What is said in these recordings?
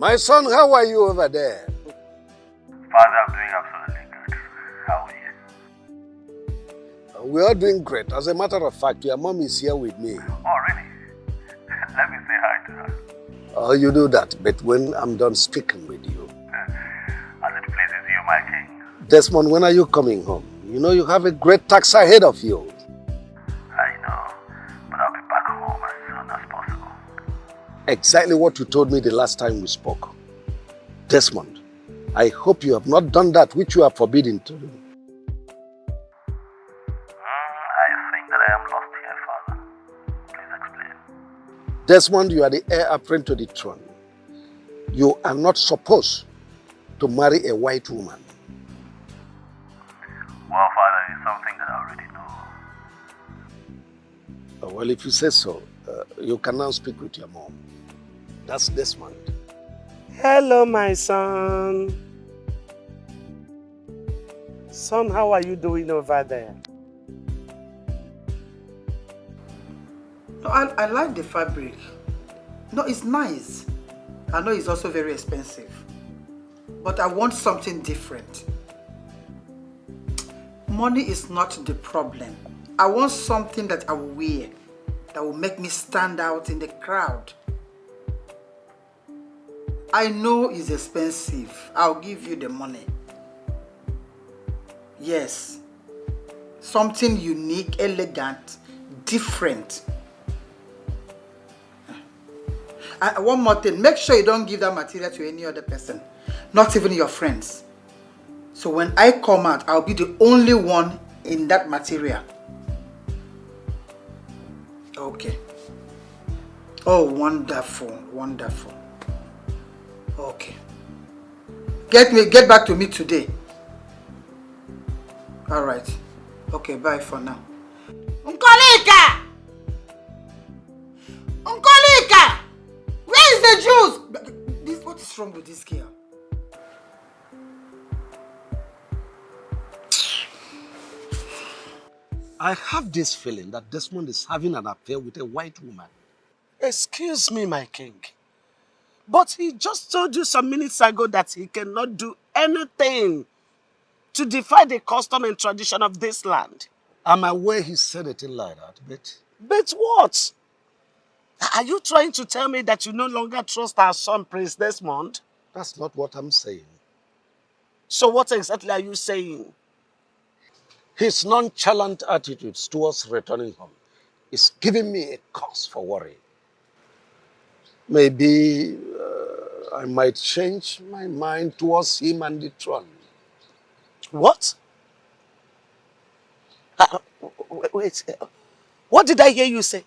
My son, how are you over there? Father, I'm doing absolutely good. How are you? We are doing great. As a matter of fact, your mom is here with me. Oh, really? Let me say hi to her. Oh, you do that, but when I'm done speaking with you. As it pleases you, my king. Desmond, when are you coming home? You know you have a great task ahead of you. I know, but I'll be back home as soon as possible. Exactly what you told me the last time we spoke. Desmond, I hope you have not done that which you are forbidden to do. I think that I am lost here, Father. Please explain. Desmond, you are the heir apparent to the throne. You are not supposed to marry a white woman. Well, Father, it's something that I already know. Well, if you say so, you can now speak with your mom. That's Desmond. Hello, my son. Son, how are you doing over there? No, I like the fabric. No, it's nice. I know it's also very expensive. But I want something different. Money is not the problem. I want something that I will wear that will make me stand out in the crowd. I know it's expensive. I'll give you the money. Yes. Something unique, elegant, different. One more thing. Make sure you don't give that material to any other person. Not even your friends. So when I come out, I'll be the only one in that material. Okay. Oh, wonderful, wonderful. Okay. Get back to me today. All right. Okay, bye for now. Unkolika! Unkolika! Where is the juice? What is wrong with this girl? I have this feeling that Desmond is having an affair with a white woman. Excuse me, my king. But he just told you some minutes ago that he cannot do anything to defy the custom and tradition of this land. I'm aware he said a thing like that, but... But what? Are you trying to tell me that you no longer trust our son, Prince Desmond? That's not what I'm saying. So what exactly are you saying? His nonchalant attitudes towards returning home is giving me a cause for worry. Maybe I might change my mind towards him and the throne. What? Wait, what did I hear you say?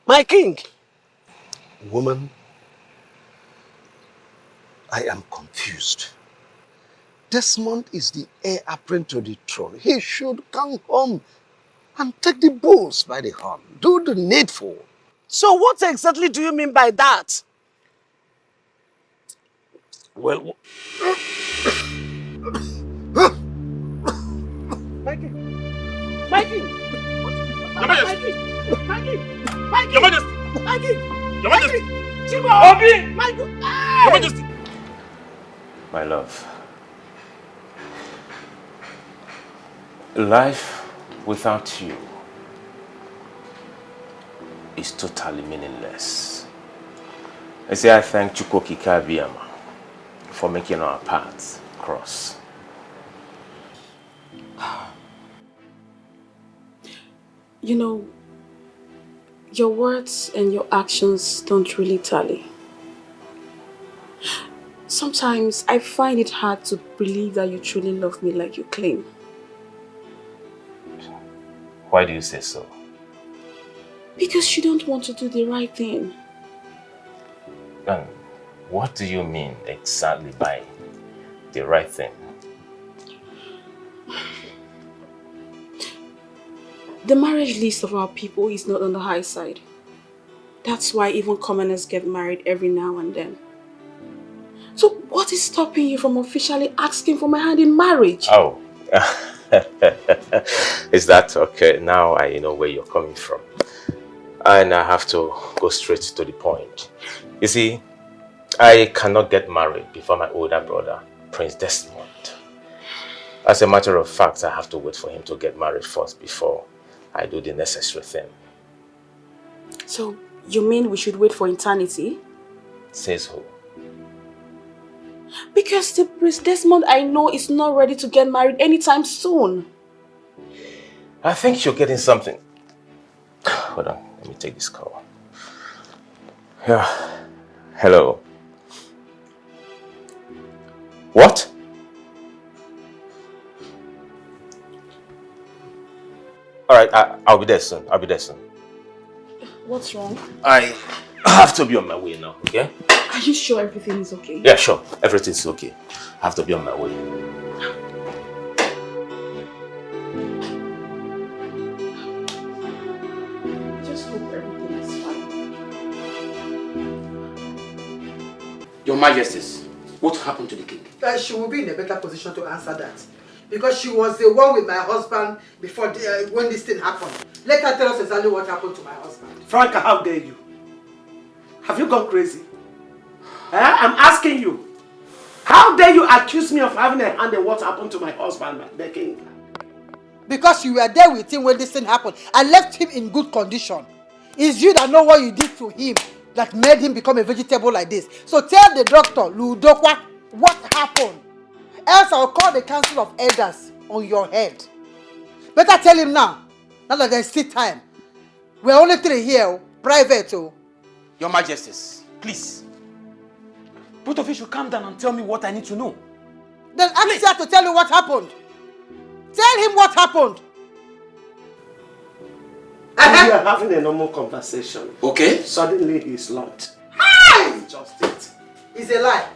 My king? Woman, I am confused. Desmond is the heir apparent to the throne. He should come home and take the bulls by the horn. Do the needful. So what exactly do you mean by that? Well, Mikey! Mikey! Your Majesty! Mikey! Your Majesty! Mikey! Your Majesty! Chibo! Obi! Michael! Your Majesty! My love, life without you is totally meaningless. I say I thank Chukwuka Abiyama for making our paths cross. You know, your words and your actions don't really tally. Sometimes I find it hard to believe that you truly love me like you claim. Why do you say so? Because you don't want to do the right thing. And what do you mean exactly by the right thing? The marriage list of our people is not on the high side. That's why even commoners get married every now and then. So what is stopping you from officially asking for my hand in marriage? Oh, is that okay? Now I know where you're coming from. And I have to go straight to the point. You see, I cannot get married before my older brother, Prince Desmond. As a matter of fact, I have to wait for him to get married first before I do the necessary thing. So, you mean we should wait for eternity? Says who? Because the Prince Desmond I know is not ready to get married anytime soon. I think you're getting something. Hold on, let me take this call. Yeah. Hello. What? Alright, I'll be there soon. I'll be there soon. What's wrong? I have to be on my way now, okay? Are you sure everything is okay? Yeah, sure. Everything's okay. I have to be on my way. Just hope everything is fine. Your Majesties, what happened to the king? She will be in a better position to answer that. Because she was the one with my husband before when this thing happened. Let her tell us exactly what happened to my husband. Franca, how dare you? Have you gone crazy? I'm asking you. How dare you accuse me of having a hand in what happened to my husband, the king? Because you were there with him when this thing happened. I left him in good condition. It's you that know what you did to him that made him become a vegetable like this. So tell the doctor, Ludokwa, what happened. Else I'll call the council of elders on your head. Better tell him now. Now that there's still time. We're only 3 here, private. Your Majesties, please. Both of you should calm down and tell me what I need to know. Then ask her to tell you what happened. Tell him what happened. We are having a normal conversation. Okay. Suddenly he's locked. Hi! Just it. It's a lie.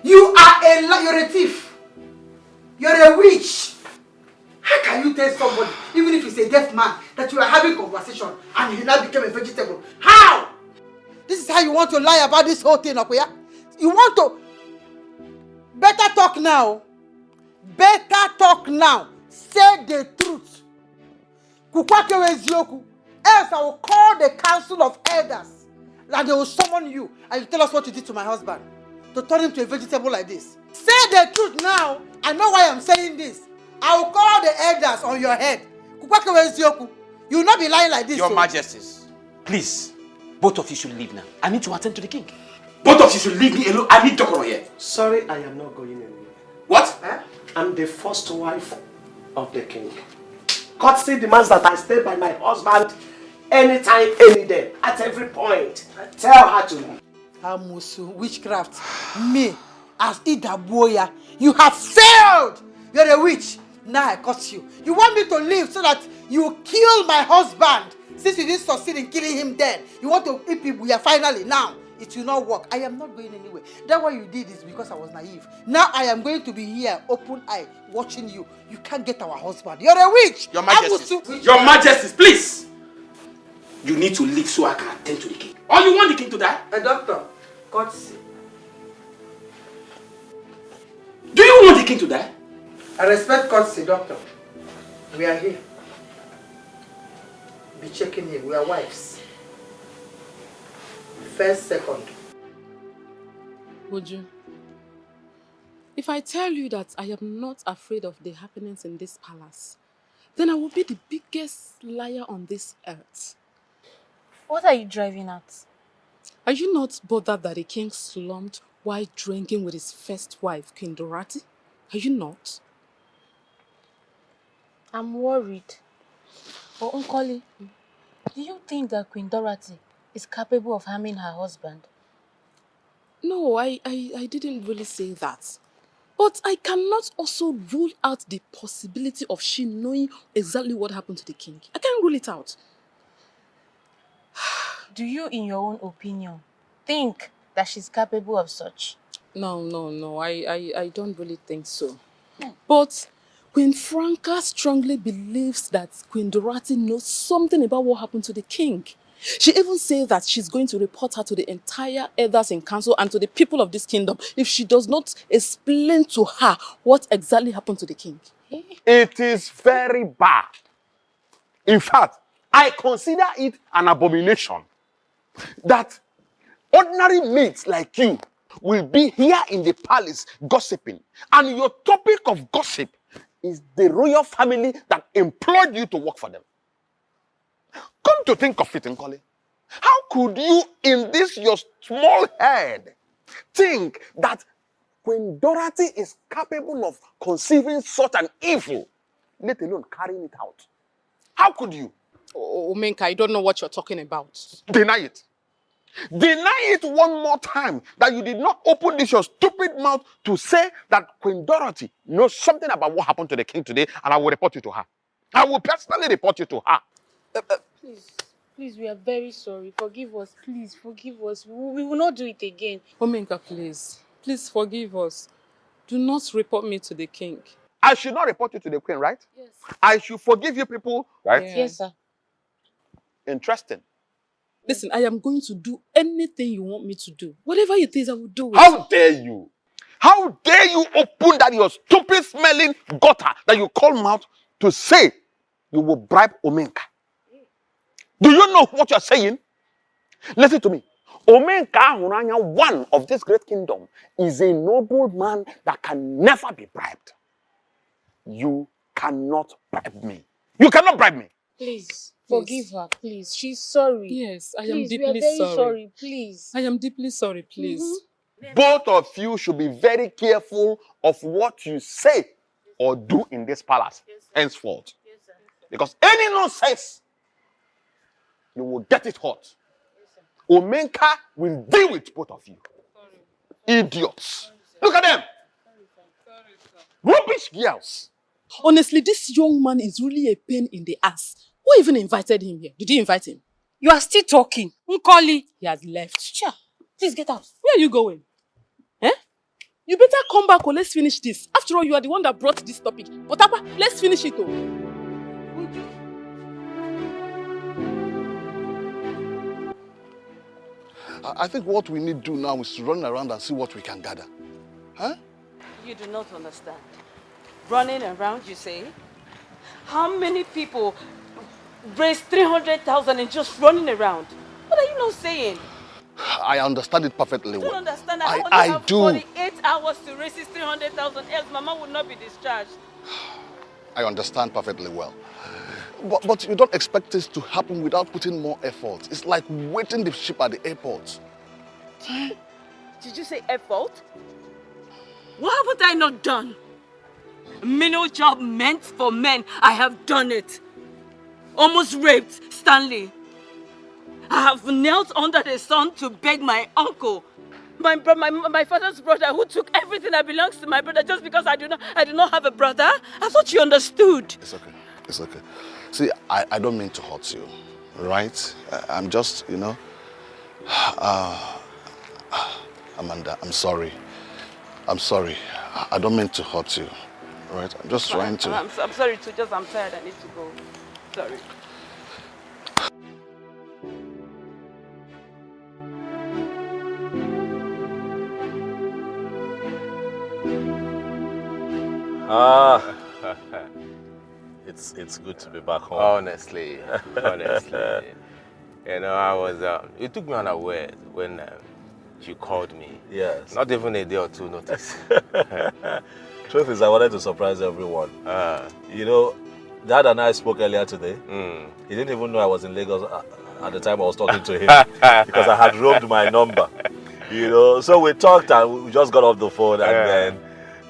You are a lie. You're a thief. You're a witch. How can you tell somebody, even if he's a deaf man, that you are having conversation and he now became a vegetable? How? This is how you want to lie about this whole thing, Okuya? You want to... Better talk now. Better talk now. Say the truth. Kukwake wezioku. Else I will call the council of elders. And they will summon you and you tell us what you did to my husband. To turn him to a vegetable like this. Say the truth now. I know why I'm saying this. I will call the elders on your head. Kukwake wezioku. You will not be lying like this. Your Majesties, please, both of you should leave now. I need to attend to the king. Both of you should leave me alone. I need Dokoro here. Sorry, I am not going anywhere. What? I'm the first wife of the king. Courtesy demands that I stay by my husband anytime, any day, at every point. Tell her to leave. Amusu, witchcraft. Me, as Idaboya, you have failed. You're a witch. Now I curse you. You want me to live so that you kill my husband. Since you didn't succeed in killing him dead, you want to eat people here finally now. It will not work. I am not going anywhere. That what you did is because I was naive. Now I am going to be here, open eye, watching you. You can't get our husband. You're a witch. Your Majesties, Your Majesties, please. You need to leave so I can attend to the king. Or you want the king to die? A doctor, courtesy. Do you want the king to die? I respect courtesy, doctor. We are here. Be checking in. We are wives. First, second. Would you? If I tell you that I am not afraid of the happenings in this palace, then I will be the biggest liar on this earth. What are you driving at? Are you not bothered that the king slumped while drinking with his first wife, Queen Dorothy? Are you not? I'm worried. But Unkoli, do you think that Queen Dorothy is capable of harming her husband? No, I didn't really say that. But I cannot also rule out the possibility of she knowing exactly what happened to the king. I can't rule it out. Do you, in your own opinion, think that she's capable of such? No. I don't really think so. But Queen Franca strongly believes that Queen Dorothy knows something about what happened to the king. She even says that she's going to report her to the entire elders in council and to the people of this kingdom if she does not explain to her what exactly happened to the king. It is very bad. In fact, I consider it an abomination that Ordinary mates like you will be here in the palace gossiping, and your topic of gossip is the royal family that employed you to work for them. Come to think of it, Nkoli, how could you, in this your small head, think that Queen Dorothy is capable of conceiving such an evil, let alone carrying it out? How could you? Oh, Omenka, I don't know what you're talking about. Deny it. Deny it one more time that you did not open this your stupid mouth to say that Queen Dorothy knows something about what happened to the king today, and I will report you to her. I will personally report you to her. Please, we are very sorry. Forgive us, please, forgive us. We will not do it again. Omenka, please. Please forgive us. Do not report me to the king. I should not report you to the queen, right? Yes. I should forgive you people, right? Yeah. Yes, sir. Interesting. Listen, I am going to do anything you want me to do. Whatever it is, I will do it. How dare you? How dare you open that your stupid smelling gutter that you call mouth to say you will bribe Omenka? Do you know what you're saying? Listen to me. Omenka Hunanya, one of this great kingdom, is a noble man that can never be bribed. You cannot bribe me. You cannot bribe me. Please, forgive her, please. She's sorry. Yes, I am Please, deeply we are very sorry. sorry, please. I am deeply sorry, please. Both of you should be very careful of what you say or do in this palace henceforth. Because any nonsense, you will get it hot. Omenka will deal with both of you. Idiots. Look at them. Rubbish girls. Honestly, this young man is really a pain in the ass. Who even invited him here? Did you invite him? You are still talking. Nkoli. He has left. Sure. Please get out. Where are you going? Eh? You better come back or let's finish this. After all, you are the one that brought this topic. But Papa, let's finish it. I think what we need to do now is to run around and see what we can gather. Huh? You do not understand. Running around, you say? How many people raise 300,000 and just running around? What are you not saying? I understand it perfectly You well. don't understand that I have do. 48 hours to raise 300,000, else Mama would not be discharged. I understand perfectly well. But you don't expect this to happen without putting more effort. It's like waiting the ship at the airport. Did you say effort? What haven't I not done? A menial job meant for men, I have done it. Almost raped Stanley. I have knelt under the sun to beg my uncle, my father's brother, who took everything that belongs to my brother just because I do not have a brother. I thought you understood. It's okay. It's okay. See, I don't mean to hurt you, right? I'm just, you know, Amanda, I'm sorry. I'm sorry. I don't mean to hurt you, right? I'm just trying to... I'm sorry too, just I'm tired, I need to go. Sorry. It's good to be back home. Honestly. You know, I was. It took me unaware when you called me. Yes. Not even a day or two notice. Truth is, I wanted to surprise everyone. You know, Dad and I spoke earlier today. He didn't even know I was in Lagos at the time I was talking to him because I had roamed my number. You know, so we talked and we just got off the phone and then.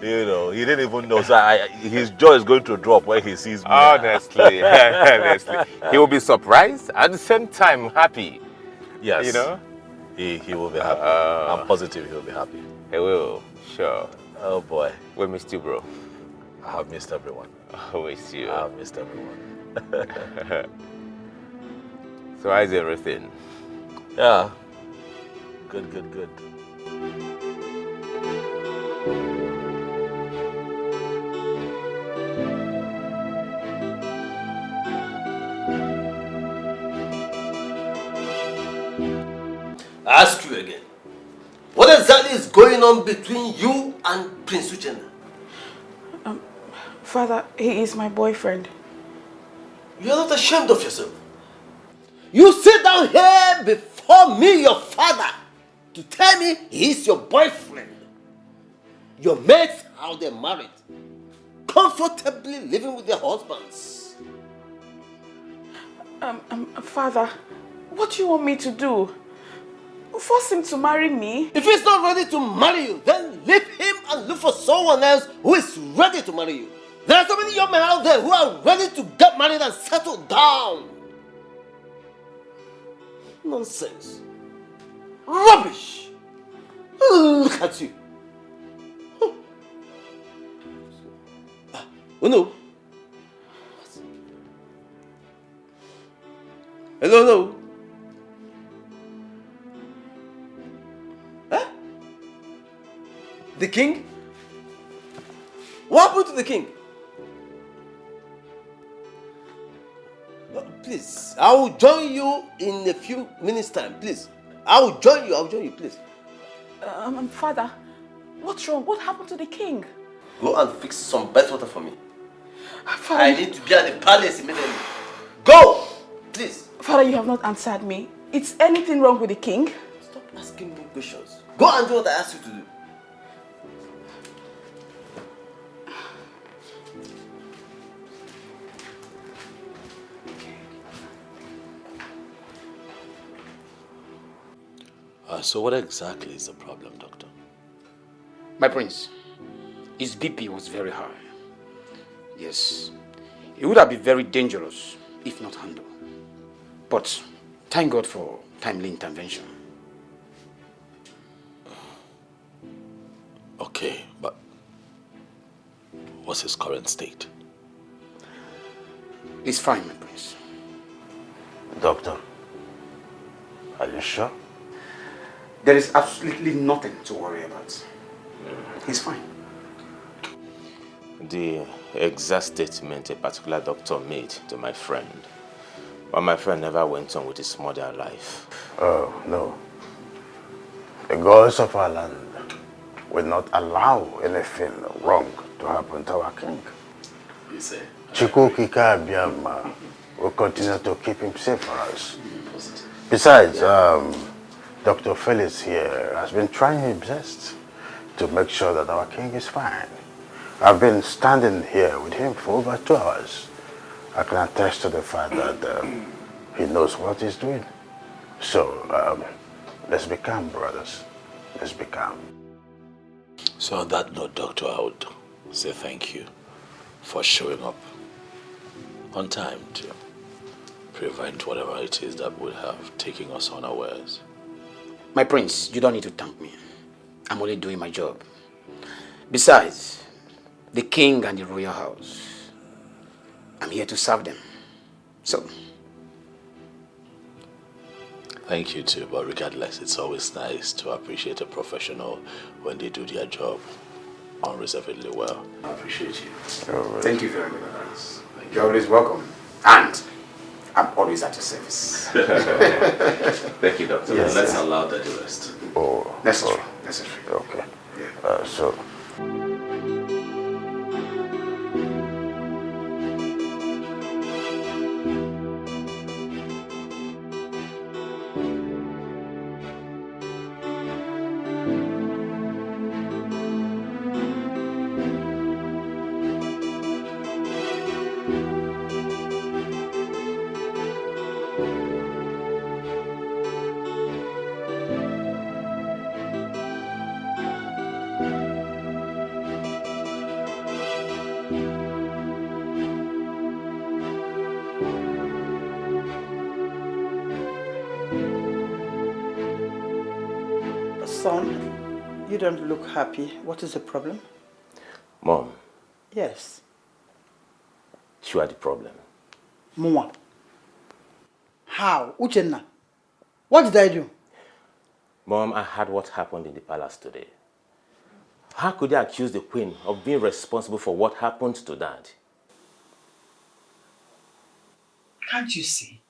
You know, he didn't even know. So his jaw is going to drop when he sees me. Honestly, honestly. He will be surprised, at the same time happy. Yes. You know? He will be happy. I'm positive he will be happy. He will, sure. Oh boy. We missed you, bro. I have missed everyone. I miss you. I have missed everyone. So how's everything? Yeah. Good. I ask you again, what exactly is going on between you and Prince Uchenna? Father, he is my boyfriend. You are not ashamed of yourself. You sit down here before me, your father, to tell me he's your boyfriend. Your mates, how they're married, comfortably living with their husbands. Father, what do you want me to do? Force him to marry me? If he's not ready to marry you, then leave him and look for someone else who is ready to marry you. There are so many young men out there who are ready to get married and settle down. Nonsense. Rubbish. Look at you. Oh no. Hello, hello. Huh? The king? What happened to the king? Please, I will join you in a few minutes' time, please. I will join you, please. Father, what's wrong? What happened to the king? Go and fix some bed water for me. Father, I need to be at the palace immediately. Go! Please. Father, you have not answered me. Is anything wrong with the king? Stop asking me questions. Go and do what I asked you to do. So what exactly is the problem, doctor? My prince, his BP was very high. Yes, it would have been very dangerous if not handled. But thank God for timely intervention. Okay, but what's his current state? He's fine, my prince. Doctor, are you sure? There is absolutely nothing to worry about. He's fine. The exact statement a particular doctor made to my friend, but my friend never went on with his mother life. Oh, no. The gods of our land will not allow anything wrong to happen to our king. You say? Chukukika Abiyama will continue to keep him safe for us. Besides, Dr. Felix here has been trying his best to make sure that our king is fine. I've been standing here with him for over 2 hours. I can attest to the fact that he knows what he's doing. So, let's be calm, brothers. Let's be calm. So on that note, doctor, I would say thank you for showing up on time to prevent whatever it is that would have taken us unawares. My prince, you don't need to thank me. I'm only doing my job. Besides, the king and the royal house, I'm here to serve them. So, thank you too, but regardless, it's always nice to appreciate a professional when they do their job unreservedly well. I appreciate you. thank you very much. You're always welcome. And I'm always at your service. Thank you, doctor. Yes, let's allow that to rest. Oh, Necessary. okay. Yeah. So, Son, you don't look happy. What is the problem? Mom, Yes. you are the problem. Mwa. How? Uchenna. What did I do? Mom, I heard what happened in the palace today. How could they accuse the queen of being responsible for what happened to Dad? Can't you see?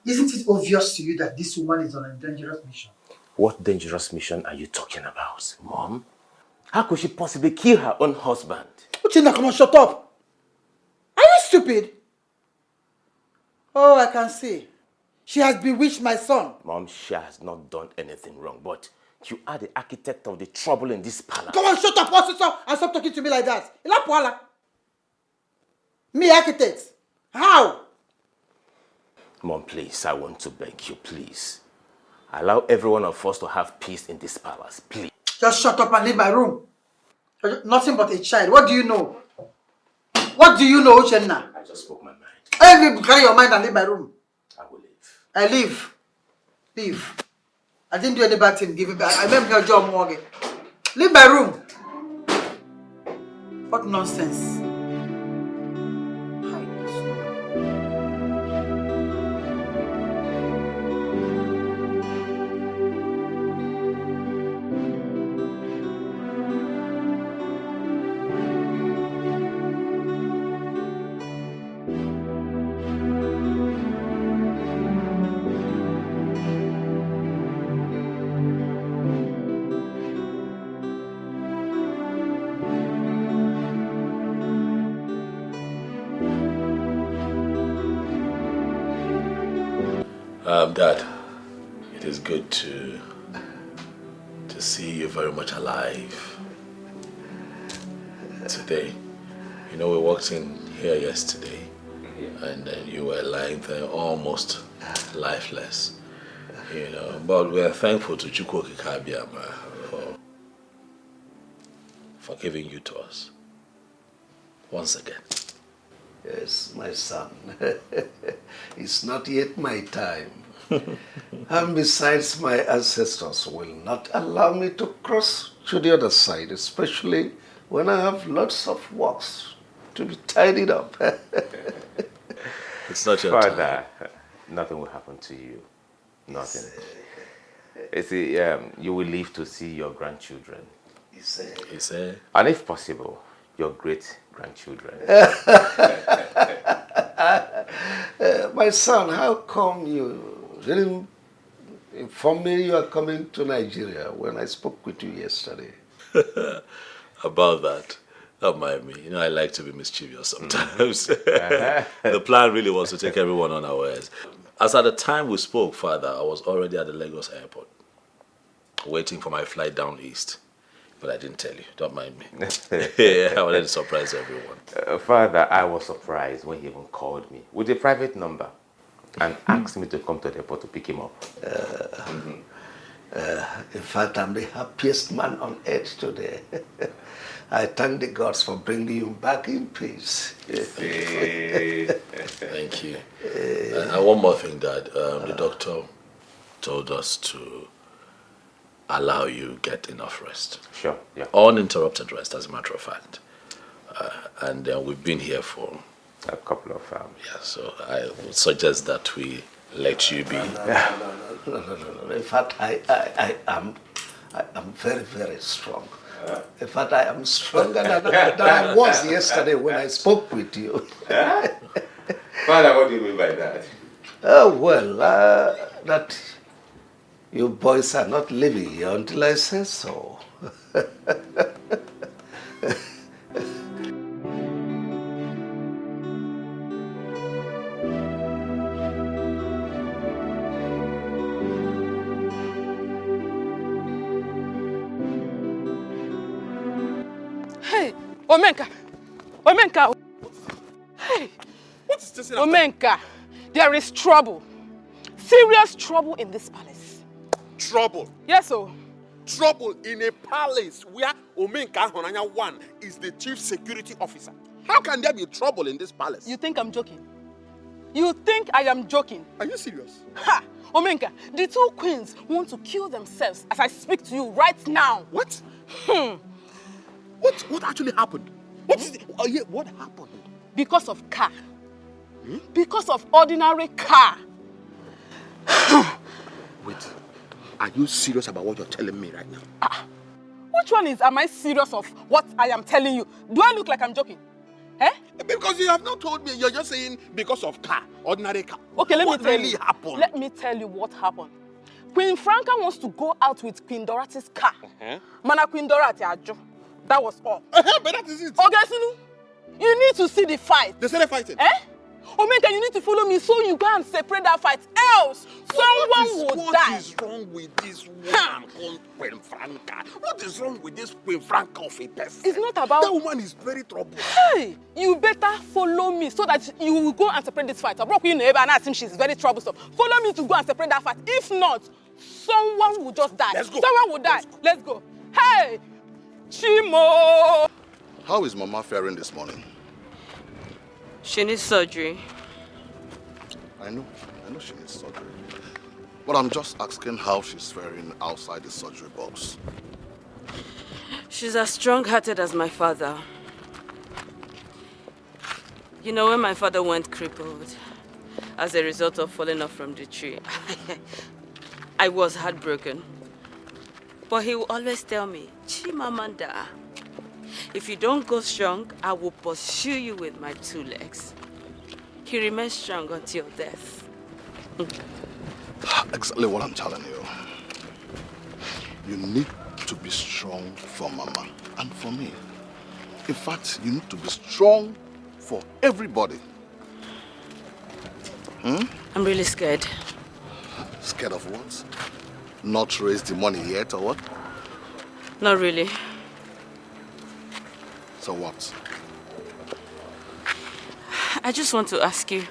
Isn't it obvious to you that this woman is on a dangerous mission? What dangerous mission are you talking about, Mom? How could she possibly kill her own husband? Uchenna, come on, shut up. Are you stupid? Oh, I can see. She has bewitched my son. Mom, she has not done anything wrong, but you are the architect of the trouble in this palace. Come on, shut up, officer, and stop talking to me like that. Ilapuala. Me, architect. How? Mom, please, I want to beg you, please. Allow every one of us to have peace in this palace, please. Just shut up and leave my room. You're nothing but a child. What do you know? What do you know, Uchenna? I just spoke my mind. Hey, carry your mind and leave my room. I will leave. I leave. Leave. I didn't do any bad thing. Give it back. I made your job mortgage. Leave my room. What nonsense. Dad, it is good to see you very much alive today. You know, we walked in here yesterday, and then you were lying there almost lifeless. You know, but we are thankful to Chukwu Kikabiama for giving you to us once again. Yes, my son. It's not yet my time. And besides, my ancestors will not allow me to cross to the other side, especially when I have lots of works to be tidied up. It's not your time. Father, nothing will happen to you. Nothing. You see, you will live to see your grandchildren. He said. And if possible, your great-grandchildren. My son, how come you didn't inform me you are coming to Nigeria when I spoke with you yesterday? About that, don't mind me. You know, I like to be mischievous sometimes. The plan really was to take everyone unawares. As at the time we spoke, Father, I was already at the Lagos airport, waiting for my flight down east. But I didn't tell you. Don't mind me. Yeah, I wanted to surprise everyone. Father, I was surprised when he even called me with a private number and asked me to come to the airport to pick him up. In fact, I'm the happiest man on earth today. I thank the gods for bringing you back in peace. Thank you. And one more thing, Dad. The doctor told us to allow you get enough rest. Sure, yeah. Uninterrupted rest, as a matter of fact. And we've been here for a couple of yeah, so I would suggest that we let you be. No. In fact, I am very, very strong. In fact, I am stronger than I was yesterday when I spoke with you. Father, what do you mean by that? Oh, well, that you boys are not living here until I say so. Hey, Omenka. Hey, what is this? Omenka, there is trouble. Serious trouble in this palace. Trouble? Yes, sir. Trouble in a palace where Omenka Honanya 1 is the chief security officer. How can there be trouble in this palace? You think I'm joking? You think I am joking? Are you serious? Ha! Omenka, the two queens want to kill themselves as I speak to you right now. What? What actually happened? What happened? Because of car. Because of ordinary car. Wait, are you serious about what you're telling me right now? Which one is, am I serious of what I am telling you? Do I look like I'm joking? Eh? Because you have not told me, you're just saying because of car, ordinary car. Okay, let me tell you. you. What really happened? Let me tell you what happened. Queen Franca wants to go out with Queen Dorothy's car. Mana Queen Dorothy ajo. That was all. But that is it. Okay, Sinu, you need to see the fight. They started fighting? Eh? Omega, you need to follow me so you go and separate that fight. Else, someone will die. What is wrong with this woman called Queen Franca? What is wrong with this Queen Franca of a person? It's not about... That woman is very troubled. Hey, you better follow me so that you will go and separate this fight. I broke you neighbor and I think she's very troublesome. Follow me to go and separate that fight. If not, someone will just die. Let's go. Someone will die. Let's go. Hey, Chimo. How is Mama faring this morning? She needs surgery. I know she needs surgery. But I'm just asking how she's faring outside the surgery box. She's as strong-hearted as my father. You know, when my father went crippled as a result of falling off from the tree, I was heartbroken. But he will always tell me, Chimamanda, if you don't go strong, I will pursue you with my 2 legs. He remains strong until death. Exactly what I'm telling you. You need to be strong for Mama and for me. In fact, you need to be strong for everybody. I'm really scared. Scared of what? Not raise the money yet or what? Not really. So what? I just want to ask you,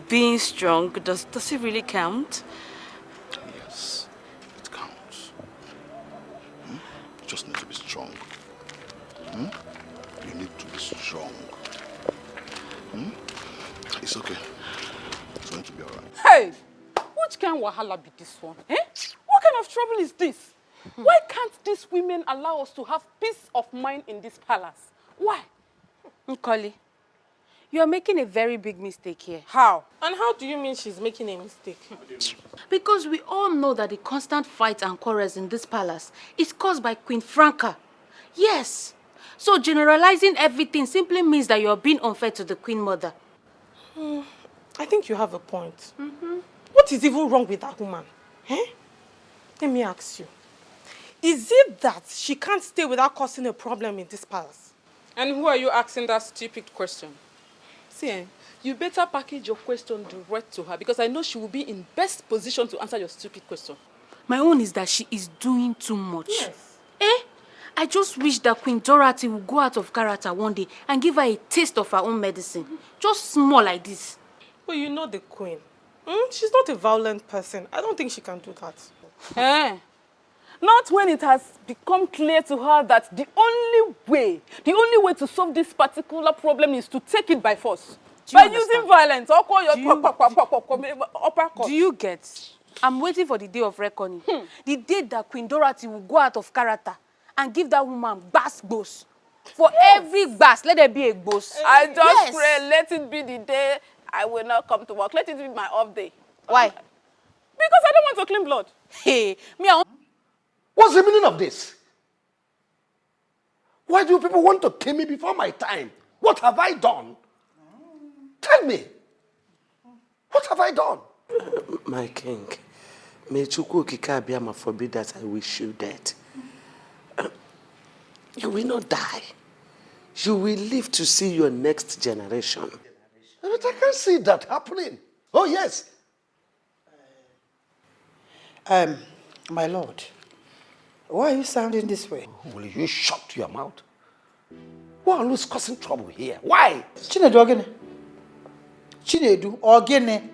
being strong, does it really count? Yes, it counts. You just need to be strong. You need to be strong. It's okay. It's going to be alright. Hey, which kind of wahala be this one? Eh? What kind of trouble is this? Why can't these women allow us to have peace of mind in this palace? Why? Nkoli, you are making a very big mistake here. How? And how do you mean she's making a mistake? Because we all know that the constant fights and quarrels in this palace is caused by Queen Franca. Yes. So generalizing everything simply means that you're being unfair to the Queen Mother. I think you have a point. What is even wrong with that woman? Eh? Let me ask you. Is it that she can't stay without causing a problem in this palace? And who are you asking that stupid question? See, you better package your question direct to her because I know she will be in best position to answer your stupid question. My own is that she is doing too much. Yes. I just wish that Queen Dorothy would go out of character one day and give her a taste of her own medicine. Just small like this. But you know the Queen. She's not a violent person. I don't think she can do that. Not when it has become clear to her that the only way to solve this particular problem is to take it by force. By using violence. Do you get? I'm waiting for the day of reckoning. The day that Queen Dorothy will go out of character and give that woman gbos. For every gbas, let there be a gbos. I just pray, let it be the day I will not come to work. Let it be my off day. Why? Because I don't want to clean blood. What's the meaning of this? Why do people want to kill me before my time? What have I done? Tell me. What have I done? My king, may Chukwu Okike Abiyama forbid that I wish you dead. You will not die. You will live to see your next generation. But I can't see that happening. Oh, yes. My lord, why are you sounding this way? Will you shut your mouth? Why are you causing trouble here? Why? Chinedu Ogene. Chinedu Ogene.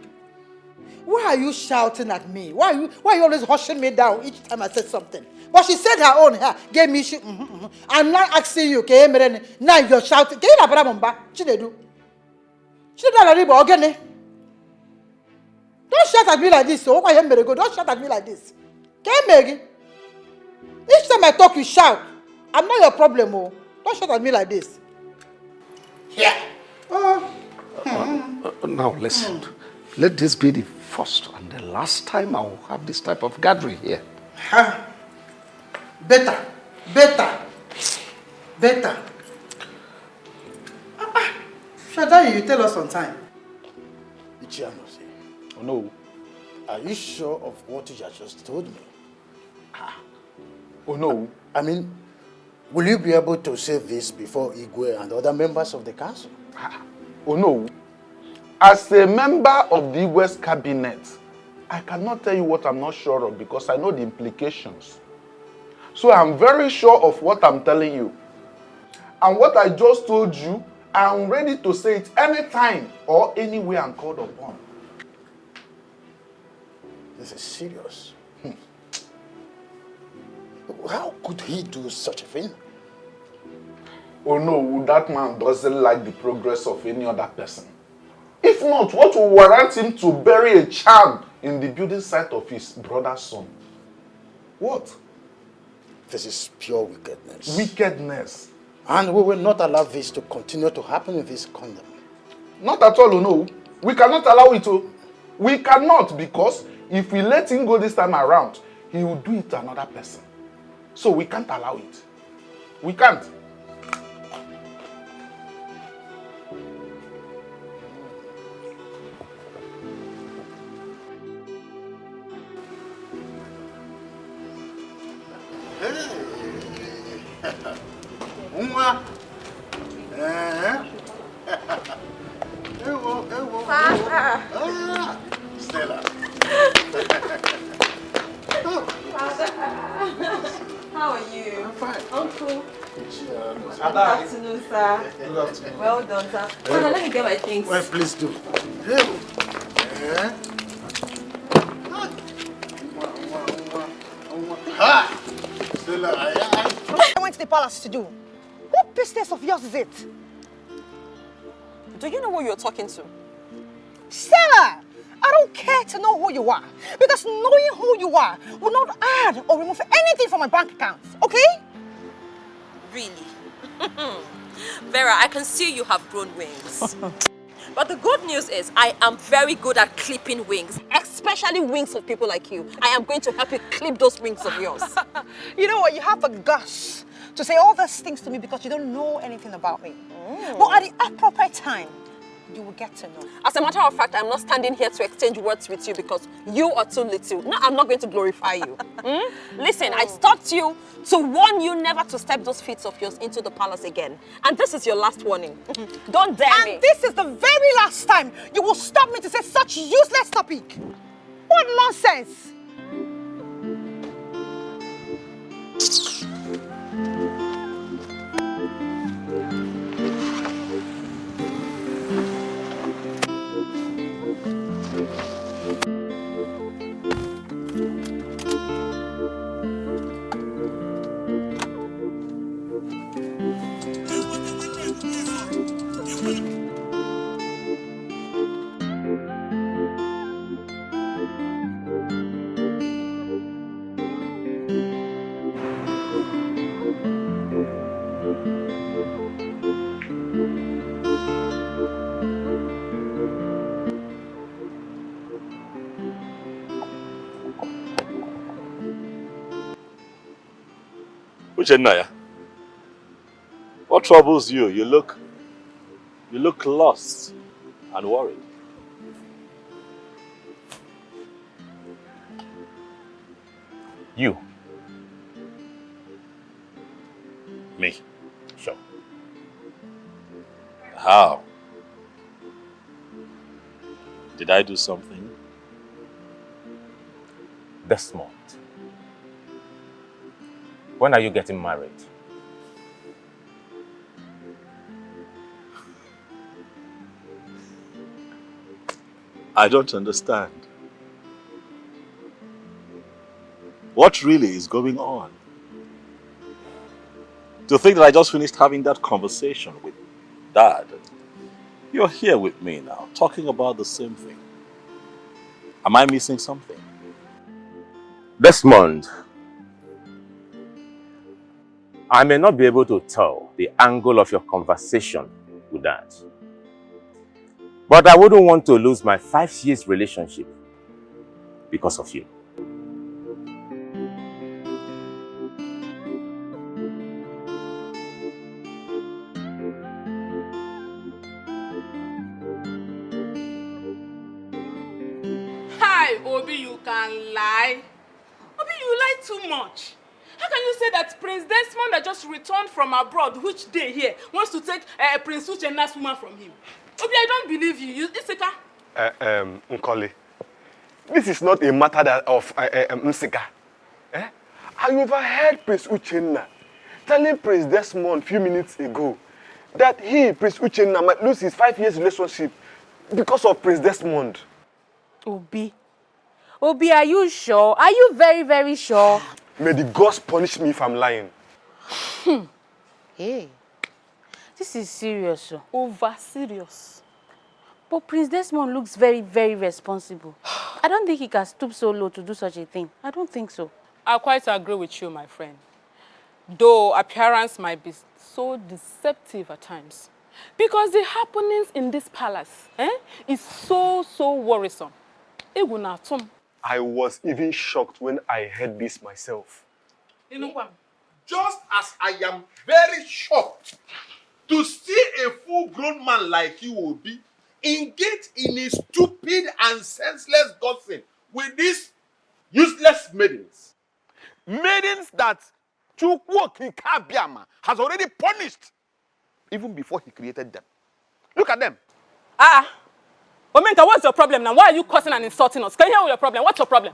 Why are you shouting at me? Why are you always hushing me down each time I said something? But she said her own here, gave me shit. I'm not asking you, okay? Now you're shouting. Chinedu. Chinedu Ogene. Don't shout at me like this. Don't shout at me like this. Each time I talk, you shout. I'm not your problem. Oh. Don't shout at me like this. Yeah. Now listen. Let this be the first and the last time I will have this type of gathering here. Better. Shada, you tell us on time. Oh no. Are you sure of what you just told me? Oh no. I mean, will you be able to say this before Igwe and other members of the council? Oh no. As a member of the West Cabinet, I cannot tell you what I'm not sure of because I know the implications. So I'm very sure of what I'm telling you. And what I just told you, I'm ready to say it anytime or anywhere I'm called upon. This is serious. How could he do such a thing? Oh no, that man doesn't like the progress of any other person. If not, what will warrant him to bury a child in the building site of his brother's son? What? This is pure wickedness. Wickedness. And we will not allow this to continue to happen in this kingdom. Not at all, no. We cannot allow it to. We cannot, because if we let him go this time around, he will do it to another person. So we can't allow it. We can't. Stella. How are you? I'm fine. Uncle. Good afternoon, sir. Good afternoon. Well done, sir. Father, let me get my things. Well, please do. Stella, I went to the palace to do. What business of yours is it? Do you know who you're talking to? Stella! I don't care to know who you are, because knowing who you are will not add or remove anything from my bank account, okay? Really? Vera, I can see you have grown wings. But the good news is I am very good at clipping wings, especially wings of people like you. I am going to help you clip those wings of yours. You know what? You have the guts to say all these things to me because you don't know anything about me. But at the appropriate time, you will get to know. As a matter of fact, I'm not standing here to exchange words with you because you are too little. No, I'm not going to glorify you. Listen, I stopped you to warn you never to step those feet of yours into the palace again. And this is your last warning. Don't dare me. And this is the very last time you will stop me to say such useless topic. What nonsense! Uchenaya, what troubles you? You look lost and worried. You. Me? Sure. How? Did I do something? Desmond. When are you getting married? I don't understand. What really is going on? To think that I just finished having that conversation with Dad. You're here with me now, talking about the same thing. Am I missing something? Desmond, I may not be able to tell the angle of your conversation with Dad. But I wouldn't want to lose my 5 years relationship because of you. Hi, Obi, you can lie. Obi, you lie too much. How can you say that Prince Desmond that just returned from abroad, which day here, wants to take Prince Uchena's woman from him? Obi, I don't believe you. You Isika? Nkoli, this is not a matter of Msika. Eh? I overheard Prince Uchenna telling Prince Desmond a few minutes ago that he, Prince Uchenna, might lose his 5 years relationship because of Prince Desmond. Obi, are you sure? Are you very, very sure? May the gods punish me if I'm lying. Hey, this is serious. Over serious. But Prince Desmond looks very, very responsible. I don't think he can stoop so low to do such a thing. I don't think so. I quite agree with you, my friend. Though appearance might be so deceptive at times. Because the happenings in this palace is so worrisome. I was even shocked when I heard this myself. Just as I am very shocked to see a full-grown man like you will be engaged in a stupid and senseless gossip with these useless maidens. Maidens that Chukwu Kabiama has already punished even before he created them. Look at them. Omenka, what's your problem now? Why are you cursing and insulting us? Can you hear your problem? What's your problem?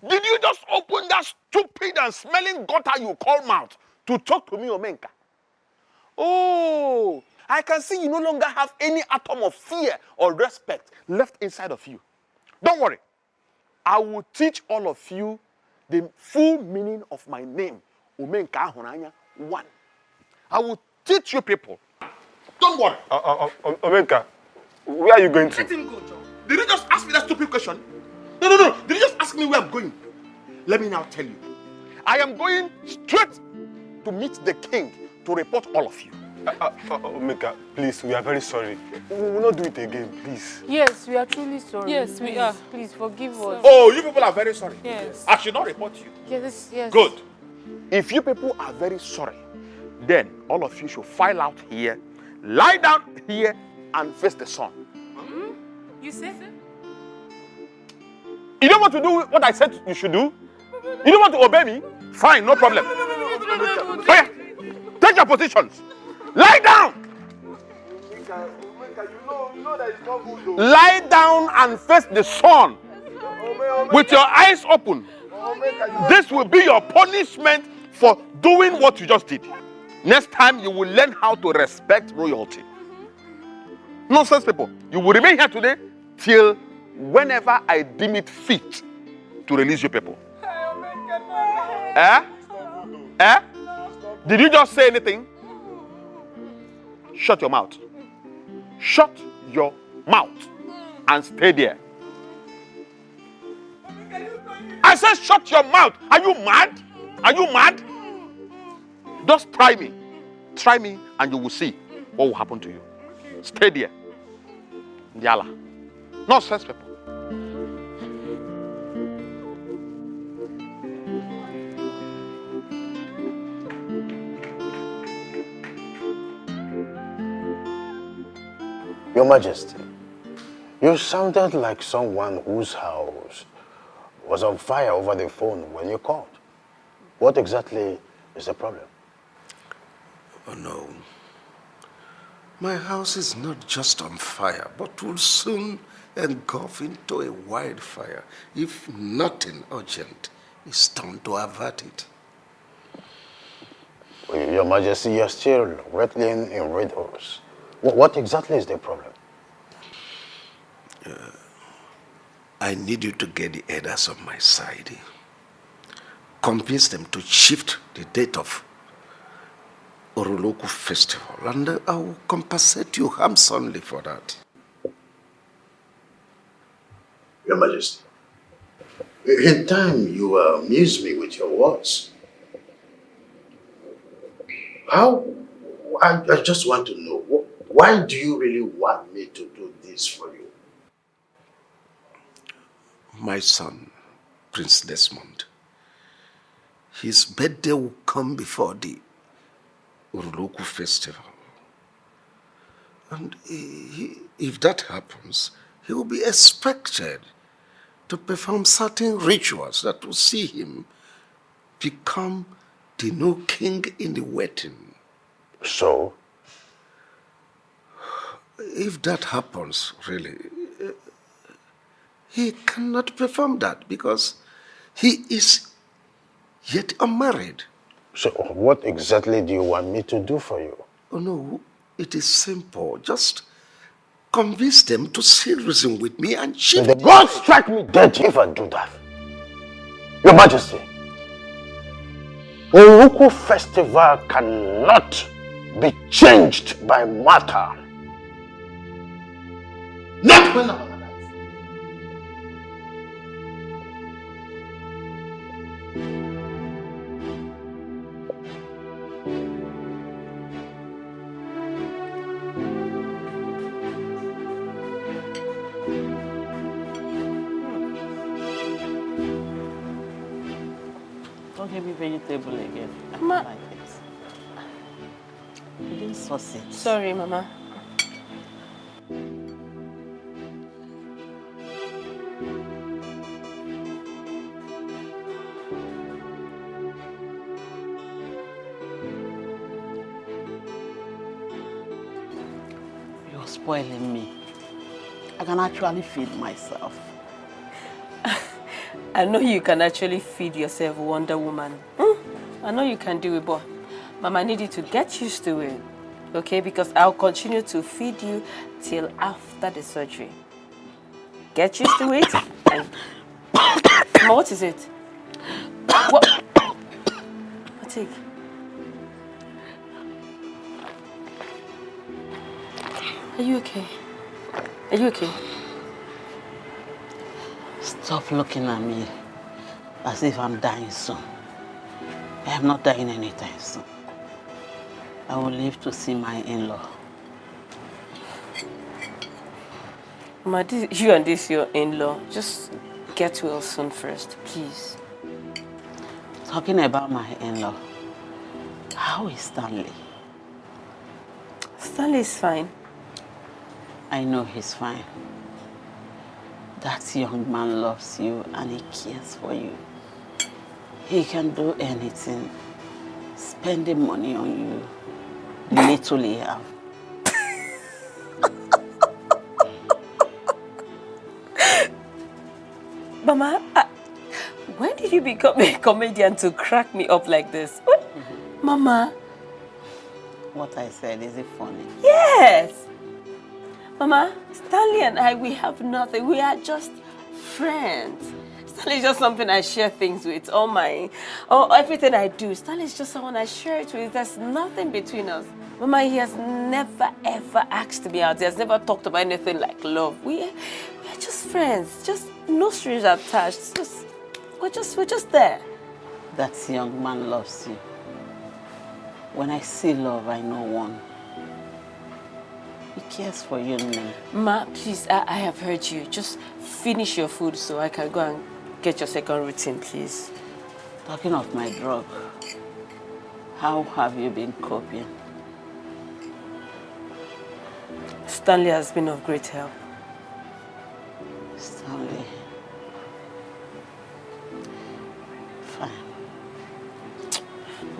Did you just open that stupid and smelling gutter you call mouth to talk to me, Omenka? Oh, I can see you no longer have any atom of fear or respect left inside of you. Don't worry. I will teach all of you the full meaning of my name, Omenka Honanya 1. I will teach you people. Don't worry. Omenka, where are you going to? Let him go, John. Did you just ask me that stupid question? No. Did you just ask me where I'm going? Let me now tell you. I am going straight to meet the king to report all of you. Omenka, please, we are very sorry. We will not do it again, please. Yes, we are truly sorry. Yes, we are. Please forgive us. Oh, you people are very sorry. Yes. I should not report you. Yes. Good. If you people are very sorry, then all of you should file out here, lie down here, and face the sun. You say? You don't want to do what I said you should do? You don't want to obey me? Fine, no problem. Okay, take your positions. Lie down. Lie down and face the sun with your eyes open. This will be your punishment for doing what you just did. Next time, you will learn how to respect royalty. Nonsense, people. You will remain here today till whenever I deem it fit to release you people. Did you just say anything? Shut your mouth. Shut your mouth and stay there. I said shut your mouth. Are you mad? Are you mad? Just try me. Try me and you will see what will happen to you. Stay there. Yala. Nonsense, people. Your Majesty, you sounded like someone whose house was on fire over the phone when you called. What exactly is the problem? Oh no. My house is not just on fire, but will soon engulf into a wildfire if nothing urgent is done to avert it. Your Majesty, you're still rattling in riddles. What exactly is the problem? I need you to get the elders on my side. Convince them to shift the date of Oroloku festival, and I will compensate you handsomely for that. Your Majesty, in time you amuse me with your words. I just want to know, why do you really want me to do this for you? My son, Prince Desmond, his birthday will come before the Oroloku festival. And if that happens, he will be expected to perform certain rituals that will see him become the new king in the wedding. So? if that happens, really, he cannot perform that because he is yet unmarried. So what exactly do you want me to do for you? Oh no, it is simple. Just convince them to sail reason with me and shift. May the gods strike me dead if I do that. Your Majesty, Uruku festival cannot be changed by matter. Not when I'm alive. Don't give me vegetable again. I don't like it. You didn't sauce it. Sorry, Mama. You're spoiling me. I can actually feed myself. I know you can actually feed yourself, Wonder Woman. I know you can do it, but Mama, I need you to get used to it, okay? Because I'll continue to feed you till after the surgery. Get used to it. And Mama, what is it? What? Take. Are you okay? Are you okay? Stop looking at me as if I'm dying soon. I am not dying anytime soon. I will live to see my in-law. Mama, you and this your in-law. Just get well soon first, please. Talking about my in-law, how is Stanley? Stanley is fine. I know he's fine. That young man loves you and he cares for you. He can do anything, spending money on you, little he have. Mama, when did you become a comedian to crack me up like this? What? Mama. What I said, is it funny? Yes. Mama, Stanley and I, we have nothing. We are just friends. Stanley is just something I share things with. Everything I do. Stanley is just someone I share it with. There's nothing between us. Mama, he has never, ever asked me out. He has never talked about anything like love. We are just friends. Just no strings attached. We're just there. That young man loves you. When I see love, I know one. He cares for you and me. Ma, please, I have heard you. Just finish your food so I can go and get your second routine, please. Talking of my drug, how have you been coping? Stanley has been of great help. Stanley. Fine.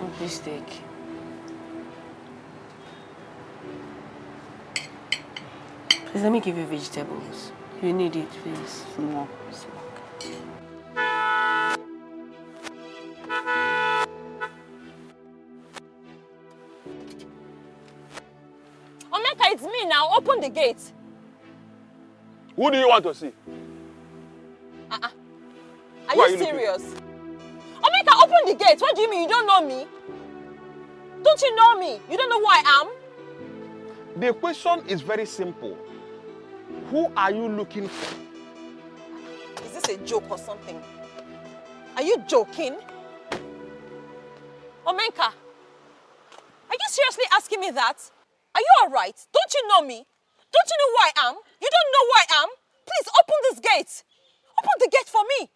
Oh, please take. Please, let me give you vegetables. You need it, please. Smoke. Omeka, it's me now. Open the gate. Who do you want to see? Are you serious? Omeka, open the gate. What do you mean? You don't know me? Don't you know me? You don't know who I am? The question is very simple. Who are you looking for? Is this a joke or something? Are you joking? Omenka, are you seriously asking me that? Are you alright? Don't you know me? Don't you know who I am? You don't know who I am? Please open this gate. Open the gate for me.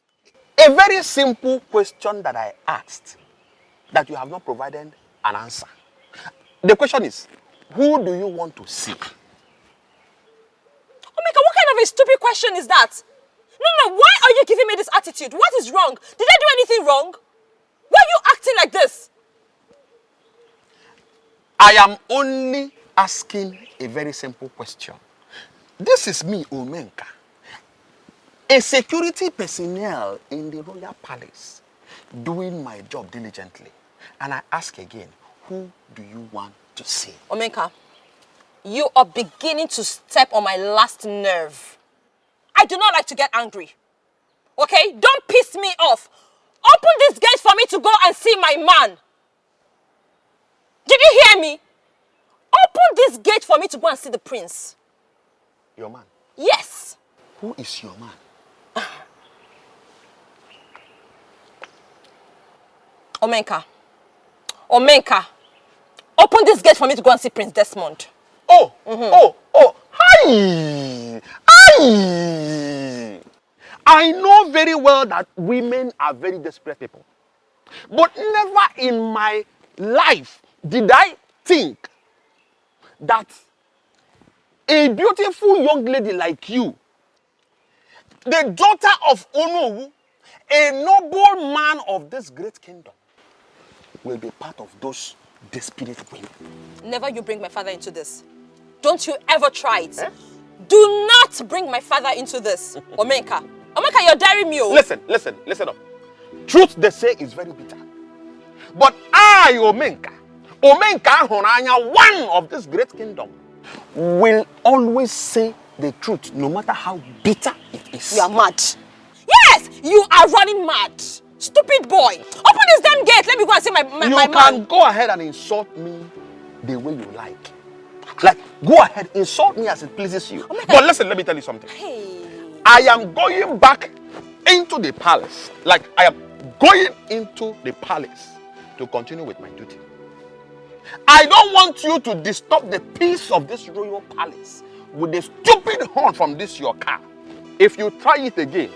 A very simple question that I asked that you have not provided an answer. The question is, who do you want to see? Omeka, what kind of a stupid question is that? No, why are you giving me this attitude? What is wrong? Did I do anything wrong? Why are you acting like this? I am only asking a very simple question. This is me, Omenka, a security personnel in the royal palace, doing my job diligently. And I ask again, who do you want to see? Omenka, you are beginning to step on my last nerve. I do not like to get angry. Okay? Don't piss me off. Open this gate for me to go and see my man. Did you hear me? Open this gate for me to go and see the prince. Your man? Yes. Who is your man? Omenka. Omenka. Open this gate for me to go and see Prince Desmond. Oh, hi! Hi! I know very well that women are very desperate people. But never in my life did I think that a beautiful young lady like you, the daughter of Onowu, a noble man of this great kingdom, will be part of those desperate women. Never you bring my father into this. Don't you ever try it. Eh? Do not bring my father into this. Omenka. Omenka, you're daring me. Listen up. Truth they say is very bitter. But I, Omenka Honanya, one of this great kingdom, will always say the truth, no matter how bitter it is. You are mad. Yes, you are running mad. Stupid boy. Open this damn gate. Let me go and see my man. You can go ahead and insult me the way you like. Like, go ahead, insult me as it pleases you. Oh, but listen, let me tell you something. Hey. I am going back into the palace. Like, I am going into the palace to continue with my duty. I don't want you to disturb the peace of this royal palace with a stupid horn from this your car. If you try it again,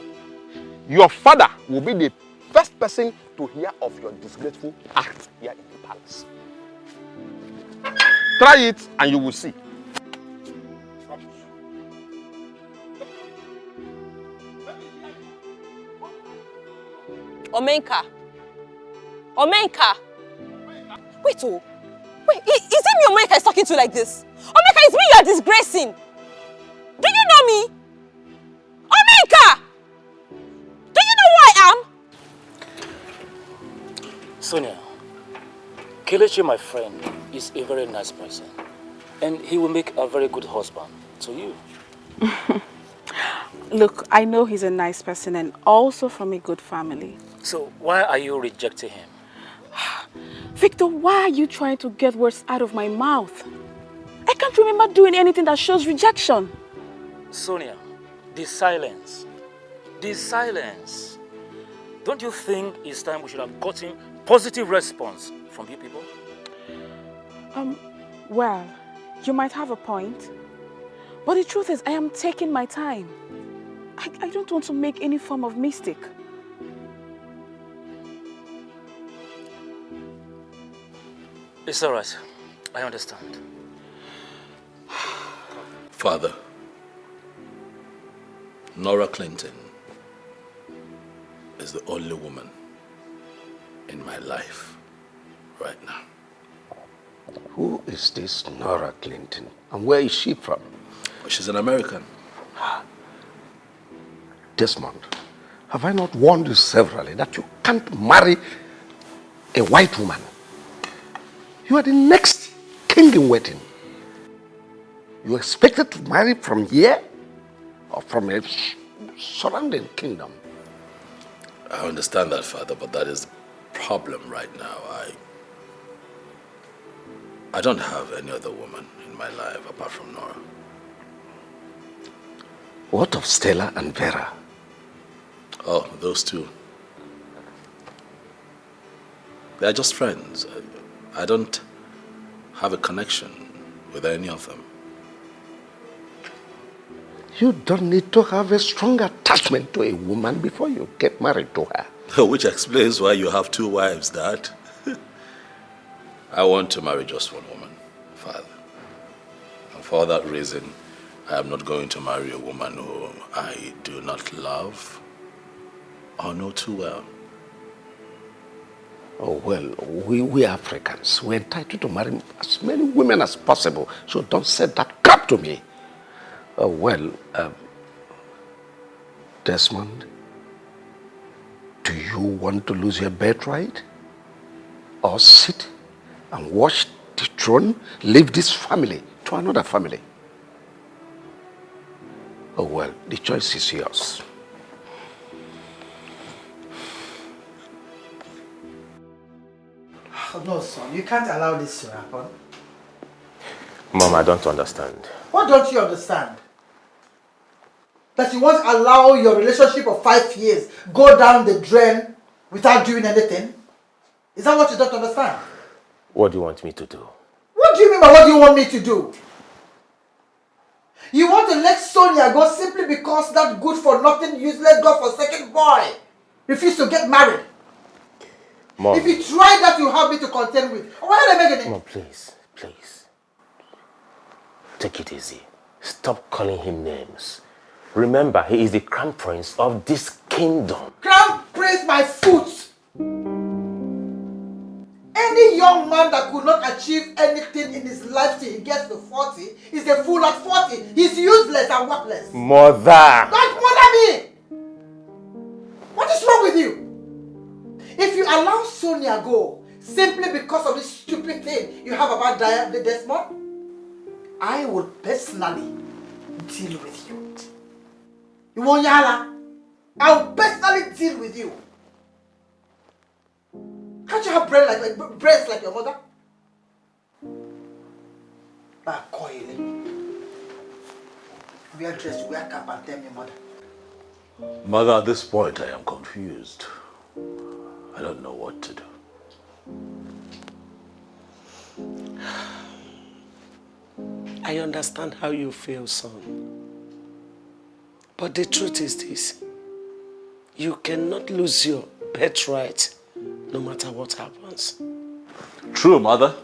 your father will be the first person to hear of your disgraceful act here in the palace. Try it and you will see. Omenka. Wait, is it me Omenka is talking to like this? Omenka, it's me you are disgracing. Do you know me? Omenka! Do you know who I am? Sonia, Kelechi, my friend, is a very nice person. And he will make a very good husband to you. Look, I know he's a nice person and also from a good family. So why are you rejecting him? Victor, why are you trying to get words out of my mouth? I can't remember doing anything that shows rejection. Sonia, the silence. Don't you think it's time we should have gotten positive response from you people? Well, you might have a point. But the truth is, I am taking my time. I don't want to make any form of mistake. It's all right. I understand. Father, Nora Clinton is the only woman in my life right now. Who is this Nora Clinton? And where is she from? She's an American. Desmond, have I not warned you severally that you can't marry a white woman? You are the next king in waiting. You expected to marry from here or from a surrounding kingdom? I understand that, Father, but that is the problem right now. I don't have any other woman in my life apart from Nora. What of Stella and Vera? Oh, those two. They're just friends. I don't have a connection with any of them. You don't need to have a strong attachment to a woman before you get married to her. Which explains why you have two wives, Dad. I want to marry just one woman, Father. And for that reason, I am not going to marry a woman whom I do not love or know too well. Oh, well, we Africans, we're entitled to marry as many women as possible. So don't say that crap to me. Oh, well, Desmond, do you want to lose your birthright? Or sit and watch the throne leave this family to another family? Oh, well, the choice is yours. Oh, no, son, you can't allow this to happen. Mom, I don't understand. What don't you understand? That you won't allow your relationship of 5 years go down the drain without doing anything? Is that what you don't understand? What do you want me to do? What do you mean by what do you want me to do? You want to let Sonia go simply because that good-for-nothing, useless, God-forsaken boy refused to get married? Mom. If you try that, you have me to contend with. Why are they making it? Mom, please, please. Take it easy. Stop calling him names. Remember, he is the crown prince of this kingdom. Crown prince my foot! Any young man that could not achieve anything in his life till he gets to 40 is a fool at 40. He's useless and worthless. Mother! Don't bother me! What is wrong with you? If you allow Sonia go simply because of this stupid thing you have about the Desmond, I will personally deal with you. You want Yala? I will personally deal with you. Can't you have breasts like your mother? Back coiling. Wear dress, wear cap and tell me mother. Mother, at this point I am confused. I don't know what to do. I understand how you feel, son. But the truth is this. You cannot lose your birthright no matter what happens. True, Mother.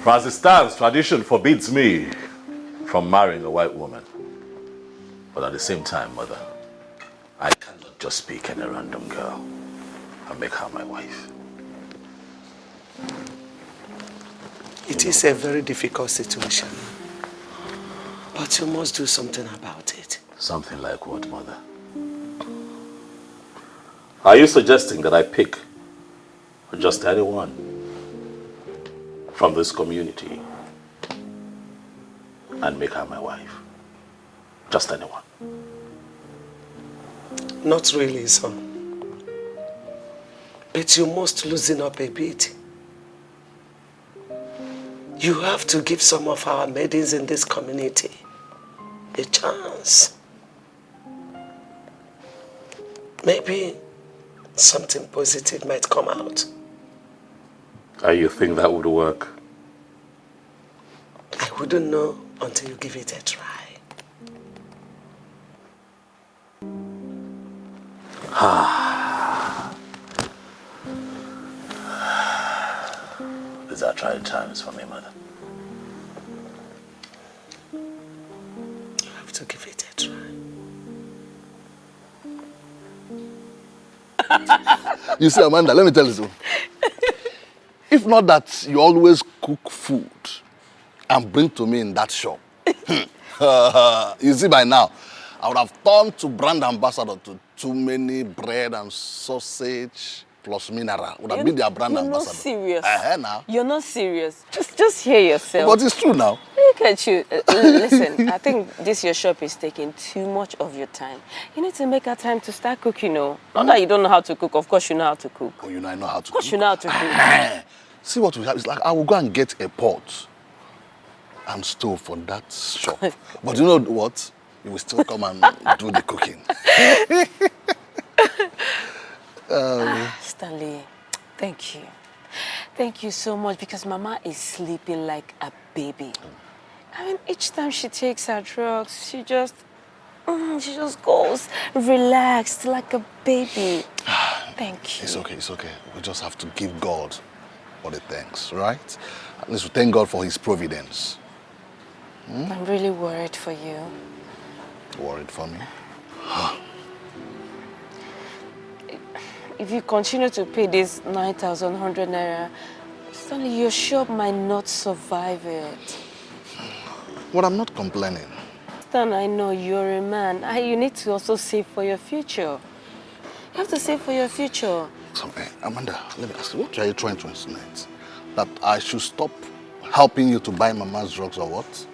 For as it stands, tradition forbids me from marrying a white woman. But at the same time, Mother, I cannot just pick any random girl and make her my wife. It is a very difficult situation. But you must do something about it. Something like what, Mother? Are you suggesting that I pick just anyone from this community and make her my wife? Just anyone? Not really, son. But you must loosen up a bit. You have to give some of our maidens in this community a chance. Maybe something positive might come out. You think that would work? I wouldn't know until you give it a try. These are trying times for me, Mother. You have to give it a try. You see, Amanda, let me tell you something. If not that you always cook food and bring to me in that shop, you see by now, I would have turned to brand ambassador to too many bread and sausage plus mineral. Would have been their brand ambassador. You're not serious. Now. You're not serious. Just hear yourself. But it's true now. Look at you. Listen, I think your shop is taking too much of your time. You need to make a time to start cooking, Not that you don't know how to cook. Of course you know how to cook. Oh, you know I know how to cook. Of course you know how to cook. See what we have? It's like I will go and get a pot and stove for that shop. But you know what? You will still come and do the cooking. Stanley, thank you. Thank you so much because Mama is sleeping like a baby. I mean, each time she takes her drugs, she just goes relaxed like a baby. Thank you. It's okay, it's okay. We just have to give God all the thanks, right? At least we thank God for His providence. I'm really worried for you. Worried for me? if you continue to pay this 9,100 naira, Stanley, your shop might not survive it. Well, I'm not complaining. Stan, I know you're a man. You need to also save for your future. You have to save for your future. So, Amanda, let me ask you, what are you trying to insinuate? That I should stop helping you to buy Mama's drugs or what?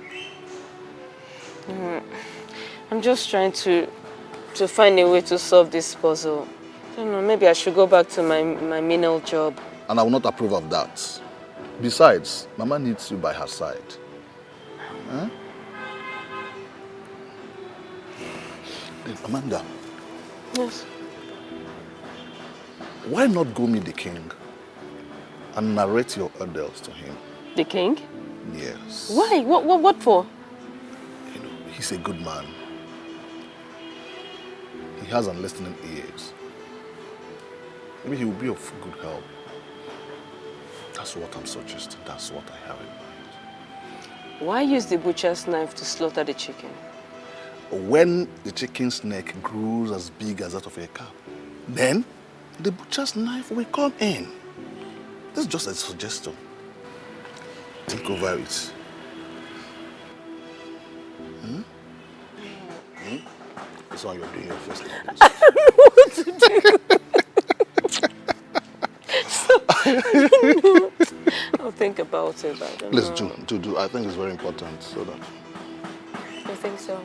I'm just trying to find a way to solve this puzzle. I don't know, maybe I should go back to my menial job. And I will not approve of that. Besides, Mama needs you by her side. Huh? Then, Amanda. Yes. Why not go meet the king and narrate your ordeals to him? The king? Yes. Why? What for? You know, he's a good man. He has unlistening ears. Maybe he will be of good help. That's what I'm suggesting. That's what I have in mind. Why use the butcher's knife to slaughter the chicken? When the chicken's neck grows as big as that of a cow, then the butcher's knife will come in. This is just a suggestion. Think over it. This one you're doing your first love. I don't know what to do. I don't know. I'll think about it. I don't Let's know. do. I think it's very important so that. I think so.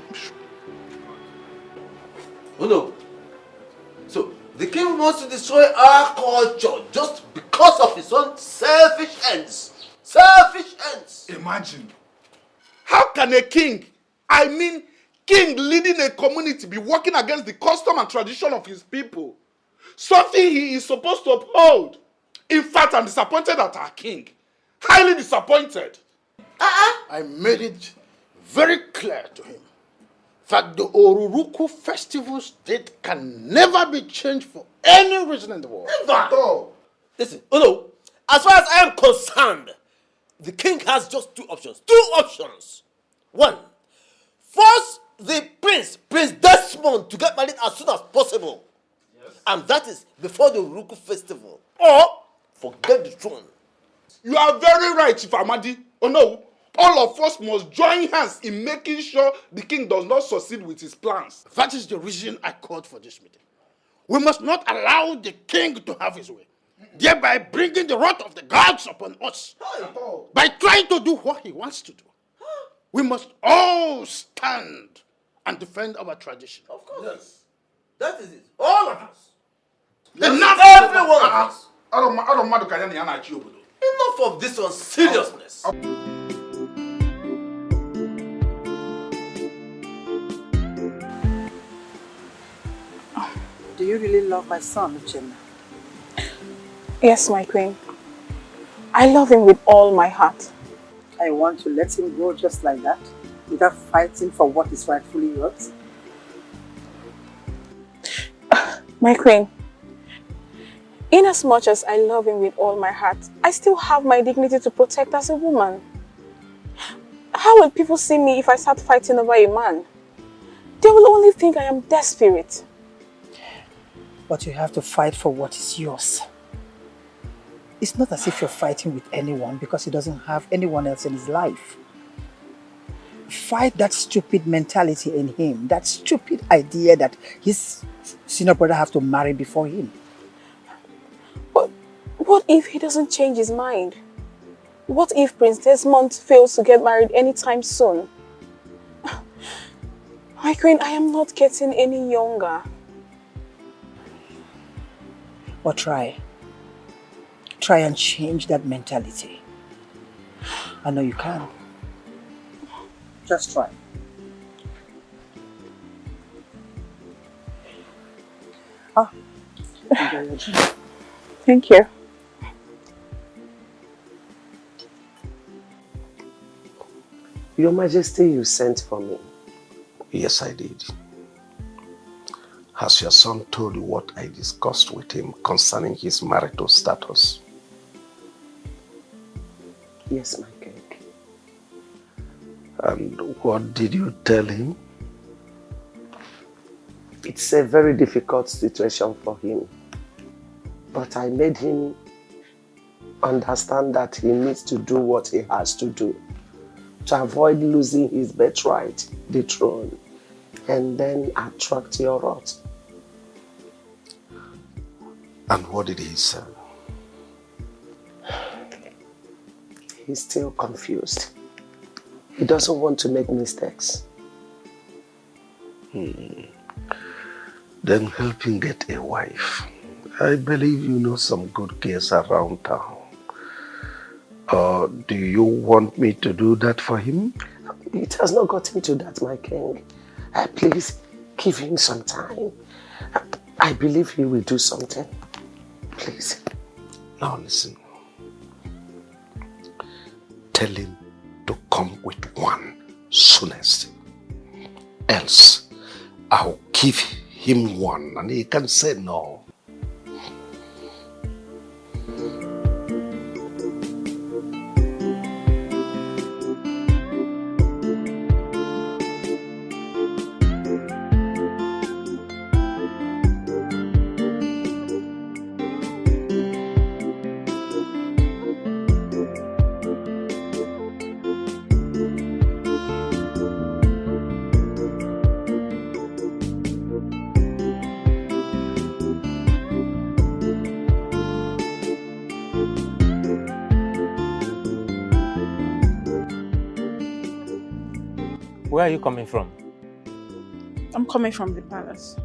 Oh no. So the king wants to destroy our culture just because of his own selfish ends. Selfish ends. Imagine. How can a king, I mean king leading a community, be working against the custom and tradition of his people? Something he is supposed to uphold. In fact, I'm disappointed at our king. Highly disappointed. I made it very clear to him that the Oruruku festival's date can never be changed for any reason in the world. Never at all. Listen, oh no, as far as I am concerned, the king has just two options. Two options. One, force the Prince Desmond, to get married as soon as possible. Yes. And that is before the Oruruku festival. Or forget the throne. You are very right, Chief Amadi. Oh no, all of us must join hands in making sure the king does not succeed with his plans. That is the reason I called for this meeting. We must not allow the king to have his way, thereby bringing the wrath of the gods upon us. By trying to do what he wants to do, we must all stand and defend our tradition. Of course. Yes. That is it. All of us. Enough! Everyone of us. Enough of this seriousness. Do you really love my son, Uchenna? Yes, my queen. I love him with all my heart. I want to let him go just like that, without fighting for what is rightfully yours. My queen, inasmuch as I love him with all my heart, I still have my dignity to protect as a woman. How will people see me if I start fighting over a man? They will only think I am desperate. But you have to fight for what is yours. It's not as if you're fighting with anyone because he doesn't have anyone else in his life. Fight that stupid mentality in him, that stupid idea that his senior brother has to marry before him. But what if he doesn't change his mind? What if Prince Desmond fails to get married anytime soon? My queen, I am not getting any younger. Or try. Try and change that mentality. I know you can. Just try. Enjoy your drink. Thank you. Your Majesty, you sent for me. Yes, I did. Has your son told you what I discussed with him concerning his marital status? Yes, my king. And what did you tell him? It's a very difficult situation for him. But I made him understand that he needs to do what he has to do to avoid losing his birthright, the throne, and then attract your wrath. And what did he say? He's still confused. He doesn't want to make mistakes. Then help him get a wife. I believe you know some good girls around town. Do you want me to do that for him? It has not gotten to that, my king. Please, give him some time. I believe he will do something. Please. Now listen. Tell him to come with one soonest. Else, I'll give him one and he can say no. Where are you coming from? I'm coming from the palace.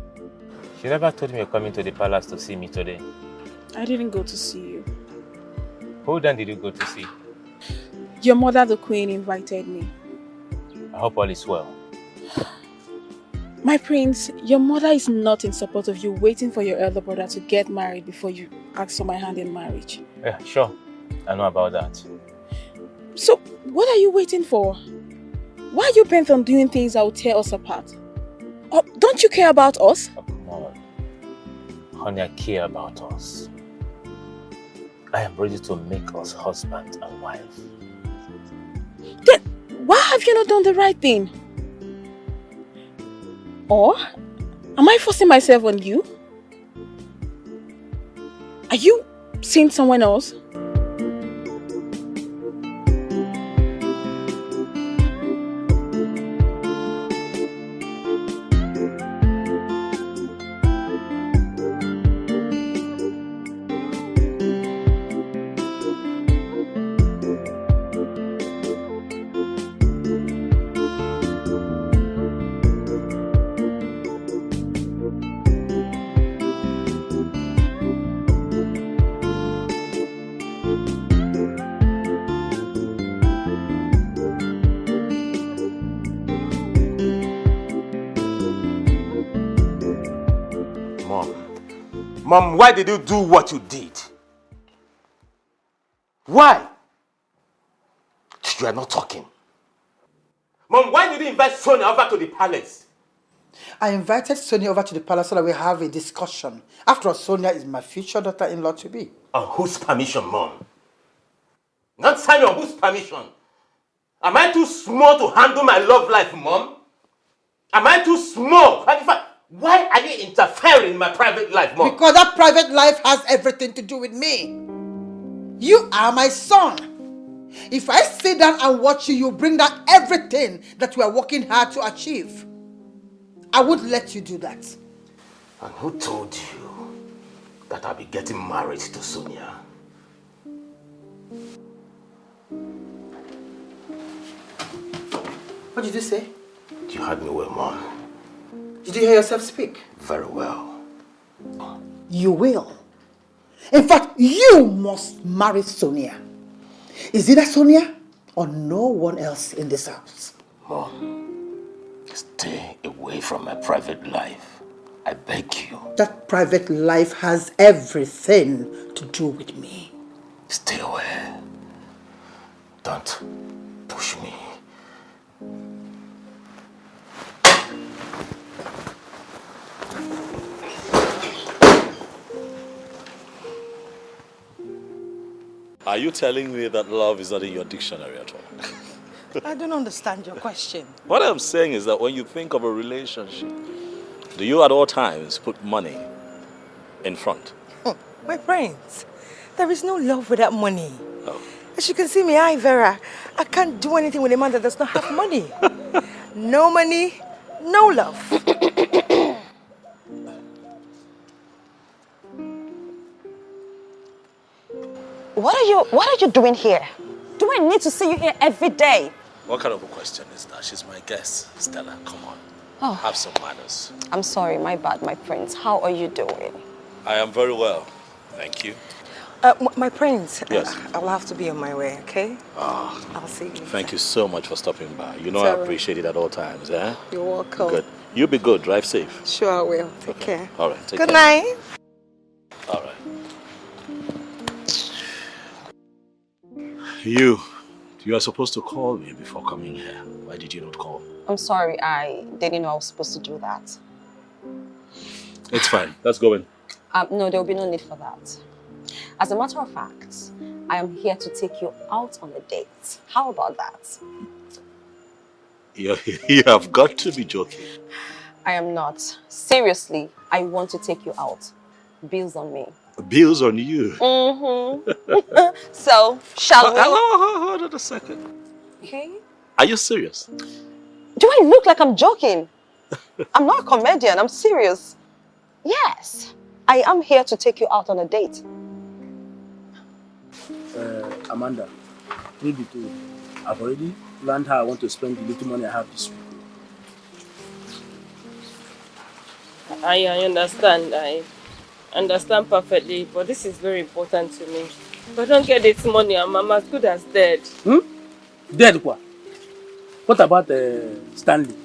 You never told me you're coming to the palace to see me today. I didn't go to see you. Who then did you go to see? Your mother, the queen, invited me. I hope all is well. My prince, your mother is not in support of you waiting for your elder brother to get married before you ask for my hand in marriage. Yeah, sure. I know about that. So, what are you waiting for? Why are you bent on doing things that will tear us apart? Oh, don't you care about us? Oh, come on. Honey, I care about us. I am ready to make us husband and wife. Then, why have you not done the right thing? Or, am I forcing myself on you? Are you seeing someone else? Mom, why did you do what you did? Why? You are not talking. Mom, why did you invite Sonia over to the palace? I invited Sonia over to the palace so that we have a discussion. After all, Sonia is my future daughter-in-law to be. On whose permission, Mom? Not Simon, on whose permission? Am I too small to handle my love life, Mom? Am I too small? Why are you interfering in my private life, Mom? Because that private life has everything to do with me. You are my son. If I sit down and watch you, you bring down everything that we are working hard to achieve. I won't let you do that. And who told you that I'll be getting married to Sonia? What did you say? You heard me well, Mom. Did you hear yourself speak? Very well. You will. In fact, you must marry Sonia. Is it that Sonia or no one else in this house? Mom, stay away from my private life. I beg you. That private life has everything to do with me. Stay away. Don't push me. Are you telling me that love is not in your dictionary at all? I don't understand your question. What I'm saying is that when you think of a relationship, do you at all times put money in front? My prince, there is no love without money. As you can see me, Vera, I can't do anything with a man that does not have money. No money, no love. What are you doing here? Do I need to see you here every day? What kind of a question is that? She's my guest, Stella. Come on. Oh. Have some manners. I'm sorry, my bad, my prince. How are you doing? I am very well. Thank you. My prince, Yes. I will have to be on my way, okay? Ah, I'll see you later. thank you so much for stopping by. You know It's I all right. appreciate it at all times, eh? You're welcome. Good. You be good. Drive safe. Sure I will. Take care. All right. Take Good care. night. All right. You are supposed to call me before coming here. Why did you not call? I'm sorry, I didn't know I was supposed to do that. It's fine. Let's go in. No, there will be no need for that. As a matter of fact, I am here to take you out on a date. How about that? You have got to be joking. I am not. Seriously, I want to take you out. Bills on me. Bills on you. Mm-hmm. So, shall we? Hold on a second. Okay. Are you serious? Do I look like I'm joking? I'm not a comedian. I'm serious. Yes. I am here to take you out on a date. Amanda, truth be told, I've already learned how I want to spend the little money I have this week. I understand. I understand perfectly, but this is very important to me. If I don't get this money, I'm as good as dead. Dead what? What about Stanley?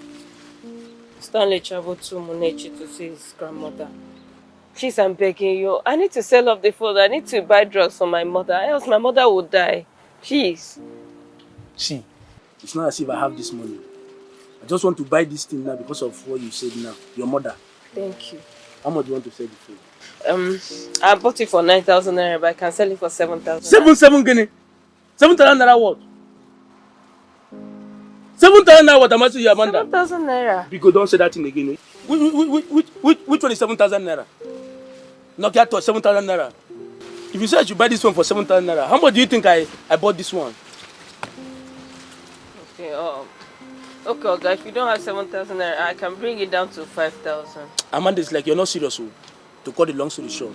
Stanley traveled to Monechi to see his grandmother. Please, I'm begging you. I need to sell off the food. I need to buy drugs for my mother, else my mother will die. Please. See, it's not as if I have this money. I just want to buy this thing now because of what you said now. Your mother. Thank you. How much do you want to sell the food? I bought it for 9,000 naira, but I can sell it for 7,000. 7 guinea. 7,000 naira what? 7,000 naira what? I'm asking you, Amanda. 7,000 naira. Because don't say that thing again. Which one is 7,000 naira? Nokia touch 7,000 naira. If you say I should buy this one for 7,000 naira, how much do you think I bought this one? Okay, okay, okay. If you don't have 7,000 naira, I can bring it down to 5,000. Amanda, it's like you're not serious. To cut the long story short.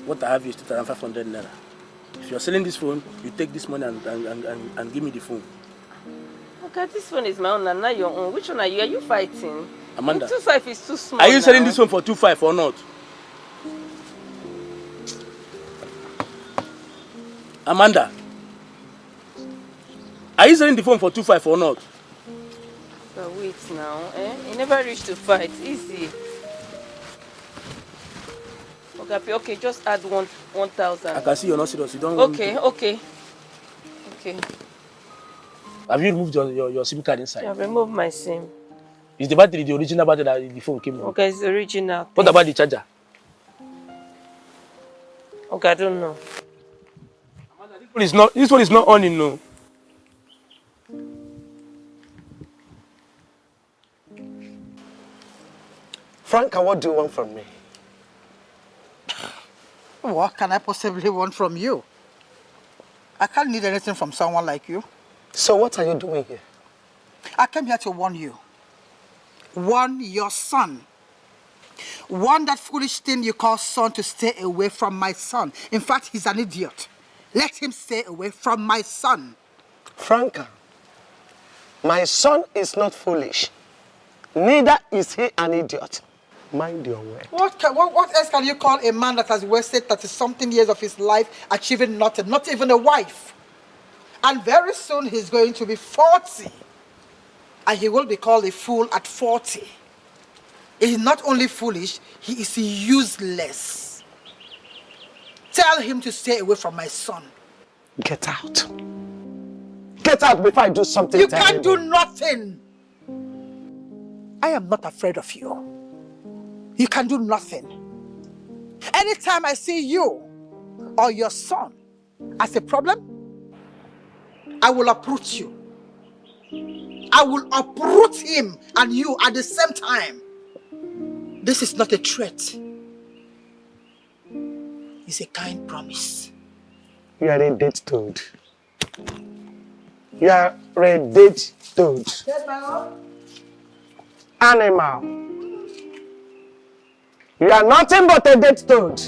What I have is 2,500 naira. If you're selling this phone, you take this money and give me the phone. Okay, this phone is my own and not your own. Which one are you? Are you fighting? Amanda. 2.5 is too small. Are you selling now. this phone for 2.5 or not? Amanda. Are you selling the phone for 2.5 or not? But wait now, You never reached to fight. Easy. Okay, just add 1,000. I can see you're not serious. You don't Okay. Have you removed your SIM card inside? I've removed my SIM. Is the battery the original battery that the phone came with? Okay, it's the original. What about the charger? Okay, I don't know. This one is not on, you know. Franca, what do you want from me? What can I possibly want from you? I can't need anything from someone like you. So what are you doing here? I came here to warn you. Warn your son. Warn that foolish thing you call son to stay away from my son. In fact, he's an idiot. Let him stay away from my son. Franca, my son is not foolish. Neither is he an idiot. Mind your way. What else can you call a man that has wasted 30-something years of his life achieving nothing, not even a wife? And very soon he's going to be 40. And he will be called a fool at 40. He's not only foolish, he is useless. Tell him to stay away from my son. Get out. Get out before I do something You terrible. can't do nothing. I am not afraid of you. You can do nothing. Anytime I see you or your son as a problem, I will uproot you. I will uproot him and you at the same time. This is not a threat. It's a kind promise. You are a dead toad. You are a dead toad. Animal. You are nothing but a dead toad.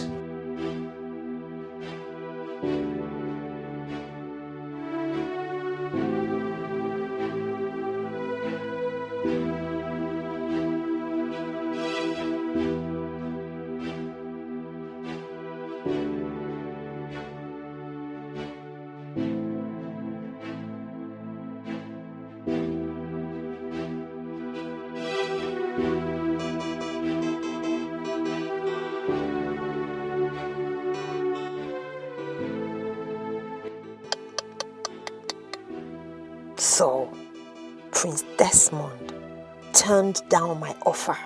So, Prince Desmond turned down my offer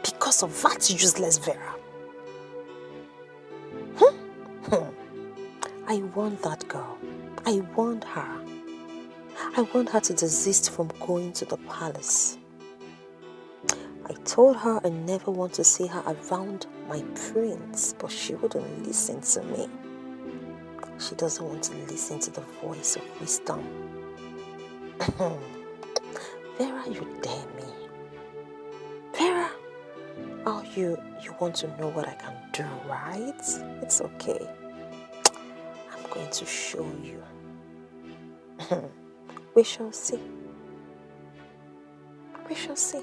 because of that useless Vera. I want that girl. I want her. I want her to desist from going to the palace. I told her I never want to see her around my prince, but she wouldn't listen to me. She doesn't want to listen to the voice of wisdom. Vera, you dare me. Vera, oh, you want to know what I can do, right? It's okay. I'm going to show you. We shall see. We shall see.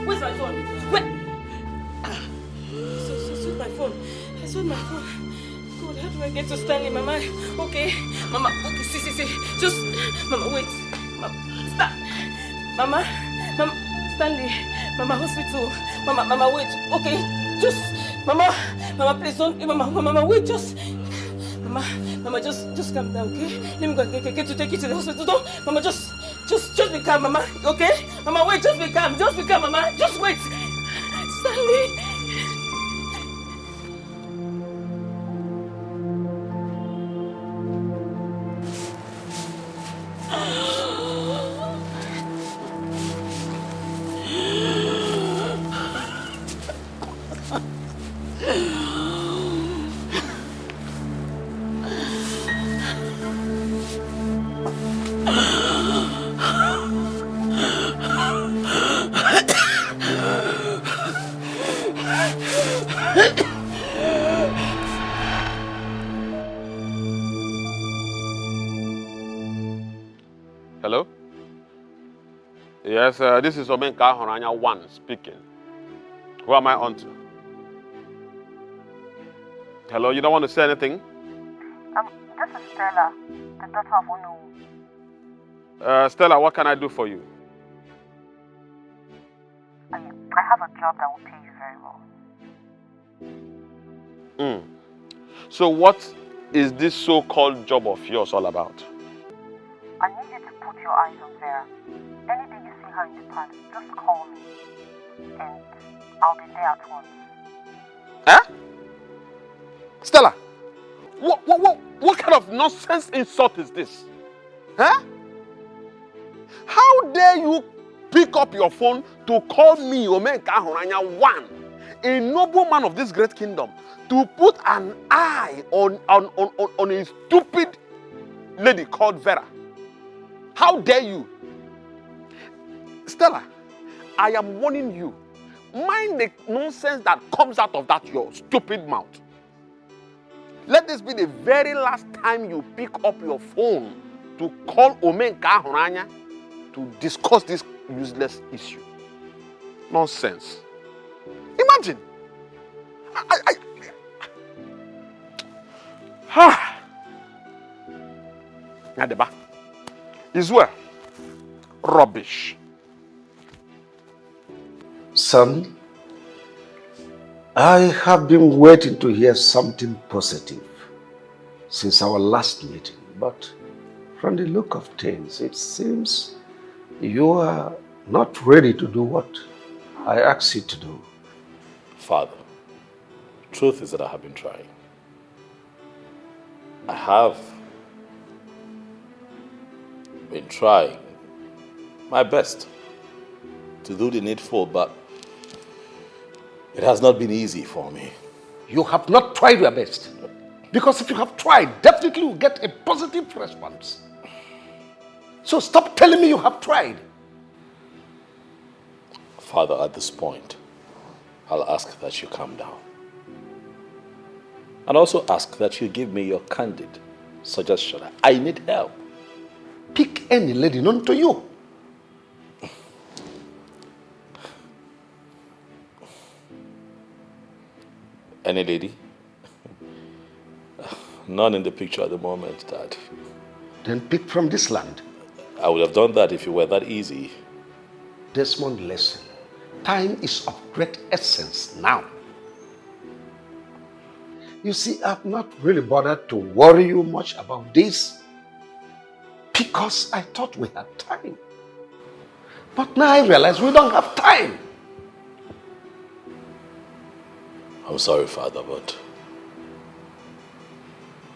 Where's my phone? Where? So my phone. I sold my phone. God, how do I get to Stanley, Mama? Okay, Mama. Okay, see. Just, Mama, wait. Stop. Mama, Stanley. Mama, hospital. Mama, wait. Okay, just, Mama, please don't. Mama, wait. Just, Mama, just calm down, okay? Let me go get to take you to the hospital. Don't, Mama, just be calm, Mama. Okay? Mama, wait. Just be calm, Mama. Just wait. Stanley. Hello? Yes, this is Omenka Horanya 1 speaking. Who am I on to? Hello, you don't want to say anything? This is Stella, the daughter of Onu. Stella, what can I do for you? I have a job that will pay you very well. So what is this so-called job of yours all about? I need you to put your eyes on Vera. Anything you see her in the past, just call me. And I'll be there at once. Huh? Stella, what kind of nonsense insult is this? Huh? How dare you pick up your phone to call me Omenka Horanya 1 a nobleman of this great kingdom, to put an eye on a stupid lady called Vera. How dare you? Stella, I am warning you. Mind the nonsense that comes out of that your stupid mouth. Let this be the very last time you pick up your phone to call Omenka Horanya to discuss this useless issue. Nonsense. Imagine. Nadeba. Israel. Rubbish. Son, I have been waiting to hear something positive since our last meeting, but from the look of things, it seems you are not ready to do what I asked you to do. Father, truth is that I have been trying. I have been trying my best to do the needful, but it has not been easy for me. You have not tried your best. Because if you have tried, definitely you will get a positive response. So stop telling me you have tried. Father, at this point, I'll ask that you calm down. And also ask that you give me your candid suggestion. I need help. Pick any lady known to you. Any lady? None in the picture at the moment, Dad. Then pick from this land. I would have done that if it were that easy. Desmond, listen. Time is of great essence now. You see, I've not really bothered to worry you much about this because I thought we had time. But now I realize we don't have time. I'm sorry, Father, but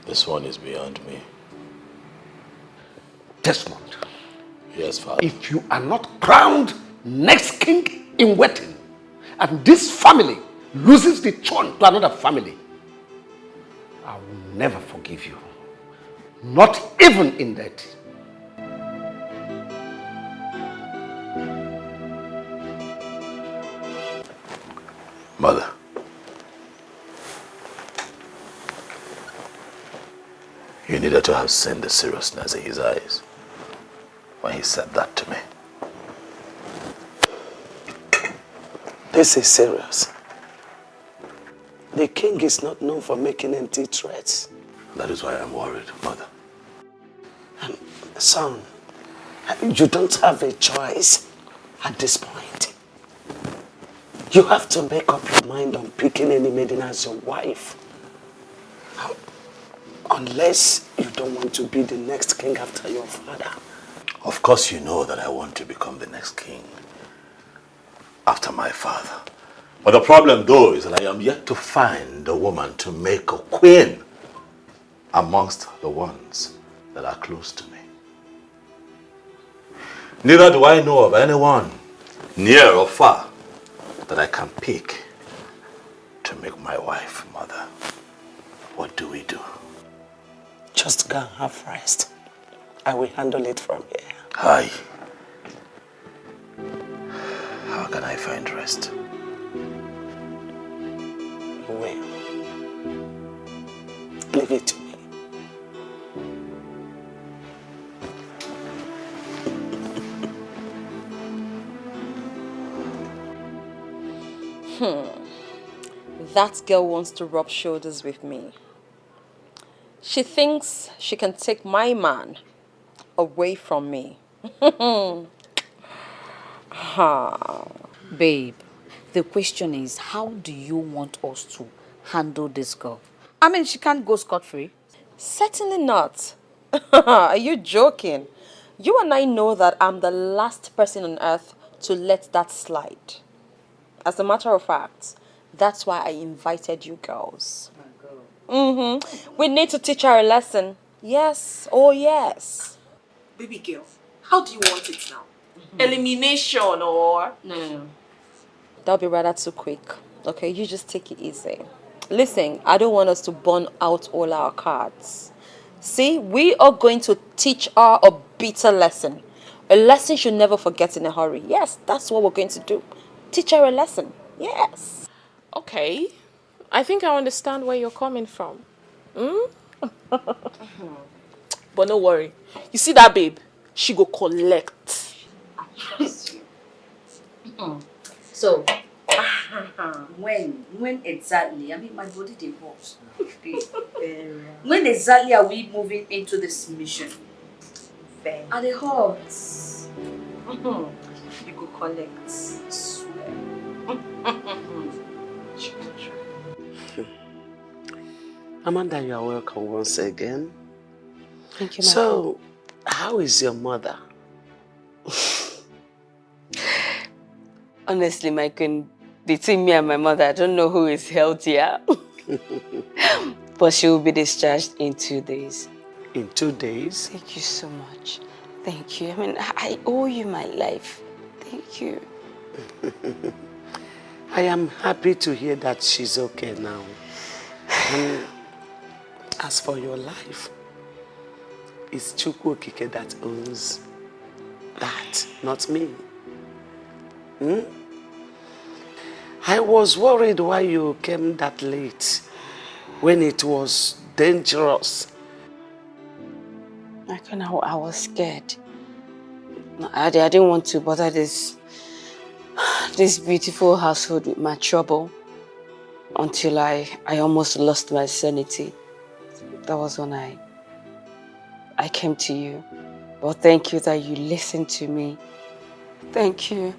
this one is beyond me. Desmond. Yes, Father. If you are not crowned next king in waiting, and this family loses the throne to another family, I will never forgive you. Not even in that. Mother. You needed to have seen the seriousness in his eyes when he said that to me. This is serious. The king is not known for making empty threats. That is why I'm worried, Mother. Son, you don't have a choice at this point. You have to make up your mind on picking any maiden as your wife. Unless you don't want to be the next king after your father. Of course you know that I want to become the next king after my father. But the problem though is that I am yet to find a woman to make a queen amongst the ones that are close to me. Neither do I know of anyone, near or far, that I can pick to make my wife, Mother. What do we do? Just go and have rest. I will handle it from here. Hi. How can I find rest? Well, leave it to me. That girl wants to rub shoulders with me. She thinks she can take my man away from me. Babe, the question is, how do you want us to handle this girl? I mean, she can't go scot-free. Certainly not. Are you joking? You and I know that I'm the last person on earth to let that slide. As a matter of fact, that's why I invited you girls. We need to teach her a lesson. Yes, oh yes. Baby girl, how do you want it now? Elimination or? No. That'll be rather too quick. Okay, you just take it easy. Listen, I don't want us to burn out all our cards. See, we are going to teach her a bitter lesson. A lesson she'll never forget in a hurry. Yes, that's what we're going to do. Teach her a lesson. Yes. Okay. I think I understand where you're coming from. Hmm? But no worry. You see that babe? She go collect. I trust you. So, when exactly? I mean, my body they hurt now. When exactly are we moving into this mission? Are the hurts? You go collect. I swear. Amanda, you are welcome once again. Thank you, So, how is your mother? Honestly, my queen, between me and my mother, I don't know who is healthier. But she will be discharged in 2 days. In 2 days? Thank you so much. Thank you. I mean, I owe you my life. Thank you. I am happy to hear that she's okay now. And as for your life, it's Chukwu Okike that owns that, not me. I was worried why you came that late, when it was dangerous. I was scared. I didn't want to bother this beautiful household with my trouble until I almost lost my sanity. That was when I came to you. Well, thank you that you listened to me. Thank you.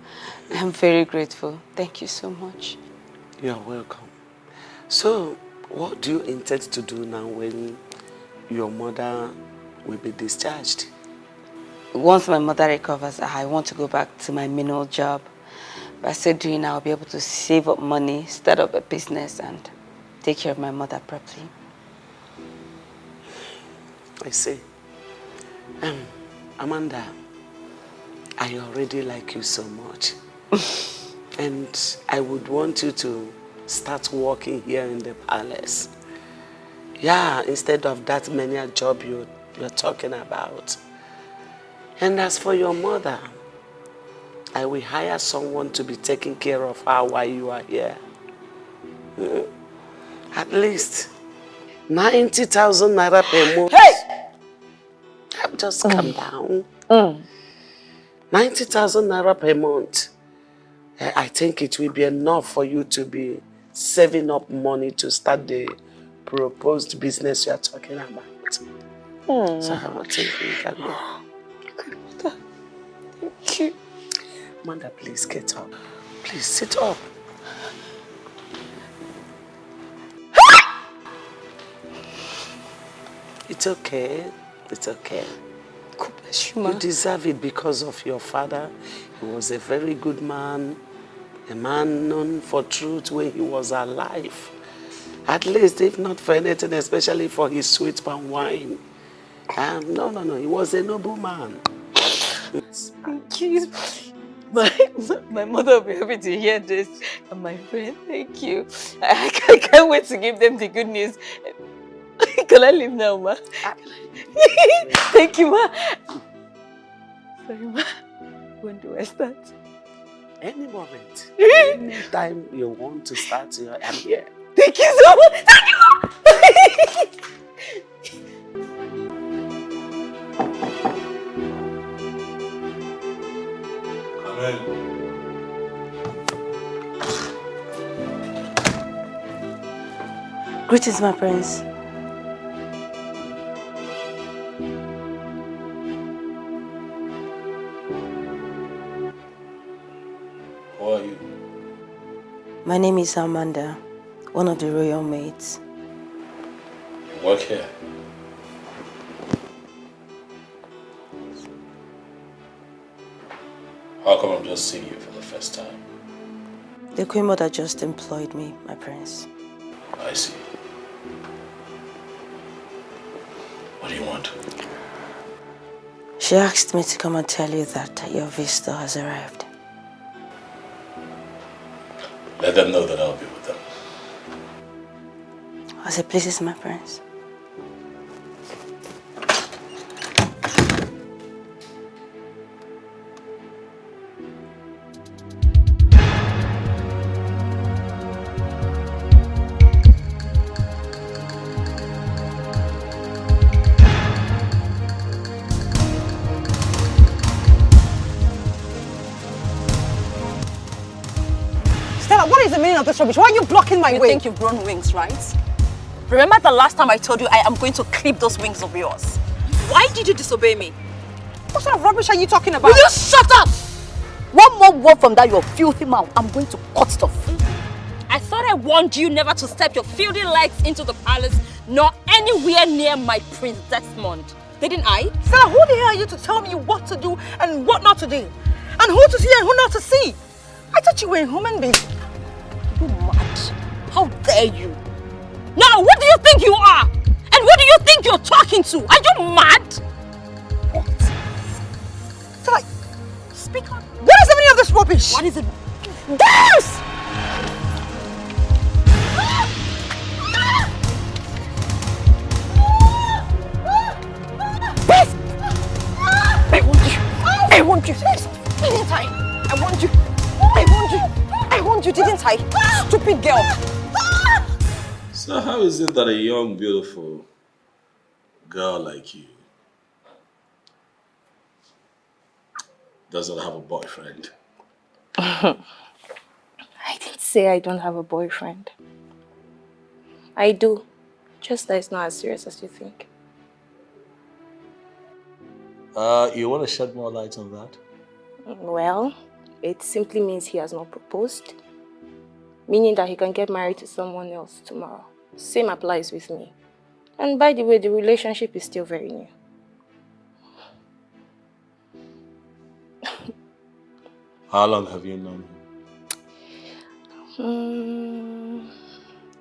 I'm very grateful. Thank you so much. You're welcome. So, what do you intend to do now when your mother will be discharged? Once my mother recovers, I want to go back to my manual job. By so doing, I'll be able to save up money, start up a business, and take care of my mother properly. I see. Amanda, I already like you so much. And I would want you to start working here in the palace. Yeah, instead of that menial job you're talking about. And as for your mother, I will hire someone to be taking care of her while you are here. At least 90,000 naira per month. Hey! Just calm down. 90,000 naira per month. I think it will be enough for you to be saving up money to start the proposed business you are talking about. So I think you can go. Thank you. Amanda, please get up. Please sit up. It's okay. It's okay. God bless you, Ma. You deserve it because of your father. He was a very good man. A man known for truth when he was alive. At least, if not for anything, especially for his sweet palm wine. No. He was a noble man. Thank you. My mother will be happy to hear this. And my friend, thank you. I can't wait to give them the good news. Can I leave now, Ma? Thank you, Ma. Sorry, Ma. When do I start? Any moment. Anytime you want to start, I'm here. Thank you so much. Thank you, Ma. Greetings, my prince. Who are you? My name is Amanda, one of the royal maids. You work here? How come I'm just seeing you for the first time? The Queen Mother just employed me, my prince. I see. What do you want? She asked me to come and tell you that your visitor has arrived. Let them know that I'll be with them. As it pleases my parents. Stella, what is the meaning of this rubbish? Why are you blocking my way? You think you've grown wings, right? Remember the last time I told you I am going to clip those wings of yours? Why did you disobey me? What sort of rubbish are you talking about? Will you shut up? One more word from that your filthy mouth, I'm going to cut it off. I thought I warned you never to step your filthy legs into the palace, nor anywhere near my Prince Desmond. Didn't I? Stella, who the hell are you to tell me what to do and what not to do? And who to see and who not to see? I thought you were a human being. You mad? How dare you? Now, what do you think you are? And who do you think you're talking to? Are you mad? What? Stella, speak on. What is the meaning of this rubbish? What is it? This! Please! I want you. Didn't I? I want you. I want you, didn't I? Stupid girl. So how is it that a young, beautiful girl like you doesn't have a boyfriend? I didn't say I don't have a boyfriend. I do. Just that it's not as serious as you think. You want to shed more light on that? Well, it simply means he has not proposed. Meaning that he can get married to someone else tomorrow. Same applies with me. And by the way, the relationship is still very new. How long have you known him?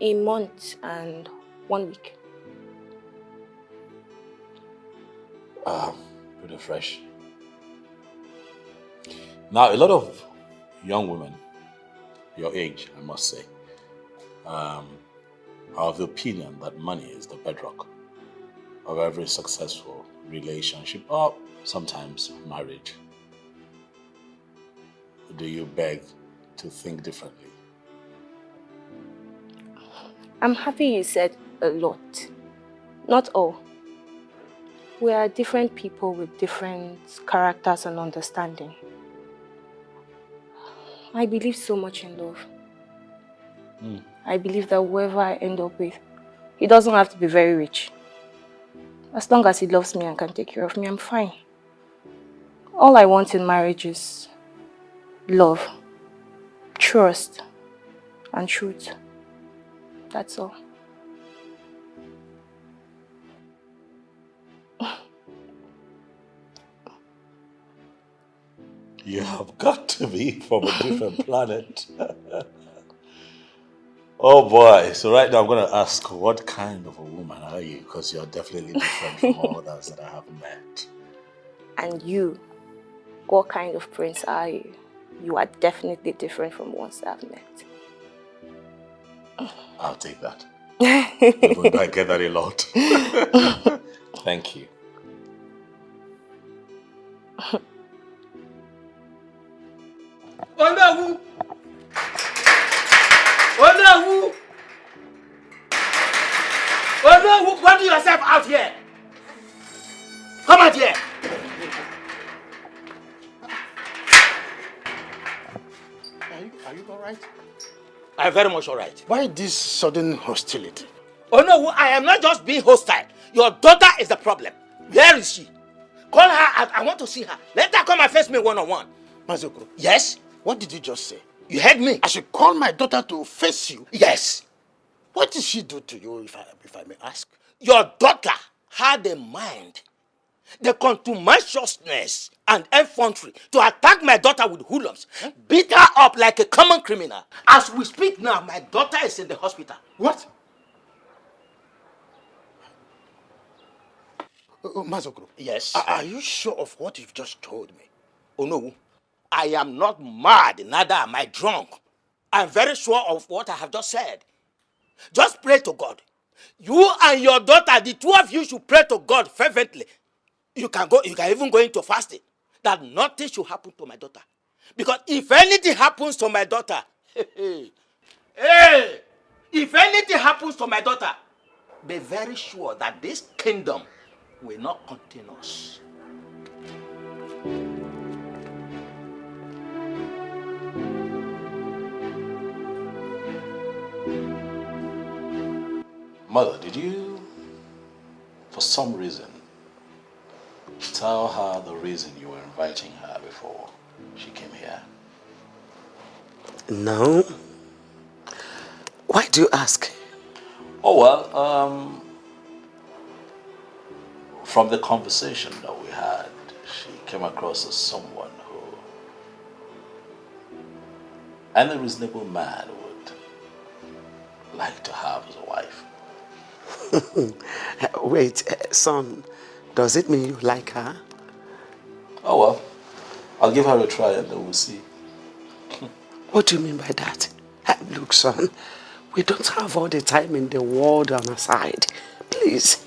A month and 1 week. Pretty fresh. Now, a lot of young women, your age, I must say, are of the opinion that money is the bedrock of every successful relationship or sometimes marriage. Do you beg to think differently? I'm happy you said a lot. Not all. We are different people with different characters and understanding. I believe so much in love. I believe that whoever I end up with, he doesn't have to be very rich. As long as he loves me and can take care of me, I'm fine. All I want in marriage is love, trust, and truth. That's all. You have got to be from a different planet. Oh boy, so right now I'm going to ask, what kind of a woman are you? Because you're definitely different from all others that I have met. And you, what kind of prince are you? You are definitely different from ones I've met. I'll take that. Even though I get that a lot. Thank you. Onawu! Onawu! Onawu, what do yourself out here? Come out here! Are you all right? I'm very much all right. Why this sudden hostility? Onawu, I am not just being hostile. Your daughter is the problem. Where is she? Call her out. I want to see her. Let her come and face me one-on-one. Mazoko. Yes? What did you just say? You heard me. I should call my daughter to face you? Yes. What did she do to you, if I may ask? Your daughter had a mind, the contumaciousness and effrontery to attack my daughter with hoodlums, beat her up like a common criminal. As we speak now, my daughter is in the hospital. What? Mazoko. Yes. Are you sure of what you've just told me? Oh no, I am not mad, neither am I drunk. I'm very sure of what I have just said. Just pray to God. You and your daughter, the two of you should pray to God fervently. You can even go into fasting. That nothing should happen to my daughter. Because if anything happens to my daughter, if anything happens to my daughter, be very sure that this kingdom will not contain us. Mother, did you, for some reason, tell her the reason you were inviting her before she came here? No. Why do you ask? Oh, well, from the conversation that we had, she came across as someone who any reasonable man would like to have as a wife. Wait, son, does it mean you like her? Oh, well, I'll give her a try and then we'll see. What do you mean by that? Look, son, we don't have all the time in the world on our side. Please.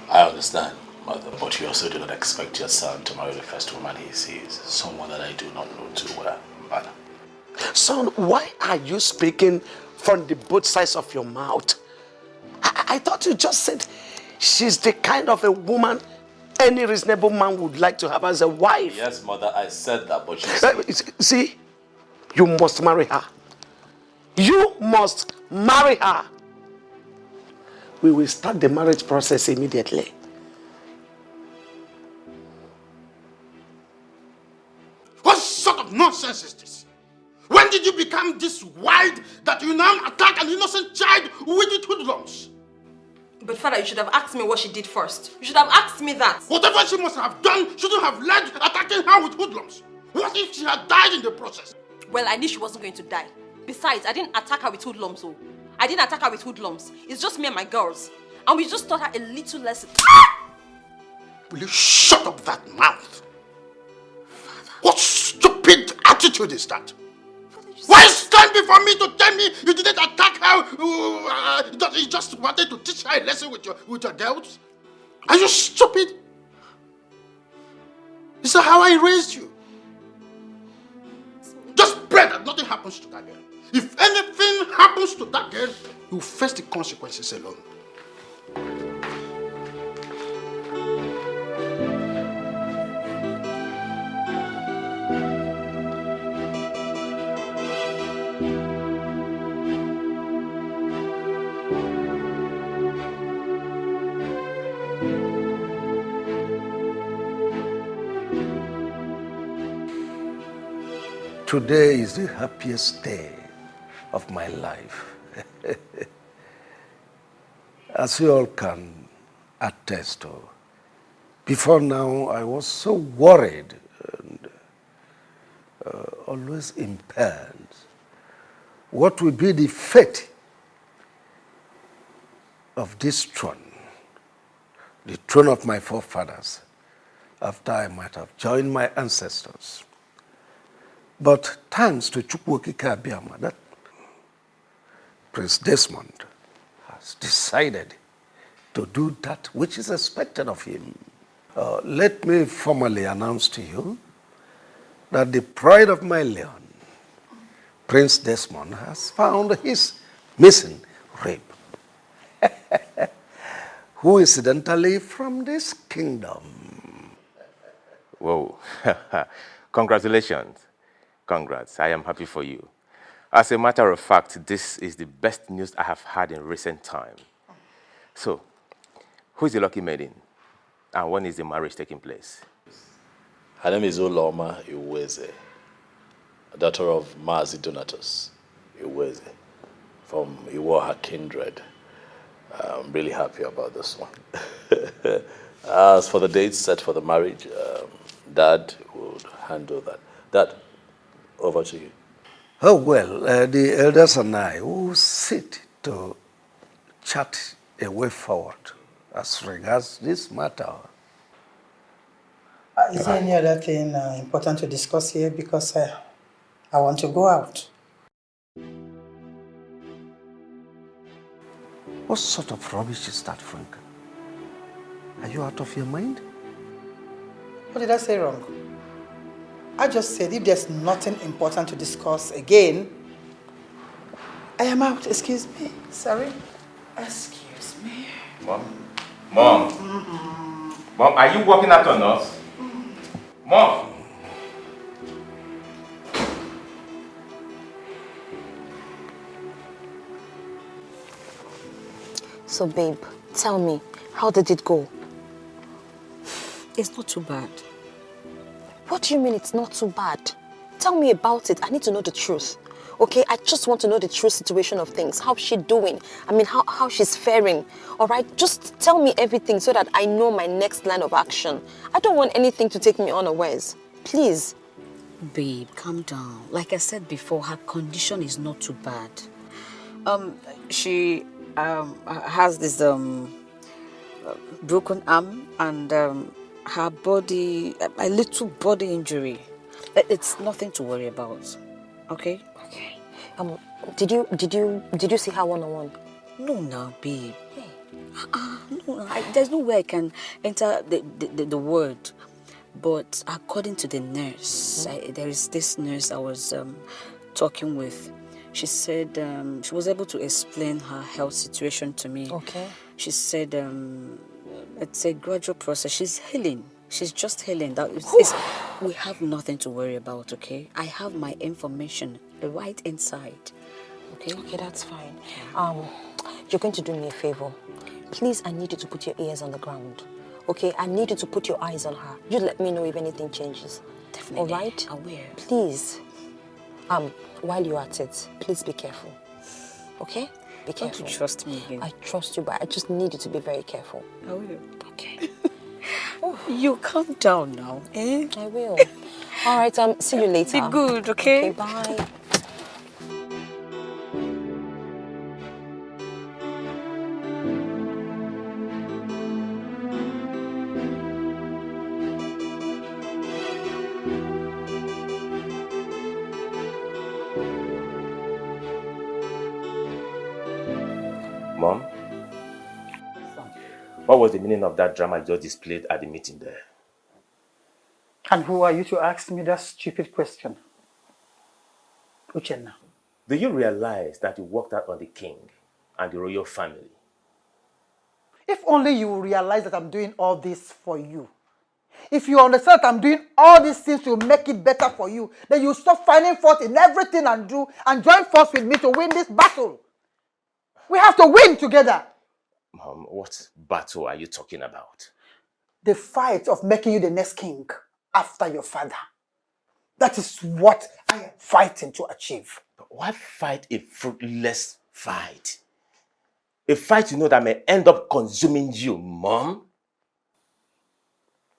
I understand, Mother, but you also do not expect your son to marry the first woman he sees, someone that I do not know too well, Mbana. Son, why are you speaking from the both sides of your mouth? I thought you just said she's the kind of a woman any reasonable man would like to have as a wife. Yes, Mother, I said that, but you see, you must marry her. You must marry her. We will start the marriage process immediately. What sort of nonsense is this? When did you become this wild that you now attack an innocent child with the hoodlums? But Father, you should have asked me what she did first. You should have asked me that. Whatever she must have done shouldn't have led to attacking her with hoodlums. What if she had died in the process? Well, I knew she wasn't going to die. Besides, I didn't attack her with hoodlums. Oh. I didn't attack her with hoodlums. It's just me and my girls. And we just taught her a little lesson. Will you shut up that mouth? Father. What stupid attitude is that? Why stand before me to tell me you didn't attack her? You just wanted to teach her a lesson with your girls? Are you stupid? Is that how I raised you? Just pray that nothing happens to that girl. If anything happens to that girl, you face the consequences alone. Today is the happiest day of my life. As you all can attest to, before now I was so worried and always impaired. What will be the fate of this throne, the throne of my forefathers, after I might have joined my ancestors? But thanks to Chukwokika Abiyama, that Prince Desmond has decided to do that which is expected of him. Let me formally announce to you that the pride of my lion, Prince Desmond, has found his missing rib, who incidentally from this kingdom. Whoa, congratulations. Congrats, I am happy for you. As a matter of fact, this is the best news I have had in recent time. So, who is the lucky maiden? And when is the marriage taking place? Her name is Uloma Iweze, a daughter of Mazi Donatus Iweze, from Iwoha kindred. I'm really happy about this one. As for the dates set for the marriage, Dad would handle that. Dad, over to you. Oh, well, the elders and I will sit to chart a way forward as regards this matter. Is there any other thing important to discuss here? Because I want to go out. What sort of rubbish is that, Frank? Are you out of your mind? What did I say wrong? I just said if there's nothing important to discuss again, I am out. Excuse me. Sorry. Excuse me. Mom? Mom? Mom, are you working out on us? Mom? So babe, tell me, how did it go? It's not too bad. What do you mean it's not too bad? Tell me about it. I need to know the truth. Okay, I just want to know the true situation of things. How's she doing? I mean, how she's faring. All right, just tell me everything so that I know my next line of action. I don't want anything to take me unawares. Please. Babe, calm down. Like I said before, her condition is not too bad. She has this broken arm and her body, a little body injury. It's nothing to worry about. Okay? Okay. Did you see her one-on-one? No, now, babe. Hey. No, there's no way I can enter the word. But according to the nurse, there is this nurse I was talking with. She said she was able to explain her health situation to me. Okay. She said it's a gradual process. She's healing. She's just healing. We have nothing to worry about, okay? I have my information right inside. Okay? Okay, that's fine. You're going to do me a favor. Please, I need you to put your ears on the ground. Okay? I need you to put your eyes on her. You let me know if anything changes. Definitely. All right? I will. Please. While you're at it, please be careful. Okay? Be careful. Don't you trust me again? I trust you, but I just need you to be very careful. I will. Okay. You calm down now, eh? I will. All right, see you later. Be good, okay? Okay, bye. Mom? What was the meaning of that drama you just displayed at the meeting there? And who are you to ask me that stupid question? Uchenna. Do you realize that you walked out on the king and the royal family? If only you realize that I'm doing all this for you. If you understand that I'm doing all these things to make it better for you, then you stop finding fault in everything and do and join force with me to win this battle. We have to win together. Mom, what battle are you talking about? The fight of making you the next king after your father. That is what I am fighting to achieve. But why fight a fruitless fight? A fight you know that may end up consuming you, Mom?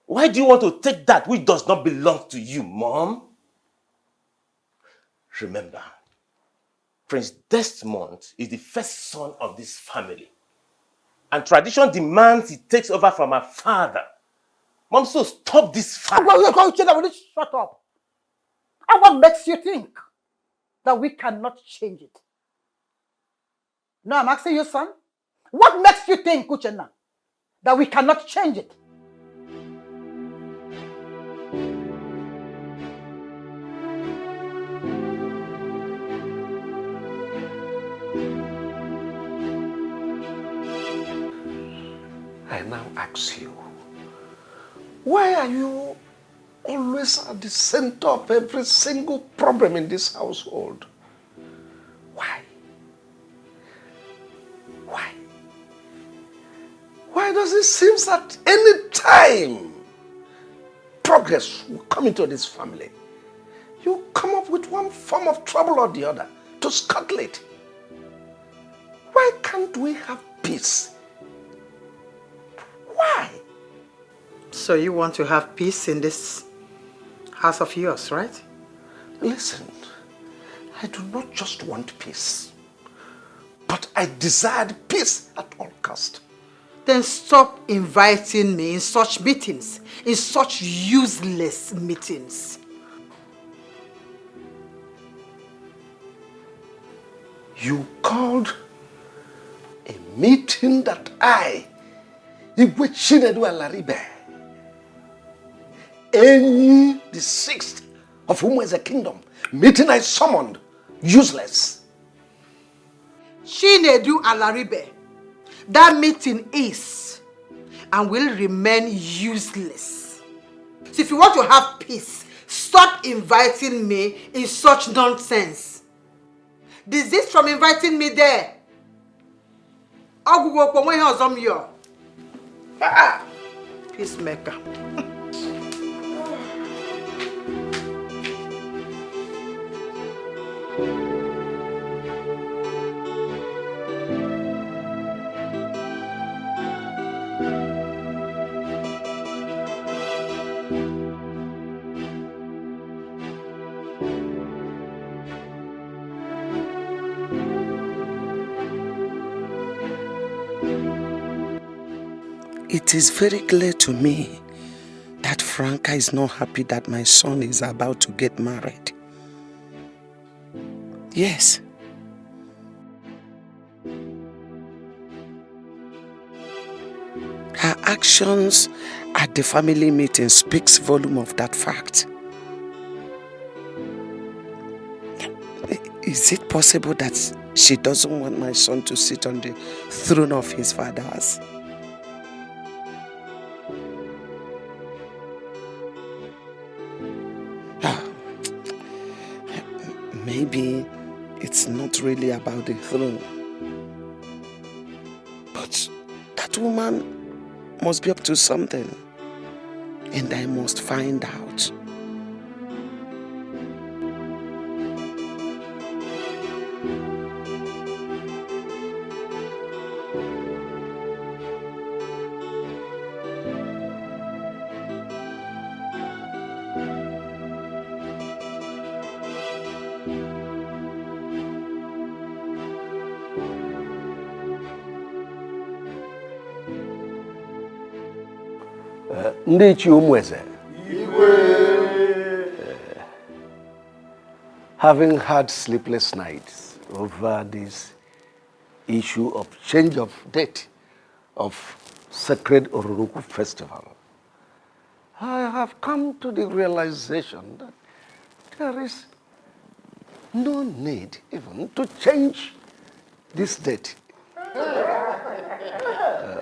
Why do you want to take that which does not belong to you, Mom? Remember, Prince Desmond is the first son of this family. And tradition demands he takes over from her father. Mom, so stop this fight. Shut up. And what makes you think that we cannot change it? No, I'm asking you, son. What makes you think, Uchenna, that we cannot change it? I now ask you, why are you always at the center of every single problem in this household? Why? Why? Why does it seem that any time progress will come into this family, you come up with one form of trouble or the other to scuttle it? Why can't we have peace? Why? So you want to have peace in this house of yours, right? Listen, I do not just want peace, but I desired peace at all cost. Then stop inviting me in such meetings, in such useless meetings. You called a meeting that I, Wich Alaribe, any the sixth of whom is a kingdom, meeting I summoned, useless. Chinedu Alaribe, that meeting is and will remain useless. So if you want to have peace, stop inviting me in such nonsense. Desist from inviting me there. Peacemaker. It is very clear to me that Franca is not happy that my son is about to get married. Yes. Her actions at the family meeting speaks volume of that fact. Is it possible that she doesn't want my son to sit on the throne of his fathers? Maybe it's not really about the throne. But that woman must be up to something. And I must find out. Ndichi Umweze. Having had sleepless nights over this issue of change of date of Sacred Oruruku Festival, I have come to the realization that there is no need even to change this date.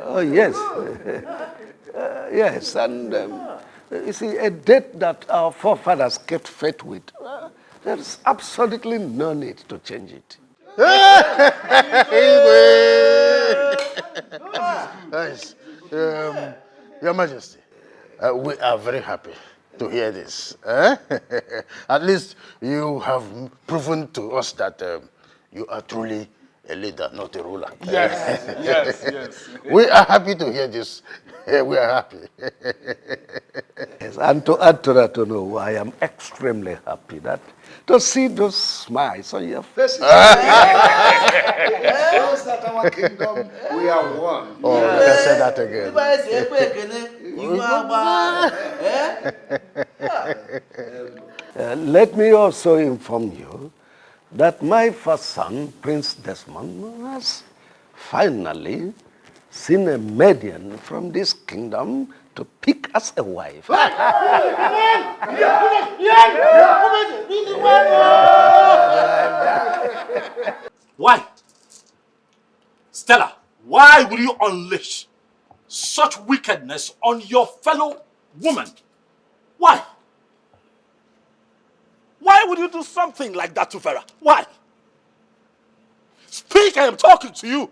Oh, yes. Yes, and you see, a date that our forefathers kept faith with, there's absolutely no need to change it. Nice. Your Majesty, we are very happy to hear this. At least you have proven to us that you are truly a leader, not a ruler. Yes, yes. We are happy to hear this. We are happy. Yes, and to add to that, I am extremely happy that to see those smiles on your faces. Shows that our kingdom, we are one. Oh, you can say that again. Let me also inform you that my first son, Prince Desmond, has finally seen a Maiden from this kingdom to pick us a wife. Why? Stella, why would you unleash such wickedness on your fellow woman? Why? Why would you do something like that to Vera? Why? Speak, I am talking to you.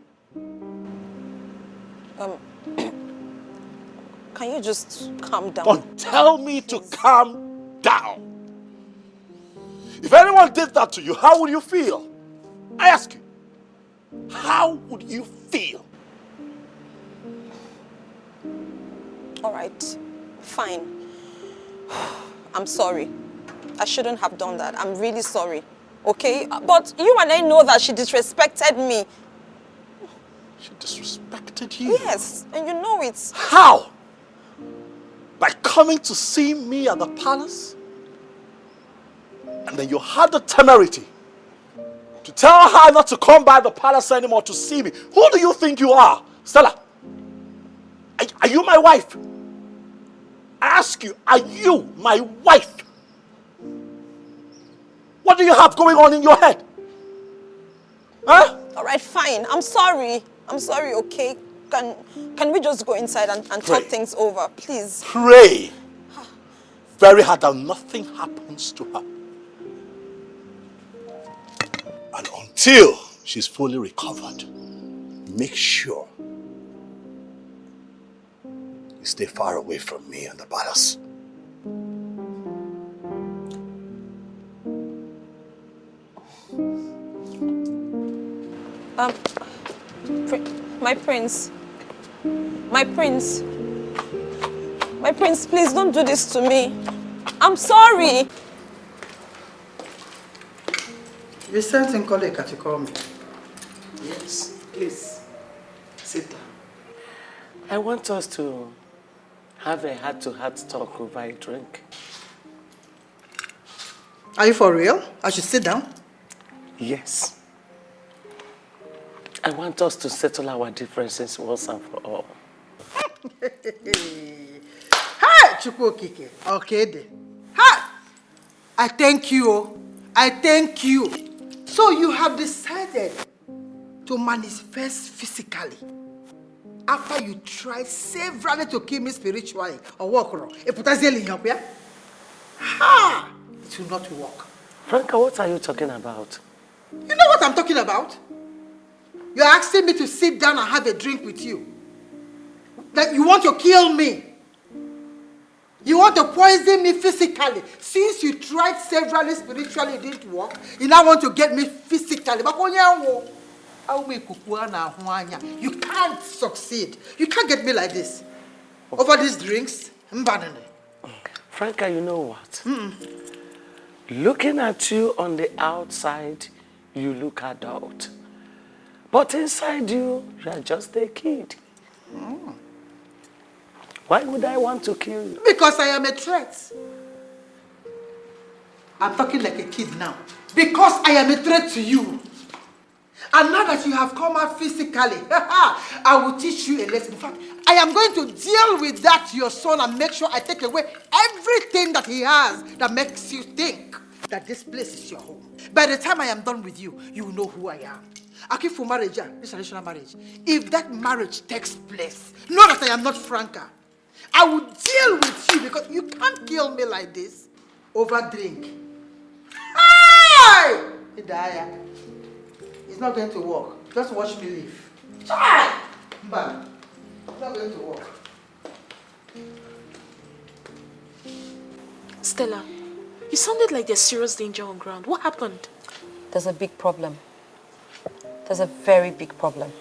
Can you just calm down? Don't tell me to calm down. If anyone did that to you, how would you feel? I ask you, how would you feel? All right, fine. I'm sorry. I shouldn't have done that. I'm really sorry. Okay? But you and I know that she disrespected me. She disrespected you? Yes, and you know it. How? By coming to see me at the palace? And then you had the temerity To tell her not to come by the palace anymore to see me. Who do you think you are? Stella, are you my wife? I ask you, are you my wife? What do you have going on in your head? Huh? All right, fine. I'm sorry. I'm sorry, okay? Can we just go inside and talk things over, please? Pray very hard that nothing happens to her. And until she's fully recovered, make sure you stay far away from me and the palace. My prince. My prince. My prince, please don't do this to me. I'm sorry. You sent in colleague to call me. Yes, please. Sit down. I want us to have a heart-to-heart talk over a drink. Are you for real? I should sit down? Yes. I want us to settle our differences once and for all. Hi, Chukwokike. Okay then. Hi! I thank you. I thank you. So you have decided to manifest physically after you tried severally to kill me spiritually or walk wrong. Ha! It will not work. Franca, what are you talking about? You know what I'm talking about? You're asking me to sit down and have a drink with you. That you want to kill me. You want to poison me physically. Since you tried severally spiritually, it didn't work. You now want to get me physically. You can't succeed. You can't get me like this. Over these drinks, Franca, you know what? Looking at you on the outside, you look adult. But inside you, you are just a kid. Why would I want to kill you? Because I am a threat. I'm talking like a kid now. Because I am a threat to you. And now that you have come out physically, I will teach you a lesson. In fact, I am going to deal with that, your son, and make sure I take away everything that he has that makes you think that this place is your home. By the time I am done with you, you will know who I am. I keep for marriage, this traditional marriage. If that marriage takes place, know that I am not Franca. I will deal with you because you can't kill me like this over drink. Hey! It's not going to work. Just watch me leave. Bam! It's not going to work. Stella, you sounded like there's serious danger on ground. What happened? There's a big problem. There's a very big problem.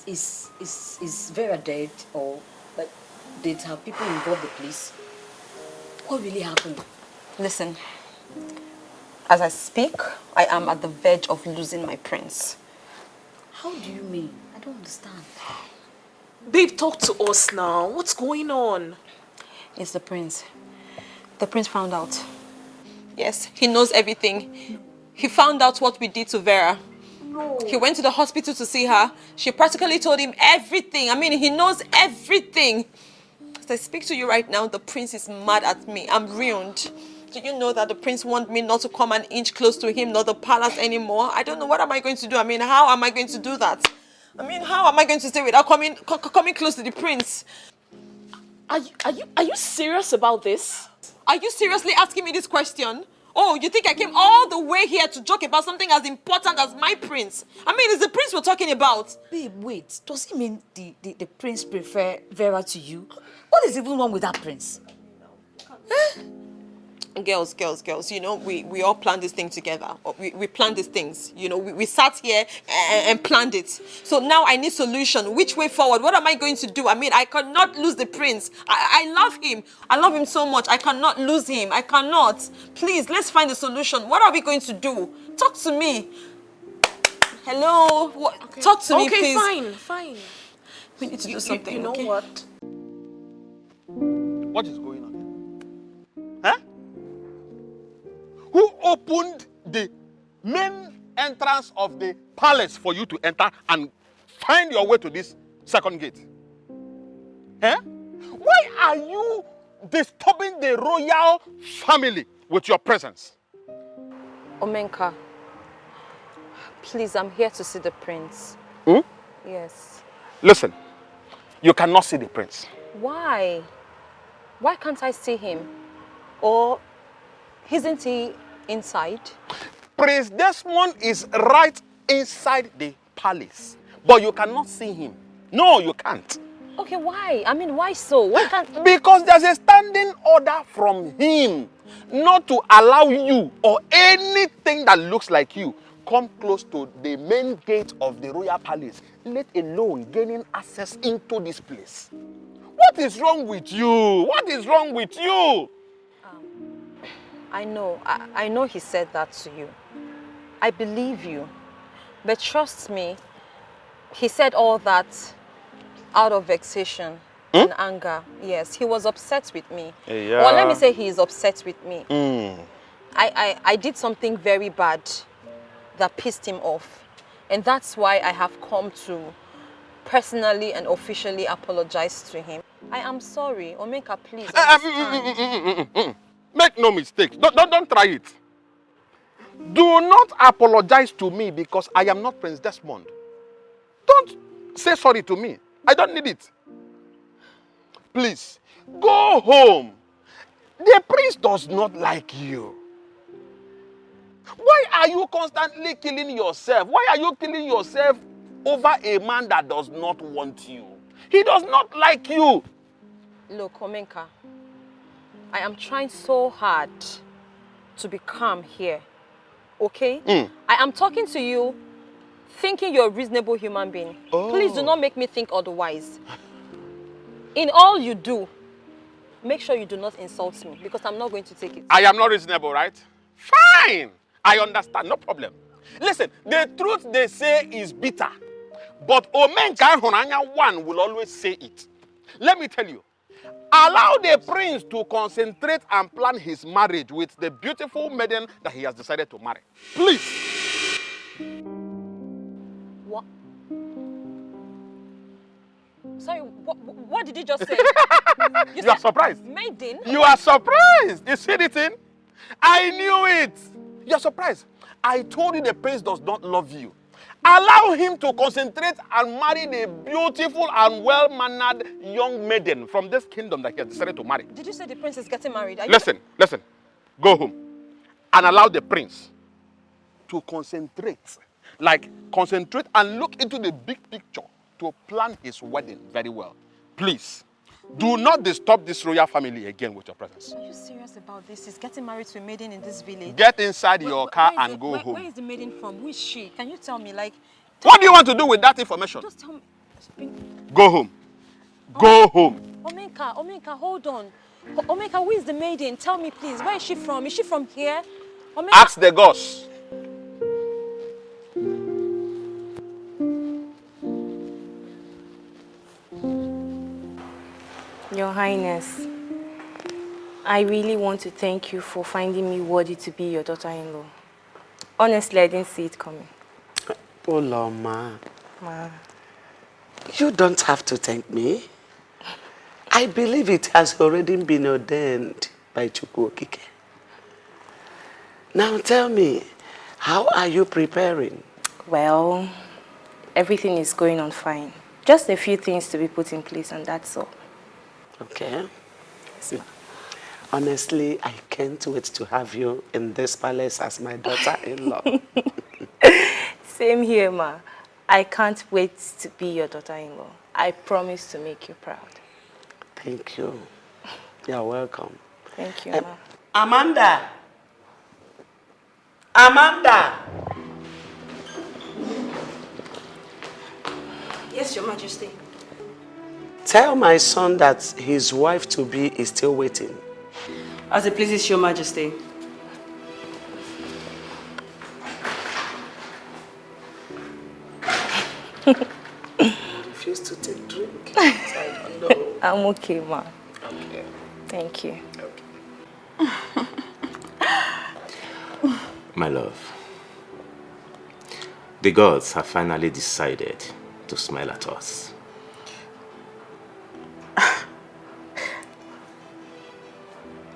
Is Vera dead, or like, did her people involve the police? What really happened? Listen, as I speak, I am at the verge of losing my prince. How do you mean? I don't understand. Babe, talk to us now. What's going on? It's the prince. The prince found out. Yes, he knows everything. He found out what we did to Vera. No. He went to the hospital to see her. She practically told him everything. I mean, he knows everything. As I speak to you right now, the prince is mad at me. I'm ruined. Do you know that the prince wants me not to come an inch close to him, not the palace anymore? I don't know. What am I going to do? I mean, how am I going to do that? I mean, how am I going to stay without coming close to the prince? Are you serious about this? Are you seriously asking me this question? Oh, you think I came all the way here to joke about something as important as my prince? I mean, it's the prince we're talking about. Babe, wait. Does it mean the prince prefer Vera to you? What is even wrong with that prince? Girls, you know, we all planned this thing together. We planned these things. You know, we sat here and planned it. So now I need solution. Which way forward? What am I going to do? I mean, I cannot lose the prince. I love him. I love him so much. I cannot lose him. I cannot. Please, let's find a solution. What are we going to do? Talk to me. Hello? What? Okay. Talk to me, please. Okay, fine. We need to do something, You know okay? what? What is going on here? Huh? Who opened the main entrance of the palace for you to enter and find your way to this second gate. Eh? Why are you disturbing the royal family with your presence? Omenka, please, I'm here to see the prince. Hmm? Yes. Listen, you cannot see the prince. Why? Why can't I see him? Or isn't he inside? Prince Desmond is right inside the palace, but you cannot see him. No, you can't. Okay, why? I mean, why so? Why can't... Because there's a standing order from him not to allow you or anything that looks like you come close to the main gate of the royal palace, let alone gaining access into this place. What is wrong with you? What is wrong with you? I know he said that to you. I believe you. But trust me, he said all that out of vexation and anger. Yes, he was upset with me. Yeah. Or let me say he is upset with me. Mm. I did something very bad that pissed him off. And that's why I have come to personally and officially apologize to him. I am sorry. Omenka, please understand. Make no mistake. Don't try it. Do not apologize to me because I am not Prince Desmond. Don't say sorry to me. I don't need it. Please, go home. The prince does not like you. Why are you constantly killing yourself? Why are you killing yourself over a man that does not want you? He does not like you. Look, Omenka, I am trying so hard to be calm here. Okay? I am talking to you thinking you're a reasonable human being. Please do not make me think otherwise. In all you do, make sure you do not insult me because I'm not going to take it. I am not reasonable, right? Fine. I understand. No problem. Listen, the truth they say is bitter. But Omenka Honanya one will always say it. Let me tell you. Allow the prince to concentrate and plan his marriage with the beautiful maiden that he has decided to marry. Please. What? Sorry, what did you just say? You are surprised. Maiden? You are surprised. You see the thing? I knew it. You are surprised. I told you the prince does not love you. Allow him to concentrate and marry the beautiful and well-mannered young maiden from this kingdom that he has decided to marry. Did you say the prince is getting married? Listen. Go home and allow the prince to concentrate. Concentrate and look into the big picture to plan his wedding very well. Please, do not disturb this royal family again with your presence. Are you serious about this? He's getting married to a maiden in this village? Get inside your car and go home. Where is the maiden from? Who is she? Can you tell me? What do you want to do with that information? Just tell me. Go home. Go home. Omenka, hold on. Omenka, who is the maiden? Tell me, please. Where is she from? Is she from here? Omenka. Ask the gods. Your Highness, I really want to thank you for finding me worthy to be your daughter-in-law. Honestly, I didn't see it coming. Oh, Loma. Ma. You don't have to thank me. I believe it has already been ordained by Chukwu Okike. Now tell me, how are you preparing? Well, everything is going on fine. Just a few things to be put in place and that's all. Okay. Honestly, I can't wait to have you in this palace as my daughter-in-law. Same here, Ma. I can't wait to be your daughter-in-law. I promise to make you proud. Thank you. You're welcome. Thank you, Ma. Amanda! Amanda! Yes, Your Majesty. Tell my son that his wife-to-be is still waiting. As it pleases Your Majesty. Refuse to take drink. No. I'm okay, Ma. Okay. Thank you. My love, The gods have finally decided to smile at us.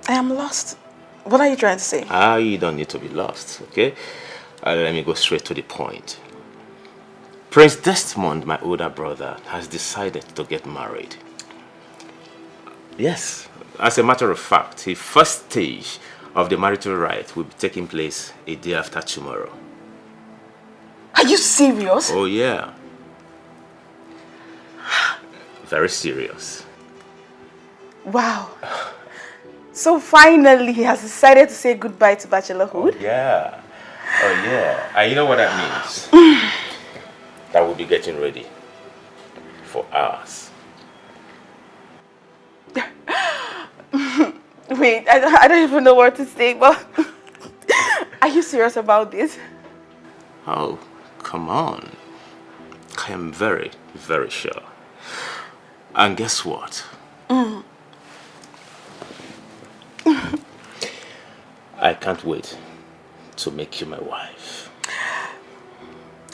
I am lost. What are you trying to say? You don't need to be lost, okay? Let me go straight to the point. Prince Desmond, my older brother, has decided to get married. Yes, as a matter of fact, the first stage of the marital rite will be taking place a day after tomorrow. Are you serious? Oh yeah. Very serious. Wow. So finally he has decided to say goodbye to bachelorhood? Oh yeah. Oh yeah. And you know what that means? That we'll be getting ready for ours. Wait, I don't even know what to say, but are you serious about this? Oh, come on. I am very, very sure. And guess what? I can't wait to make you my wife.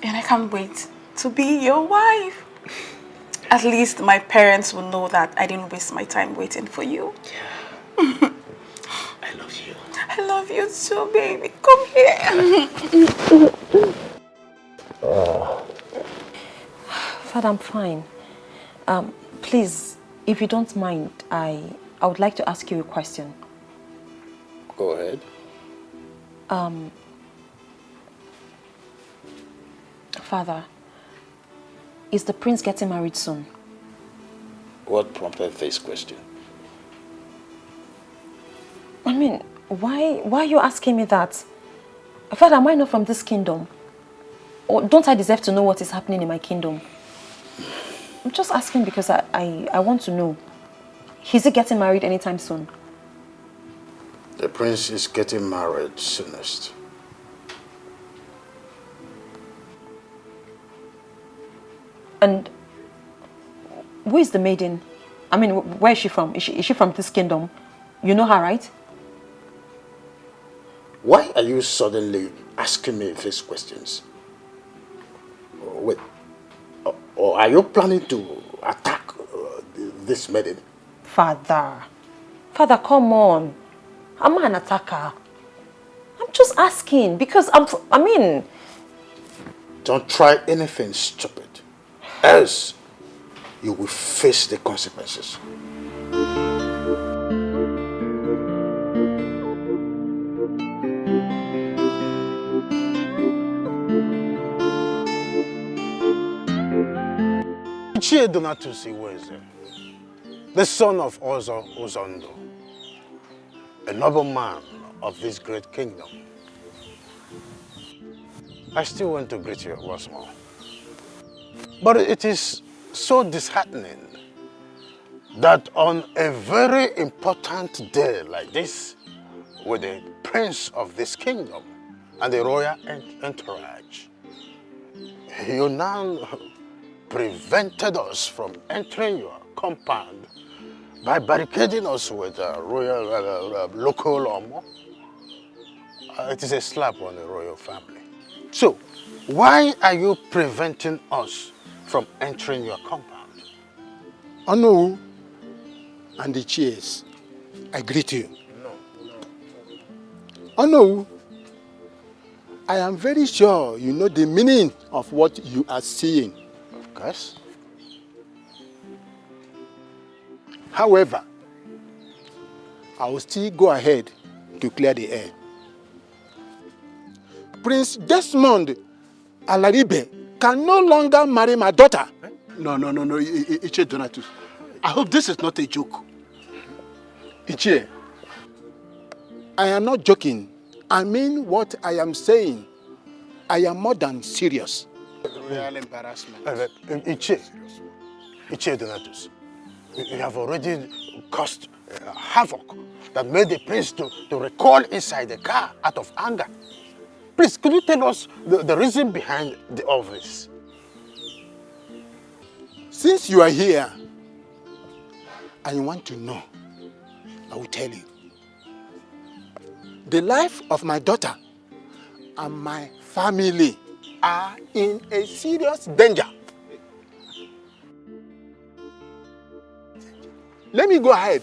And I can't wait to be your wife. At least my parents will know that I didn't waste my time waiting for you. I love you. I love you too, baby. Come here. Father, I'm fine. Please, if you don't mind, I would like to ask you a question. Go ahead. Father, is the prince getting married soon? What prompted this question? I mean, why are you asking me that? Father, am I not from this kingdom? Or don't I deserve to know what is happening in my kingdom? I'm just asking because I want to know. Is he getting married anytime soon? The prince is getting married soonest. And who is the maiden? I mean, where is she from? Is she from this kingdom? You know her, right? Why are you suddenly asking me these questions? Wait, or are you planning to attack this maiden? Father, come on. I'm not an attacker. I'm just asking because I mean... Don't try anything stupid, else you will face the consequences. Donatus Iweze, the son of Ozo Uzondo, a noble man of this great kingdom. I still want to greet you once more. But it is so disheartening that on a very important day like this, with the prince of this kingdom and the royal entourage, you now prevented us from entering your compound by barricading us with a royal local armor. It is a slap on the royal family. So, why are you preventing us from entering your compound? Anu and the cheers, I greet you. Anu, I am very sure you know the meaning of what you are saying. Of course. However, I will still go ahead to clear the air. Prince Desmond Alaribe can no longer marry my daughter. No, Iche Donatus. I hope this is not a joke. Iche, I am not joking. I mean what I am saying. I am more than serious. Real embarrassment. Iche Donatus, you have already caused havoc that made the prince to recoil inside the car out of anger. Please, could you tell us the reason behind all this? Since you are here and you want to know, I will tell you. The life of my daughter and my family are in a serious danger. Let me go ahead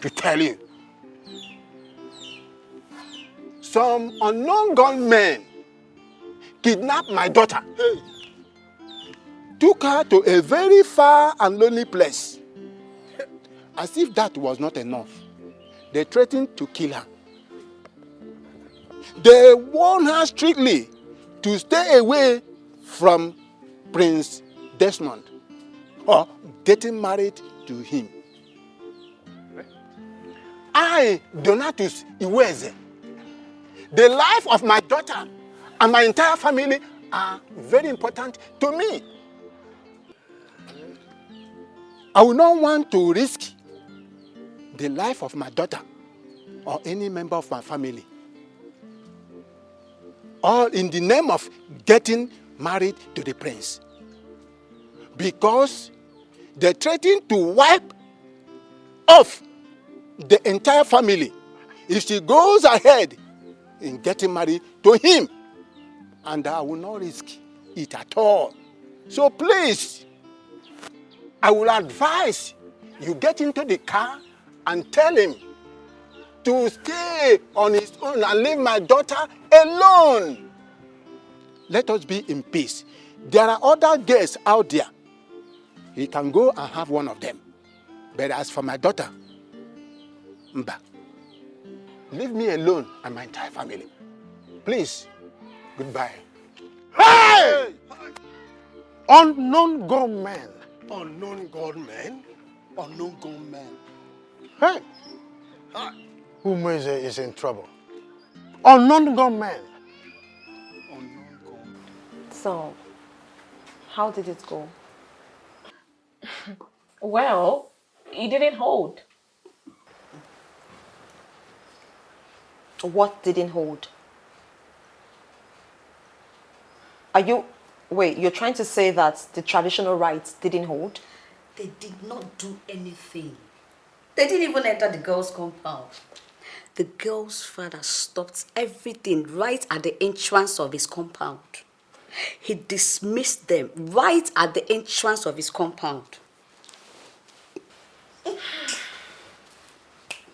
to tell you. Some unknown gunmen kidnapped my daughter, took her to a very far and lonely place. As if that was not enough, they threatened to kill her. They warned her strictly to stay away from Prince Desmond or getting married to him. I, Donatus Iweze, the life of my daughter and my entire family are very important to me. I will not want to risk the life of my daughter or any member of my family, all in the name of getting married to the prince. Because they threatened to wipe off the entire family if she goes ahead in getting married to him. And I will not risk it at all. So please, I will advise you get into the car and tell him to stay on his own and leave my daughter alone. Let us be in peace. There are other girls out there. He can go and have one of them. But as for my daughter, Mba, leave me alone and my entire family. Please, goodbye. Hey! Unknown gunmen. Unknown gunmen? Unknown gunmen. Hey! Umeze is in trouble. Unknown gunmen. So, how did it go? Well, it didn't hold. What didn't hold? Wait, you're trying to say that the traditional rites didn't hold? They did not do anything. They didn't even enter the girl's compound. The girl's father stopped everything right at the entrance of his compound. He dismissed them right at the entrance of his compound.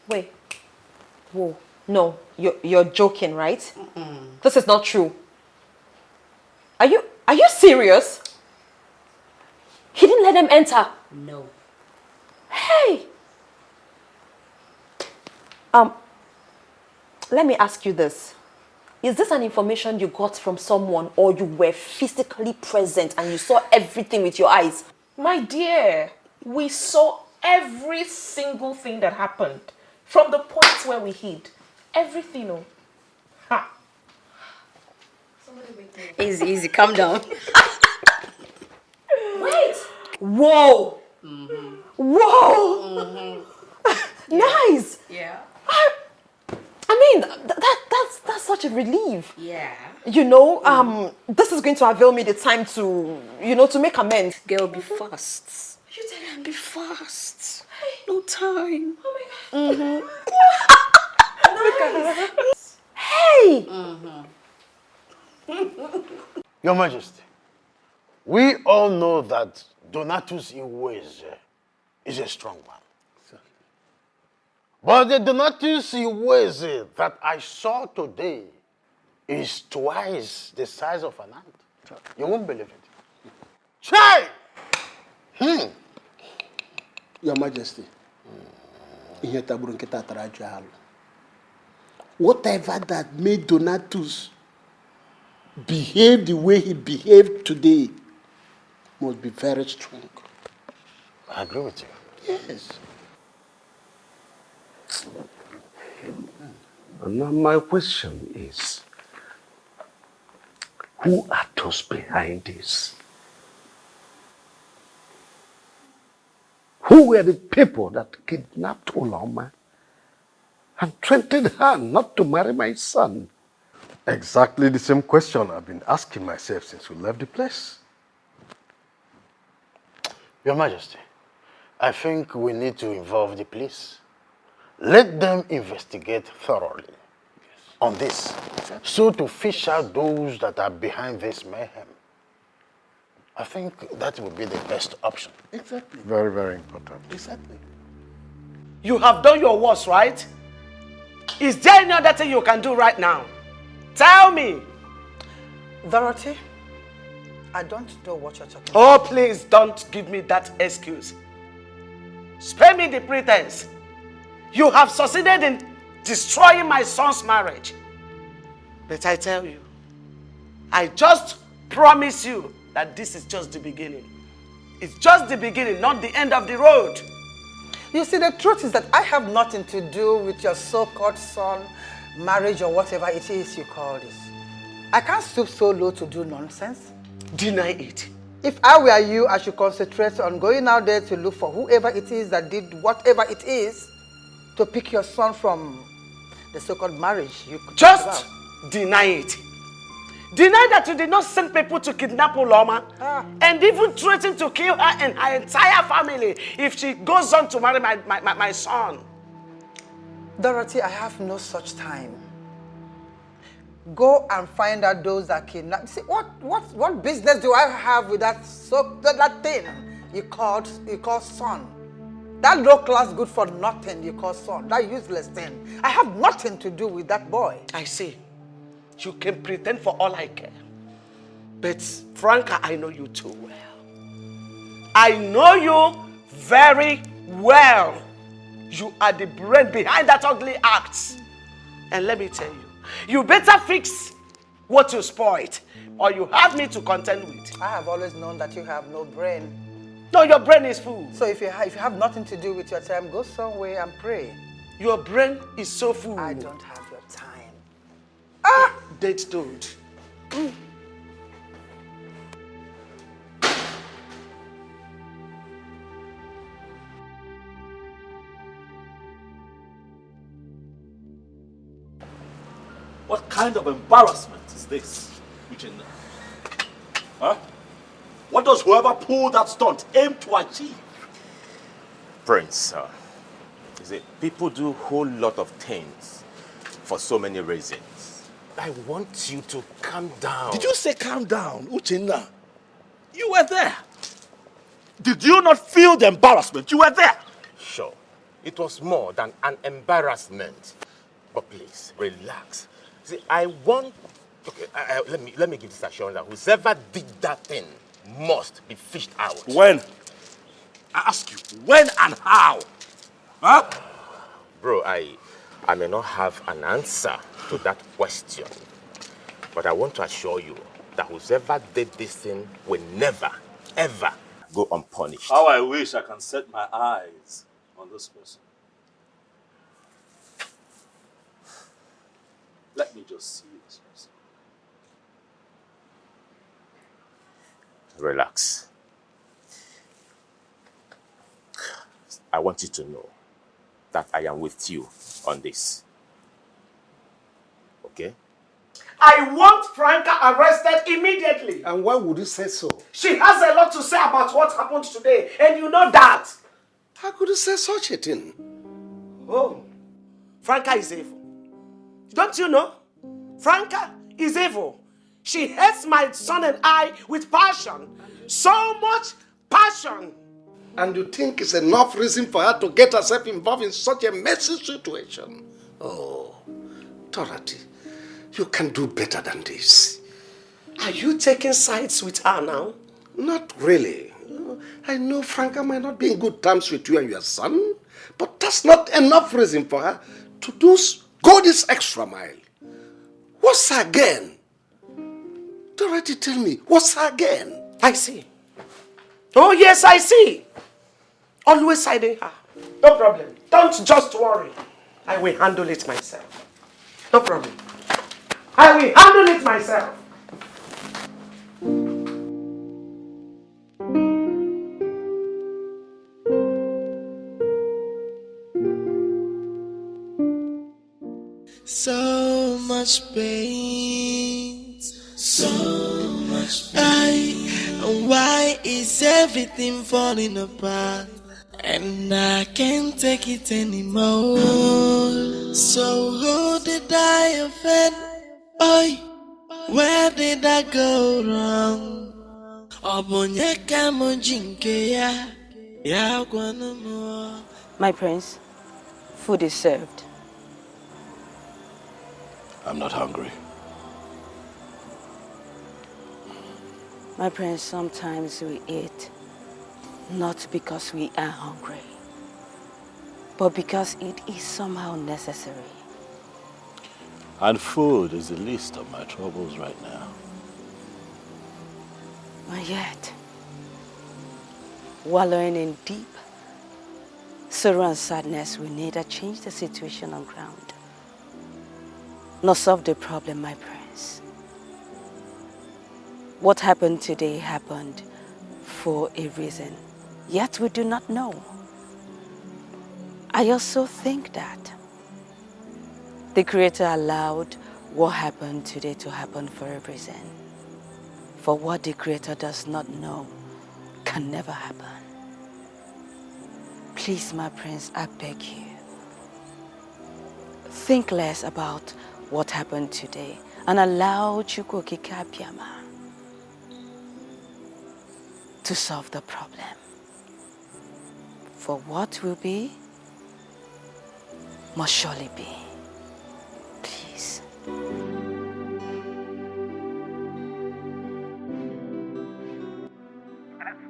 Wait. Whoa. No, you're joking, right? This is not true. Are you serious? He didn't let them enter. No. Hey! Let me ask you this. Is this an information you got from someone or you were physically present and you saw everything with your eyes? My dear, we saw every single thing that happened from the point where we hid. Everything. Oh. Ha. Easy, calm down. Wait! Whoa! Whoa! Nice! Yeah. I mean, that's such a relief. Yeah. You know, this is going to avail me the time to, to make amends. Girl, be fast. You tell him be fast. No time. Oh my God. Hey! Your Majesty, we all know that Donatus Iweze is a strong man. But the Donatus Iweze that I saw today is twice the size of an ant. You won't believe it. Chai! Your Majesty, whatever that made Donatus behave the way he behaved today must be very strong. I agree with you. Yes. Now my question is, who are those behind this? Who were the people that kidnapped Uloma and threatened her not to marry my son? Exactly the same question I've been asking myself since we left the place. Your Majesty, I think we need to involve the police. Let them investigate thoroughly. on this. So to fish out those that are behind this mayhem. I think that would be the best option. Exactly. Very, very important. Exactly. You have done your worst, right? Is there any other thing you can do right now? Tell me. Dorothy, I don't know what you're talking Oh, about. please don't give me that excuse. Spare me the pretense. You have succeeded in destroying my son's marriage. But I tell you, I just promise you that this is just the beginning. It's just the beginning, not the end of the road. You see, the truth is that I have nothing to do with your so-called son, marriage, or whatever it is you call this. I can't stoop so low to do nonsense. Deny it. If I were you, I should concentrate on going out there to look for whoever it is that did whatever it is to pick your son from the so-called marriage you could talk Just about. deny it. Deny that you did not send people to kidnap Uloma and even threaten to kill her and her entire family if she goes on to marry my son. Dorothy, I have no such time. Go and find out those that kidnapped. See, what business do I have with that thing you call son? That low class good for nothing you call son, that useless thing. I have nothing to do with that boy. I see. You can pretend for all I care. But Franca, I know you too well. I know you very well. You are the brain behind that ugly act. And let me tell you, you better fix what you spoiled, or you have me to contend with. I have always known that you have no brain. No, your brain is full. So if you have nothing to do with your time, go somewhere and pray. Your brain is so full. I don't have your time. Date don't. What kind of embarrassment is this? Huh? What does whoever pulled that stunt aim to achieve? Prince, you see, people do a whole lot of things for so many reasons. I want you to calm down. Did you say calm down, Uchenna? You were there. Did you not feel the embarrassment? You were there. Sure, it was more than an embarrassment. But please, relax. See, I want... Okay, let me give this assurance that whoever did that thing must be fished out. When? I ask you, when and how? Huh? Bro, I may not have an answer to that question, but I want to assure you that whoever did this thing will never, ever go unpunished. How I wish I can set my eyes on this person. Let me just see this person. Relax. I want you to know that I am with you on this. Okay? I want Franca arrested immediately. And why would you say so? She has a lot to say about what happened today, and you know that. How could you say such a thing? Oh, Franca is evil. Don't you know? Franca is evil. She hates my son and I with passion. So much passion. And you think it's enough reason for her to get herself involved in such a messy situation? Oh, Dorothy, you can do better than this. Are you taking sides with her now? Not really. I know Franca might not be in good terms with you and your son, but that's not enough reason for her to go this extra mile. What's her again? Dorothy, tell me, what's her again? I see. Oh yes, I see. Always siding her. No problem. Don't just worry. I will handle it myself. No problem. I will handle it myself. So much pain, so much pain. And why is everything falling apart? And I can't take it anymore. So who did I offend? Oi, where did I go wrong? Obonyeka mojinke ya gwanumo. My prince, food is served. I'm not hungry. My prince, sometimes we eat not because we are hungry, but because it is somehow necessary. And food is the least of my troubles right now. And yet, wallowing in deep sorrow and sadness will neither change the situation on ground, nor solve the problem, my prince. What happened today happened for a reason, yet we do not know. I also think that the Creator allowed what happened today to happen for a reason. For what the Creator does not know can never happen. Please, my prince, I beg you, think less about what happened today and allow Chukwokike Abiyama to solve the problem. For what will be, must surely be. Please.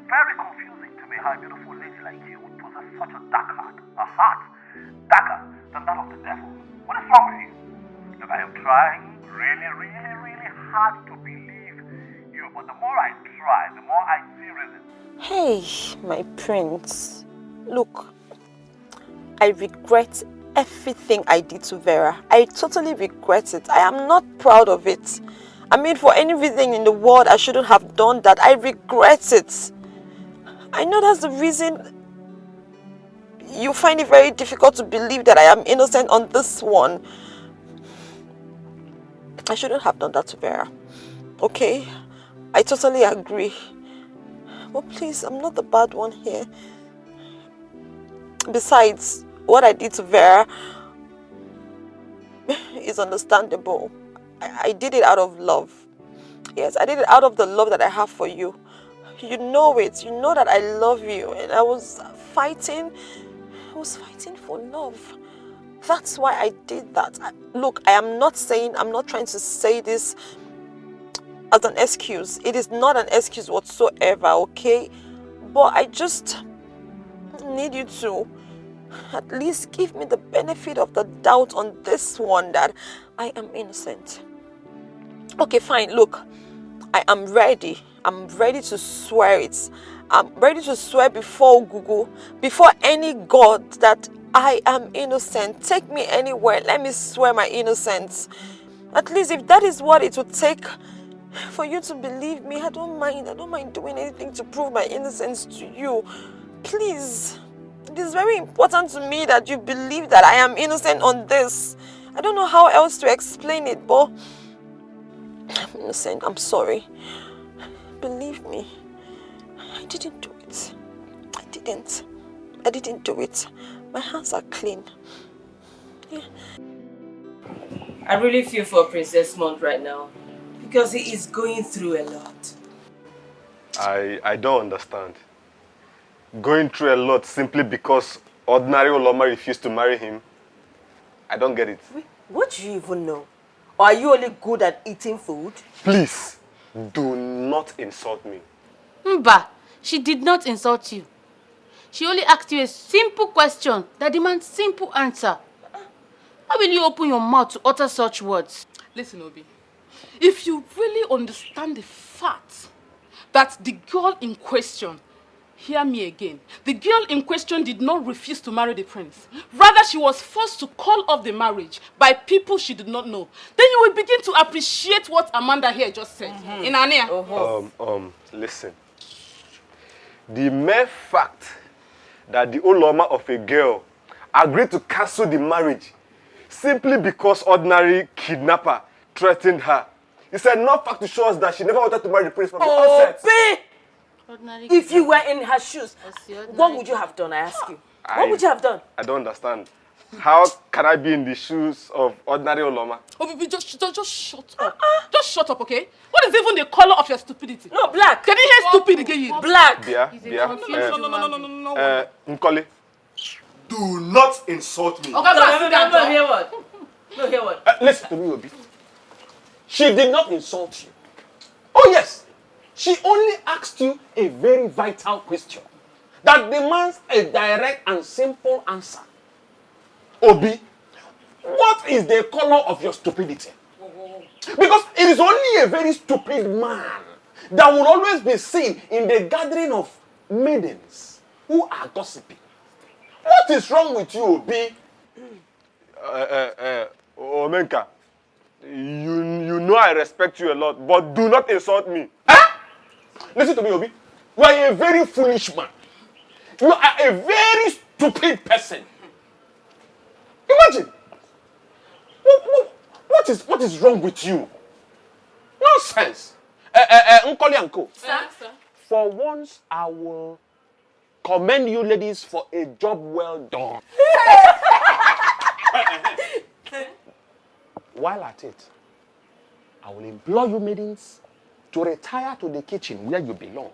Very confusing to me how a beautiful lady like you would possess such a dark heart. A heart darker than that of the devil. What is wrong with you? Look, I am trying really hard to believe you, but the more I try, the more I see reason. Hey, my prince. Look, I regret everything I did to Vera. I totally regret it. I am not proud of it. I mean, for any reason in the world, I shouldn't have done that. I regret it. I know that's the reason you find it very difficult to believe that I am innocent on this one. I shouldn't have done that to Vera. Okay? I totally agree. But please, I'm not the bad one here. Besides, what I did to Vera is understandable. I did it out of love. Yes, I did it out of the love that I have for you. You know it. You know that I love you. And I was fighting for love. That's why I did that. Look, I'm not trying to say this as an excuse. It is not an excuse whatsoever, okay? But I just need you to at least give me the benefit of the doubt on this one that I am innocent. Okay, fine. Look, I am ready. I'm ready to swear it. I'm ready to swear before Google, before any god, that I am innocent. Take me anywhere. Let me swear my innocence. At least if that is what it would take for you to believe me, I don't mind. I don't mind doing anything to prove my innocence to you. Please. It is very important to me that you believe that I am innocent on this. I don't know how else to explain it, but I'm innocent. I'm sorry. Believe me. I didn't do it. I didn't do it. My hands are clean. Yeah. I really feel for Prince Desmond right now because he is going through a lot. I don't understand. Going through a lot simply because ordinary Oloma refused to marry him. I don't get it. Wait, what do you even know? Or are you only good at eating food? Please, do not insult me. Mba, she did not insult you. She only asked you a simple question that demands simple answer. How will you open your mouth to utter such words? Listen, Obi, if you really understand the fact that the girl in question, hear me again, the girl in question did not refuse to marry the prince. Rather, she was forced to call off the marriage by people she did not know. Then you will begin to appreciate what Amanda here just said. In Ania. Listen. The mere fact that the Oloma of a girl agreed to cancel the marriage simply because ordinary kidnapper threatened her is enough fact to show us that she never wanted to marry the prince from the outset. If you were in her shoes, what would you have done, I ask you? What would you have done? I don't understand. How can I be in the shoes of ordinary Oloma? Oh, baby, just shut up. Just shut up, okay? What is even the color of your stupidity? No, black. Can you hear stupid again? Black. Bia. No. Nkoli. Do not insult me. Okay, no, hear what? No, hear what? Listen to me, Obi. She did not insult you. Oh yes, she only asked you a very vital question that demands a direct and simple answer. Obi, what is the color of your stupidity? Because it is only a very stupid man that will always be seen in the gathering of maidens who are gossiping. What is wrong with you, Obi? Omenka, you know I respect you a lot, but do not insult me. Listen to me, Obi. You are a very foolish man. You are a very stupid person. Imagine. What is wrong with you? Nonsense. Nkoli Uncle. Sir? For once, I will commend you ladies for a job well done. While at it, I will implore you maidens to retire to the kitchen where you belong.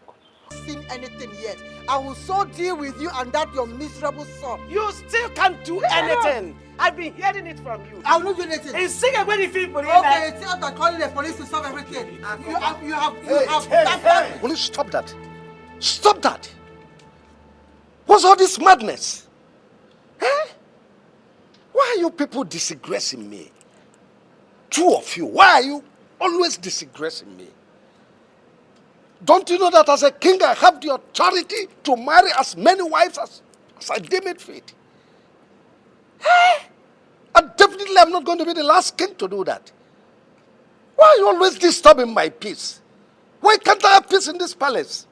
Seen anything yet? I will so deal with you and that your miserable son. You still can't do anything. I've been hearing it from you. I will not do anything. It's singing when you feel police. Okay, it's after calling the police to solve everything. You have. Will you stop that? Stop that! What's all this madness? Eh? Why are you people disgracing me? Two of you, why are you always disgracing me? Don't you know that as a king I have the authority to marry as many wives as I deem it fit? Eh? And definitely I'm not going to be the last king to do that. Why are you always disturbing my peace? Why can't I have peace in this palace?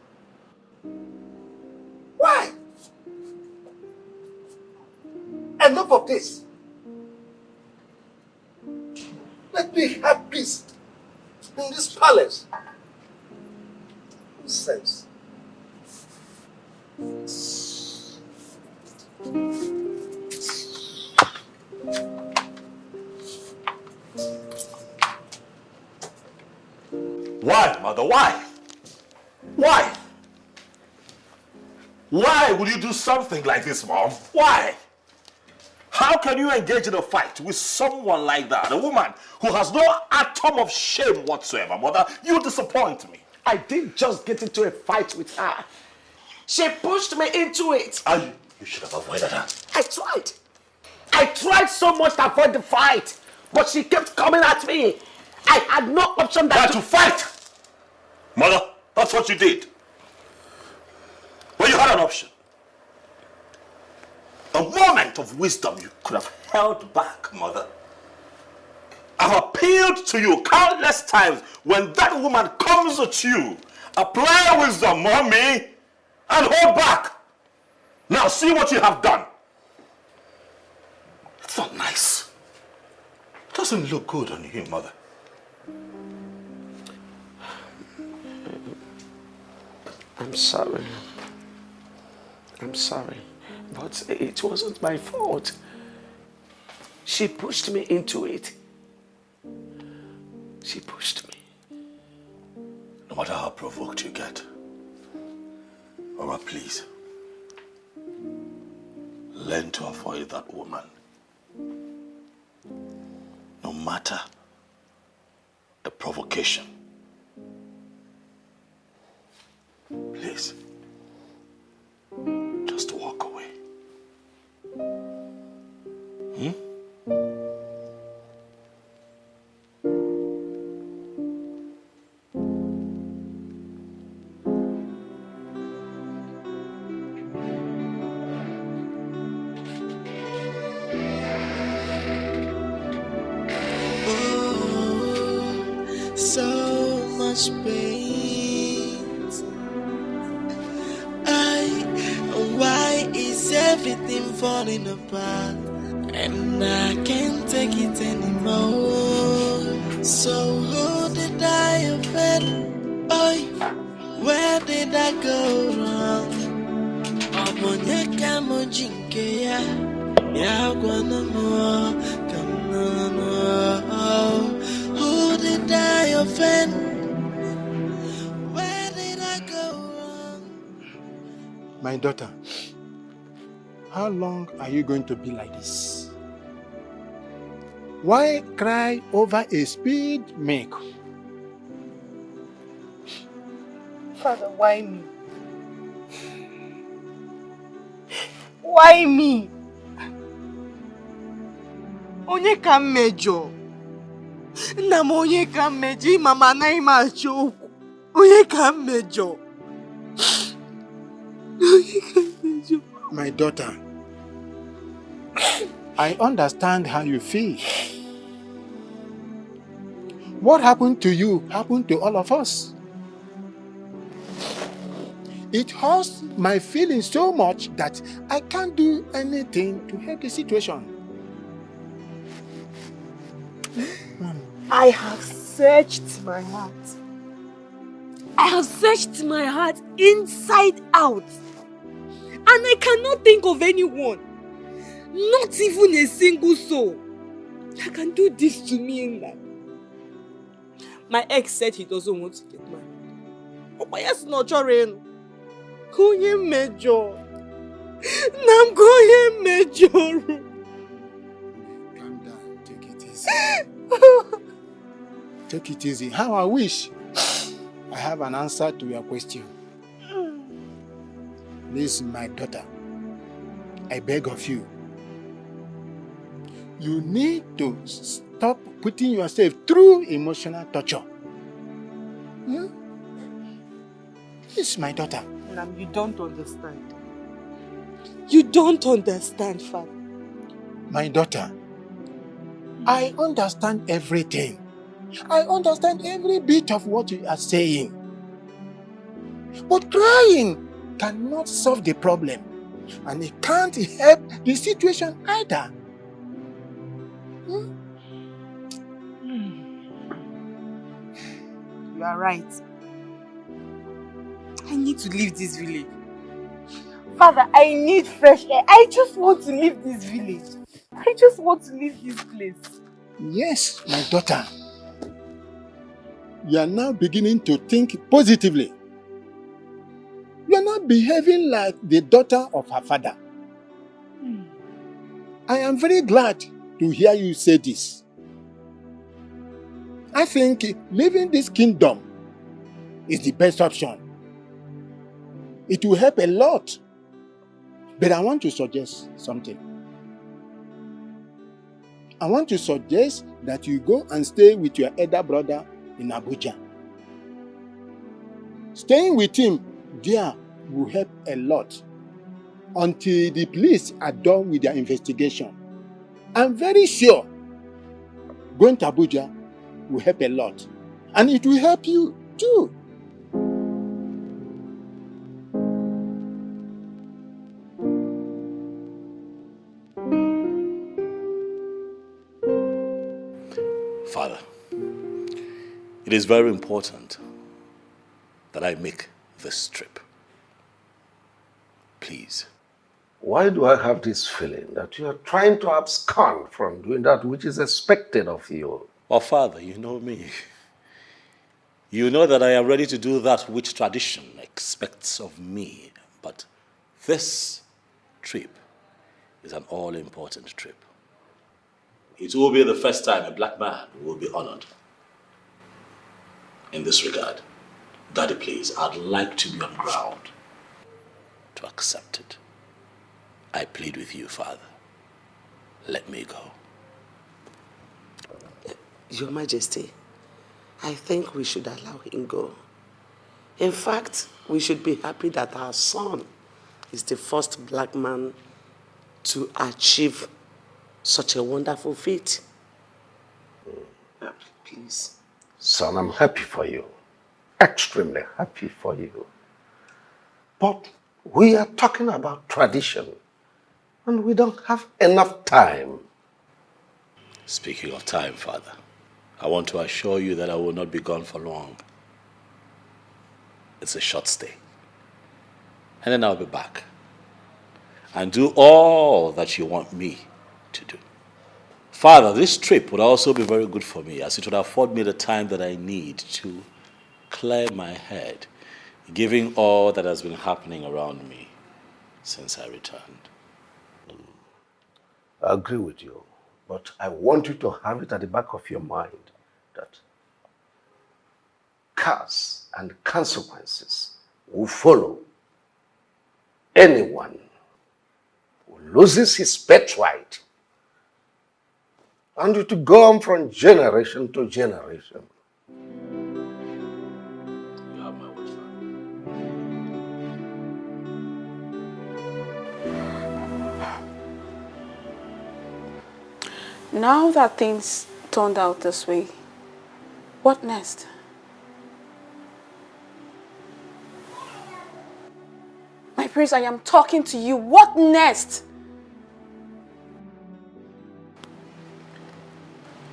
Why? Enough of this. Let me have peace in this palace. Nonsense. Why, mother? Why? Why? Why would you do something like this, Mom? Why? How can you engage in a fight with someone like that? A woman who has no atom of shame whatsoever, Mother. You disappoint me. I didn't just get into a fight with her. She pushed me into it. And you should have avoided her. I tried. I tried so much to avoid the fight, but she kept coming at me. I had no option than to fight. Mother, that's what you did. Well, you had an option. A moment of wisdom you could have held back, Mother. I've appealed to you countless times. When that woman comes at you, apply wisdom, Mommy, and hold back. Now see what you have done. It's not nice. It doesn't look good on you, Mother. I'm sorry. I'm sorry. But it wasn't my fault. She pushed me into it. She pushed me. No matter how provoked you get, Mama, please, learn to avoid that woman. No matter the provocation. Please, just walk away. So much pain. Why is everything falling apart? And I can't take it anymore. So who did I offend? Oh, Where did I go wrong? Obonyeka mojinke ya. Ya gwana mo. Who did I offend? Where did I go wrong? My daughter, how long are you going to be like this? Why cry over a spilled milk? Father, why me? Why me? Onye ka m mejọ? Nna m onye ka m mejọ? Mama anaghị m achọ okwu. Onye ka m mejọ? Onye ka m mejọ? My daughter, I understand how you feel. What happened to you happened to all of us. It hurts my feelings so much that I can't do anything to help the situation. I have searched my heart. I have searched my heart inside out. And I cannot think of anyone, not even a single soul, that can do this to me in life. My ex said he doesn't want to get married. Oh, yes, no, Jorin. Kuye major. Nam kuye major. Calm down, take it easy. Take it easy. How I wish I have an answer to your question. Listen, my daughter, I beg of you. You need to stop putting yourself through emotional torture. Yes, my daughter. Nam, you don't understand. You don't understand, Father. My daughter, I understand everything. I understand every bit of what you are saying. But crying cannot solve the problem. And it can't help the situation either. You are right. I need to leave this village. Father, I need fresh air. I just want to leave this village. I just want to leave this place. Yes, my daughter. You are now beginning to think positively. You are not behaving like the daughter of her father. I am very glad to hear you say this. I think leaving this kingdom is the best option. It will help a lot. But I want to suggest something. I want to suggest that you go and stay with your elder brother in Abuja. Staying with him there will help a lot until the police are done with their investigation. I'm very sure going to Abuja will help a lot. And it will help you too. Father, it is very important that I make this trip. Please. Why do I have this feeling that you are trying to abscond from doing that which is expected of you? Oh, Father, you know me. You know that I am ready to do that which tradition expects of me. But this trip is an all-important trip. It will be the first time a black man will be honored. In this regard, Daddy, please, I'd like to be on ground to accept it. I plead with you, Father. Let me go. Your Majesty, I think we should allow him go. In fact, we should be happy that our son is the first black man to achieve such a wonderful feat. Please. Son, I'm happy for you. Extremely happy for you. But we are talking about tradition, and we don't have enough time. Speaking of time, Father, I want to assure you that I will not be gone for long. it's a short stay. And then I'll be back and do all that you want me to do. Father, this trip would also be very good for me, as it would afford me the time that I need to clear my head, given all that has been happening around me since I returned. I agree with you, but I want you to have it at the back of your mind that curse and consequences will follow anyone who loses his birthright, and it will go on from generation to generation. You have my word, Now that things turned out this way, what next? My prince, I am talking to you. What next?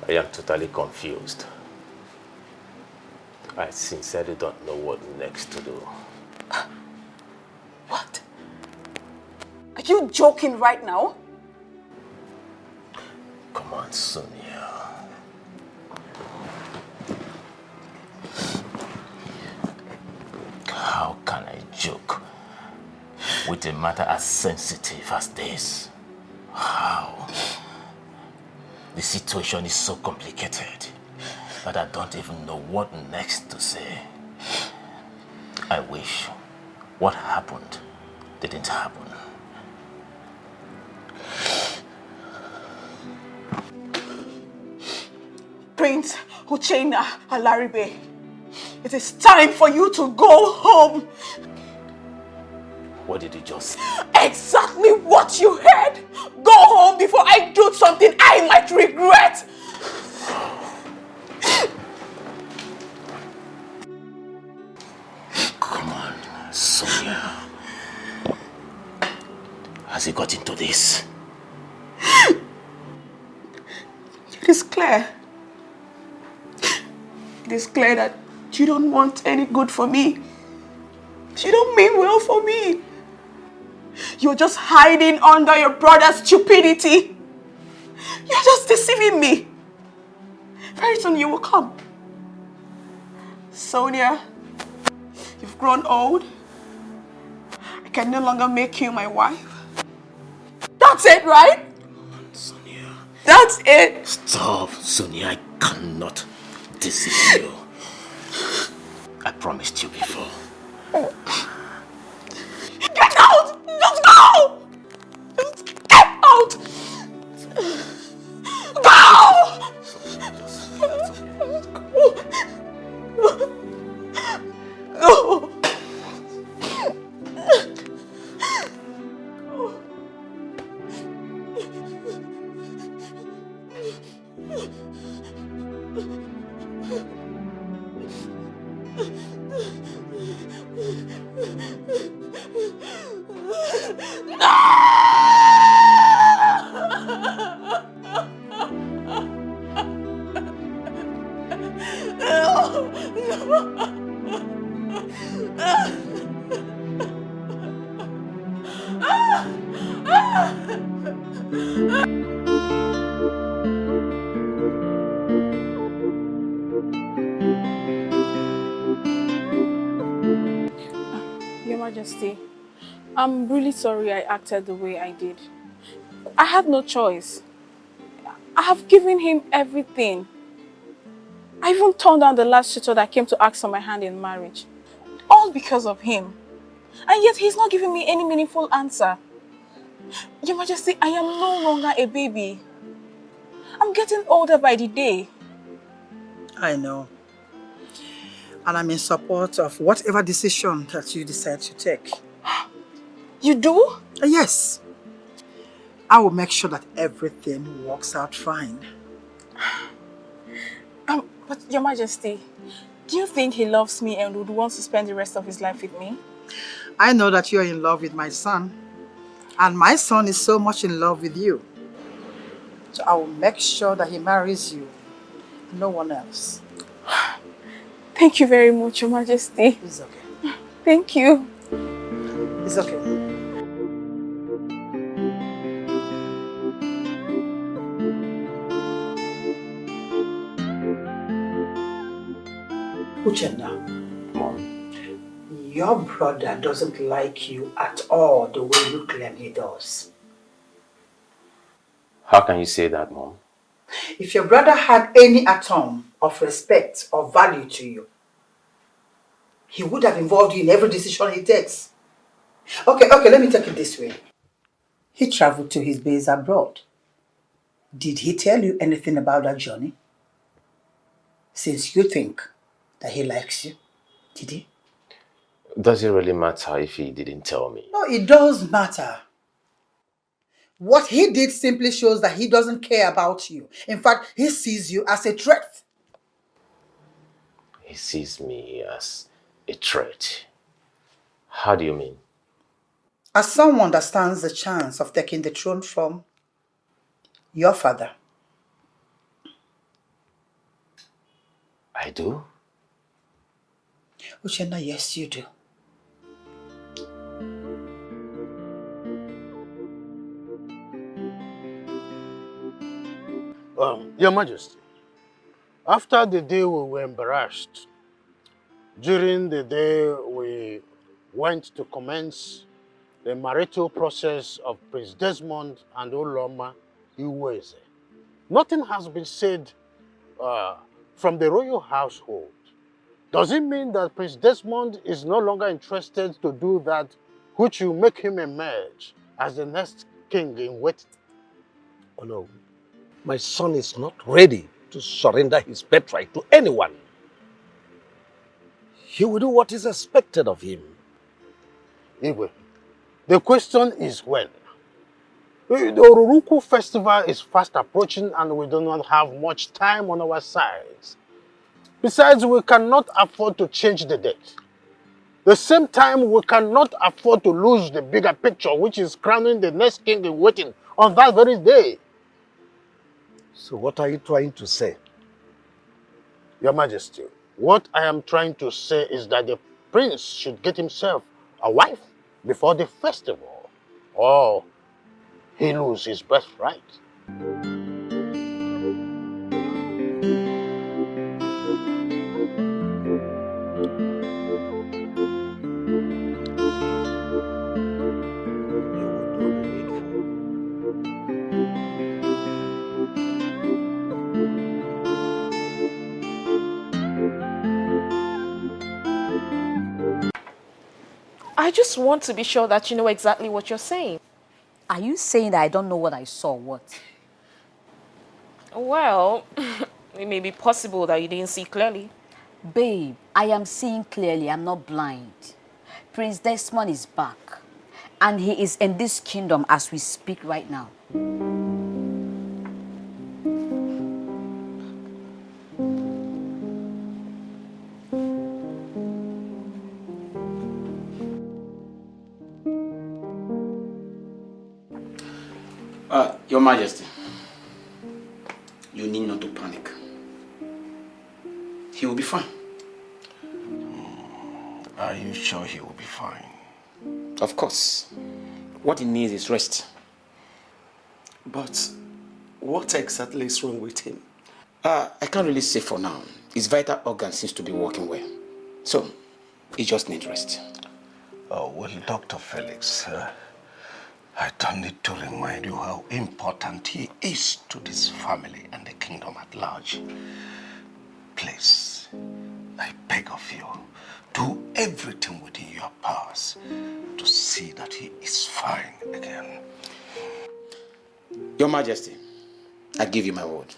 I am totally confused. I sincerely don't know what next to do. What? Are you joking right now? Come on, Sonia. How can I joke with a matter as sensitive as this? How? The situation is so complicated that I don't even know what next to say. I wish what happened didn't happen. Prince Uchenna Alaribe, it is time for you to go home. What did you just say? Exactly what you heard. Go home before I do something I might regret. Come on, Sonia. Has he got into this? It is clear. It is clear that you don't want any good for me. You don't mean well for me. You're just hiding under your brother's stupidity. You're just deceiving me. Very soon you will come. Sonia, you've grown old. I can no longer make you my wife. That's it, right? Sonia. That's it. Stop, Sonia. I cannot deceive you. I promised you before. Get out! Just go! Just get out! Go! Go! Your Majesty, I'm really sorry I acted the way I did. I had no choice. I have given him everything. I even turned down the last suitor that came to ask for my hand in marriage. All because of him. And yet he's not giving me any meaningful answer. Your Majesty, I am no longer a baby. I'm getting older by the day. I know. And I'm in support of whatever decision that you decide to take. You do? Yes. I will make sure that everything works out fine. But Your Majesty, do you think he loves me and would want to spend the rest of his life with me? I know that you're in love with my son. And my son is so much in love with you. So I will make sure that he marries you. No one else. Thank you very much, Your Majesty. It's okay. Thank you. It's okay. Uchenna, your brother doesn't like you at all the way you claim he does. How can you say that, Mom? If your brother had any atom of respect or value to you, he would have involved you in every decision he takes. Okay, let me take it this way. He traveled to his base abroad. Did he tell you anything about that journey? Since you think that he likes you, did he? Does it really matter if he didn't tell me? No, it does matter. What he did simply shows that he doesn't care about you. In fact, he sees you as a threat. He sees me as a threat. How do you mean? As someone that stands the chance of taking the throne from your father. I do? Uchenna, yes, you do. Your Majesty, after the day we were embarrassed, during the day we went to commence the marital process of Prince Desmond and Uloma Iweze, nothing has been said from the royal household. Does it mean that Prince Desmond is no longer interested to do that which will make him emerge as the next king in waiting? Oh no, my son is not ready to surrender his birthright to anyone. He will do what is expected of him. Igwe, the question is when. The Oruruku festival is fast approaching and we do not have much time on our sides. Besides, we cannot afford to change the date. The same time, we cannot afford to lose the bigger picture, which is crowning the next king in waiting on that very day. So what are you trying to say? Your Majesty, what I am trying to say is that the prince should get himself a wife before the festival, or he loses his birthright. I just want to be sure that you know exactly what you're saying. Are you saying that I don't know what I saw? What? Well, it may be possible that you didn't see clearly. Babe, I am seeing clearly. I'm not blind. Prince Desmond is back. And he is in this kingdom as we speak right now. Your Majesty, you need not to panic. He will be fine. Are you sure he will be fine? Of course. What he needs is rest. But what exactly is wrong with him? I can't really say for now. His vital organ seems to be working well. So, he just needs rest. Oh, well, Dr. Felix, I don't need to remind you how important he is to this family and the kingdom at large. Please, I beg of you, do everything within your powers to see that he is fine again. Your Majesty, I give you my word.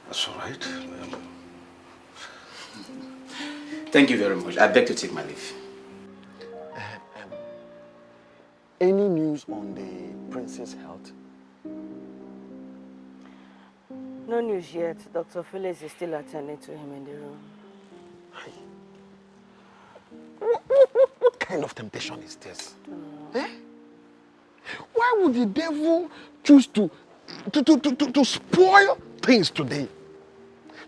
That's all right. Thank you very much. I beg to take my leave. Any news on the prince's health? No news yet. Dr. Felix is still attending to him in the room. What kind of temptation is this? Eh? Why would the devil choose to spoil things today?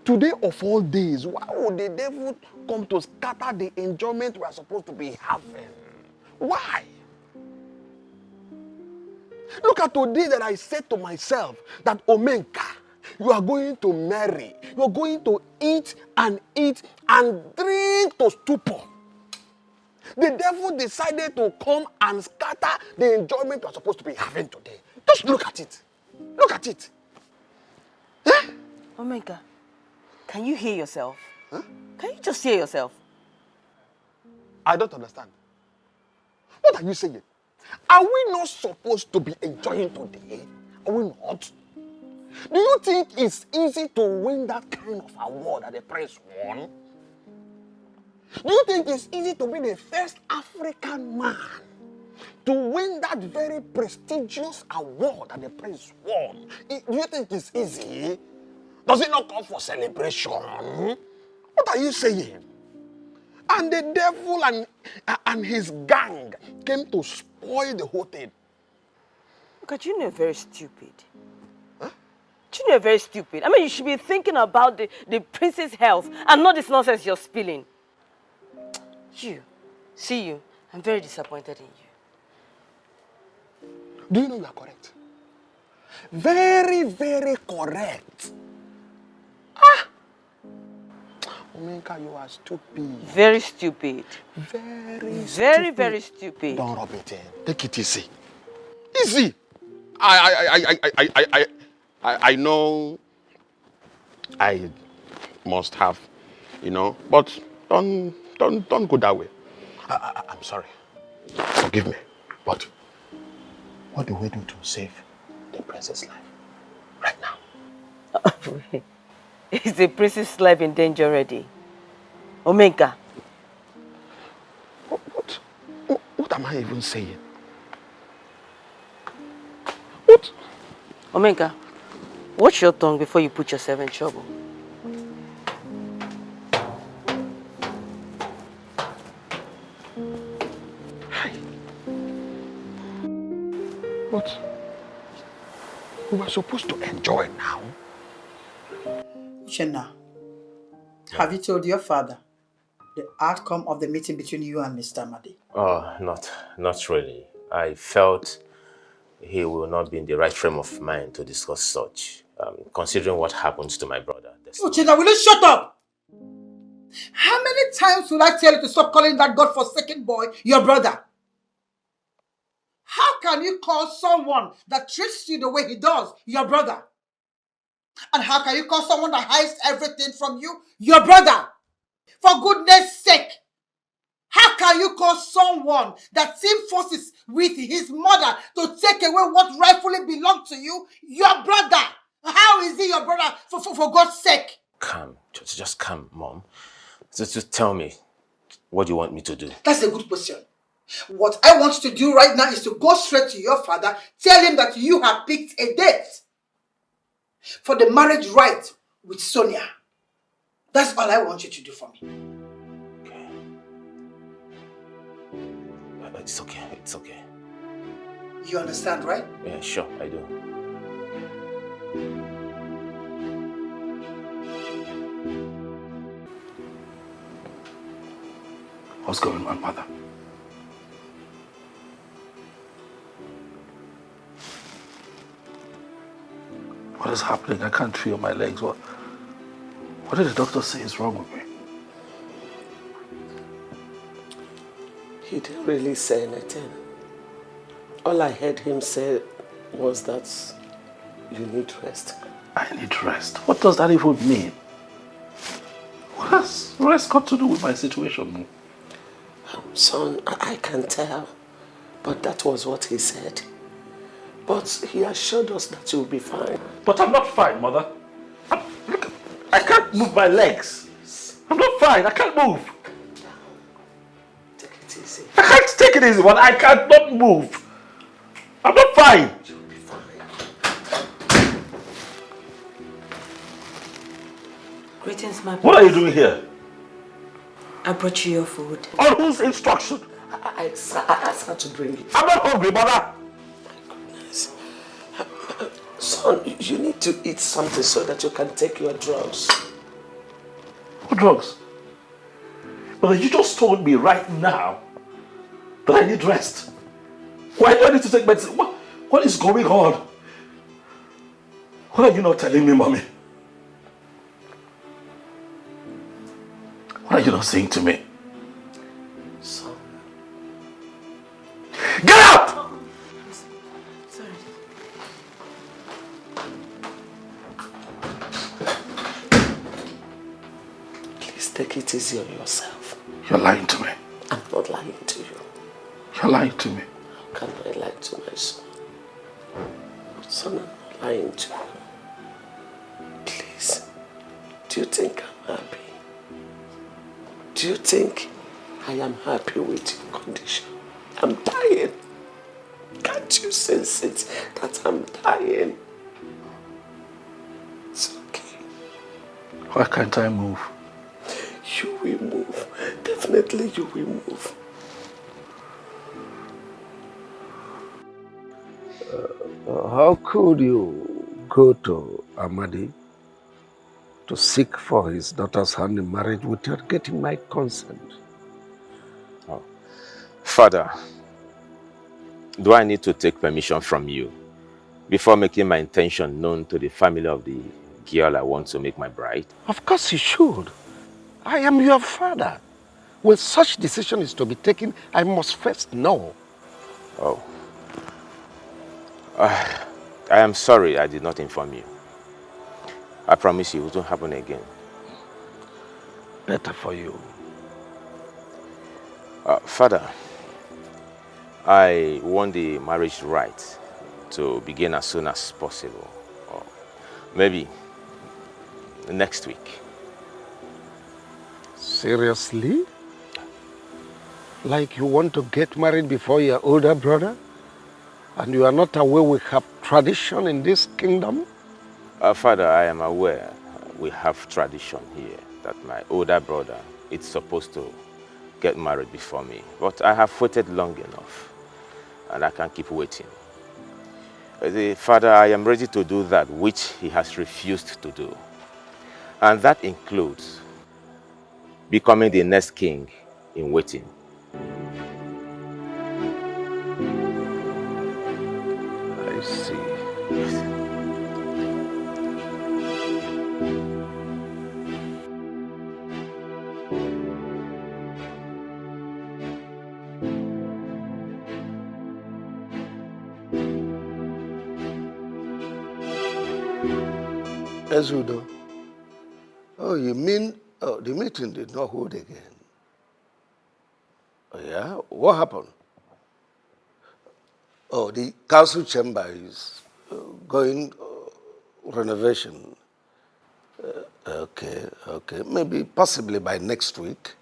Today of all days, why would the devil come to scatter the enjoyment we are supposed to be having? Why? Look at today that I said to myself that Omenka, you are going to marry. You are going to eat and drink to stupor. The devil decided to come and scatter the enjoyment we are supposed to be having today. Just look at it. Look at it. Omenka, can you hear yourself? Huh? Can you just hear yourself? I don't understand. What are you saying? Are we not supposed to be enjoying today? Are we not? Do you think it's easy to win that kind of award that the prince won? Do you think it's easy to be the first African man to win that very prestigious award that the prince won? Do you think it's easy? Does it not come for celebration? What are you saying? And the devil and his gang came to spoil the whole thing. Look at you, you're very stupid. Huh? You're very stupid. I mean, you should be thinking about the prince's health and not this nonsense you're spilling. See, I'm very disappointed in you. Do you know you are correct? Very, very correct. Omenka, you are stupid. Very stupid. Very stupid. Don't rub it in. Take it easy. Easy. I know I must have, but don't go that way. I'm sorry. Forgive me. But what do we do to save the princess' life right now? Is the princess' life in danger already? Omenka. What am I even saying? What? Omenka, watch your tongue before you put yourself in trouble. But we were supposed to enjoy now. Uchenna, have you told your father the outcome of the meeting between you and Mr. Madi? Oh, not really. I felt he will not be in the right frame of mind to discuss such, considering what happens to my brother. Uchenna, will you shut up? How many times will I tell you to stop calling that God-forsaken boy your brother? How can you call someone that treats you the way he does your brother? And how can you call someone that hides everything from you your brother? For goodness sake, how can you call someone that team forces with his mother to take away what rightfully belongs to you your brother? How is he your brother for God's sake? Calm. Just calm, Mom. Just tell me, what do you want me to do? That's a good question. What I want you to do right now is to go straight to your father, tell him that you have picked a date for the marriage rite with Sonia. That's all I want you to do for me. Okay. It's okay. You understand, right? Yeah, sure, I do. What's going on, mother? What is happening? I can't feel my legs. What did the doctor say is wrong with me? He didn't really say anything. All I heard him say was that you need rest. I need rest? What does that even mean? What has rest got to do with my situation? Son, I can tell. But that was what he said. But he assured us that you'll be fine. But I'm not fine, Mother. Look, I can't move my legs. I'm not fine. I can't move. Take it easy. I can't take it easy, but I can't not move. I'm not fine. You'll be fine. Greetings, my What are you doing here? I brought you your food. On whose instruction? I asked her to bring it. I'm not hungry, Mother. Son, you need to eat something so that you can take your drugs. What drugs? But you just told me right now that I need rest. Why do I need to take medicine? What is going on? What are you not telling me, Mommy? What are you not saying to me? Son. Get out! Sorry. Please take it easy on yourself. You're lying to me. I'm not lying to you. You're lying to me. How can I lie to my son? Son, I'm not lying to you. Please, do you think I'm happy? Do you think I am happy with your condition? I'm dying. Can't you sense it that I'm dying? It's okay. Why can't I move? You will move. Definitely you will move. How could you go to Amadi to seek for his daughter's hand in marriage without getting my consent? Oh. Father, do I need to take permission from you before making my intention known to the family of the girl I want to make my bride? Of course you should. I am your father. When such decision is to be taken, I must first know. Oh. I am sorry I did not inform you. I promise you it won't happen again. Better for you. Father, I want the marriage rite to begin as soon as possible. Or maybe next week. Seriously? Like you want to get married before your older brother? And you are not aware we have tradition in this kingdom? Father, I am aware we have tradition here that my older brother is supposed to get married before me. But I have waited long enough and I can't keep waiting. Father, I am ready to do that which he has refused to do. And that includes becoming the next king in waiting. I see. Ezudo. Oh, you mean the meeting did not hold again? Oh, yeah? What happened? Oh, the council chamber is going renovation. Okay. Maybe possibly by next week.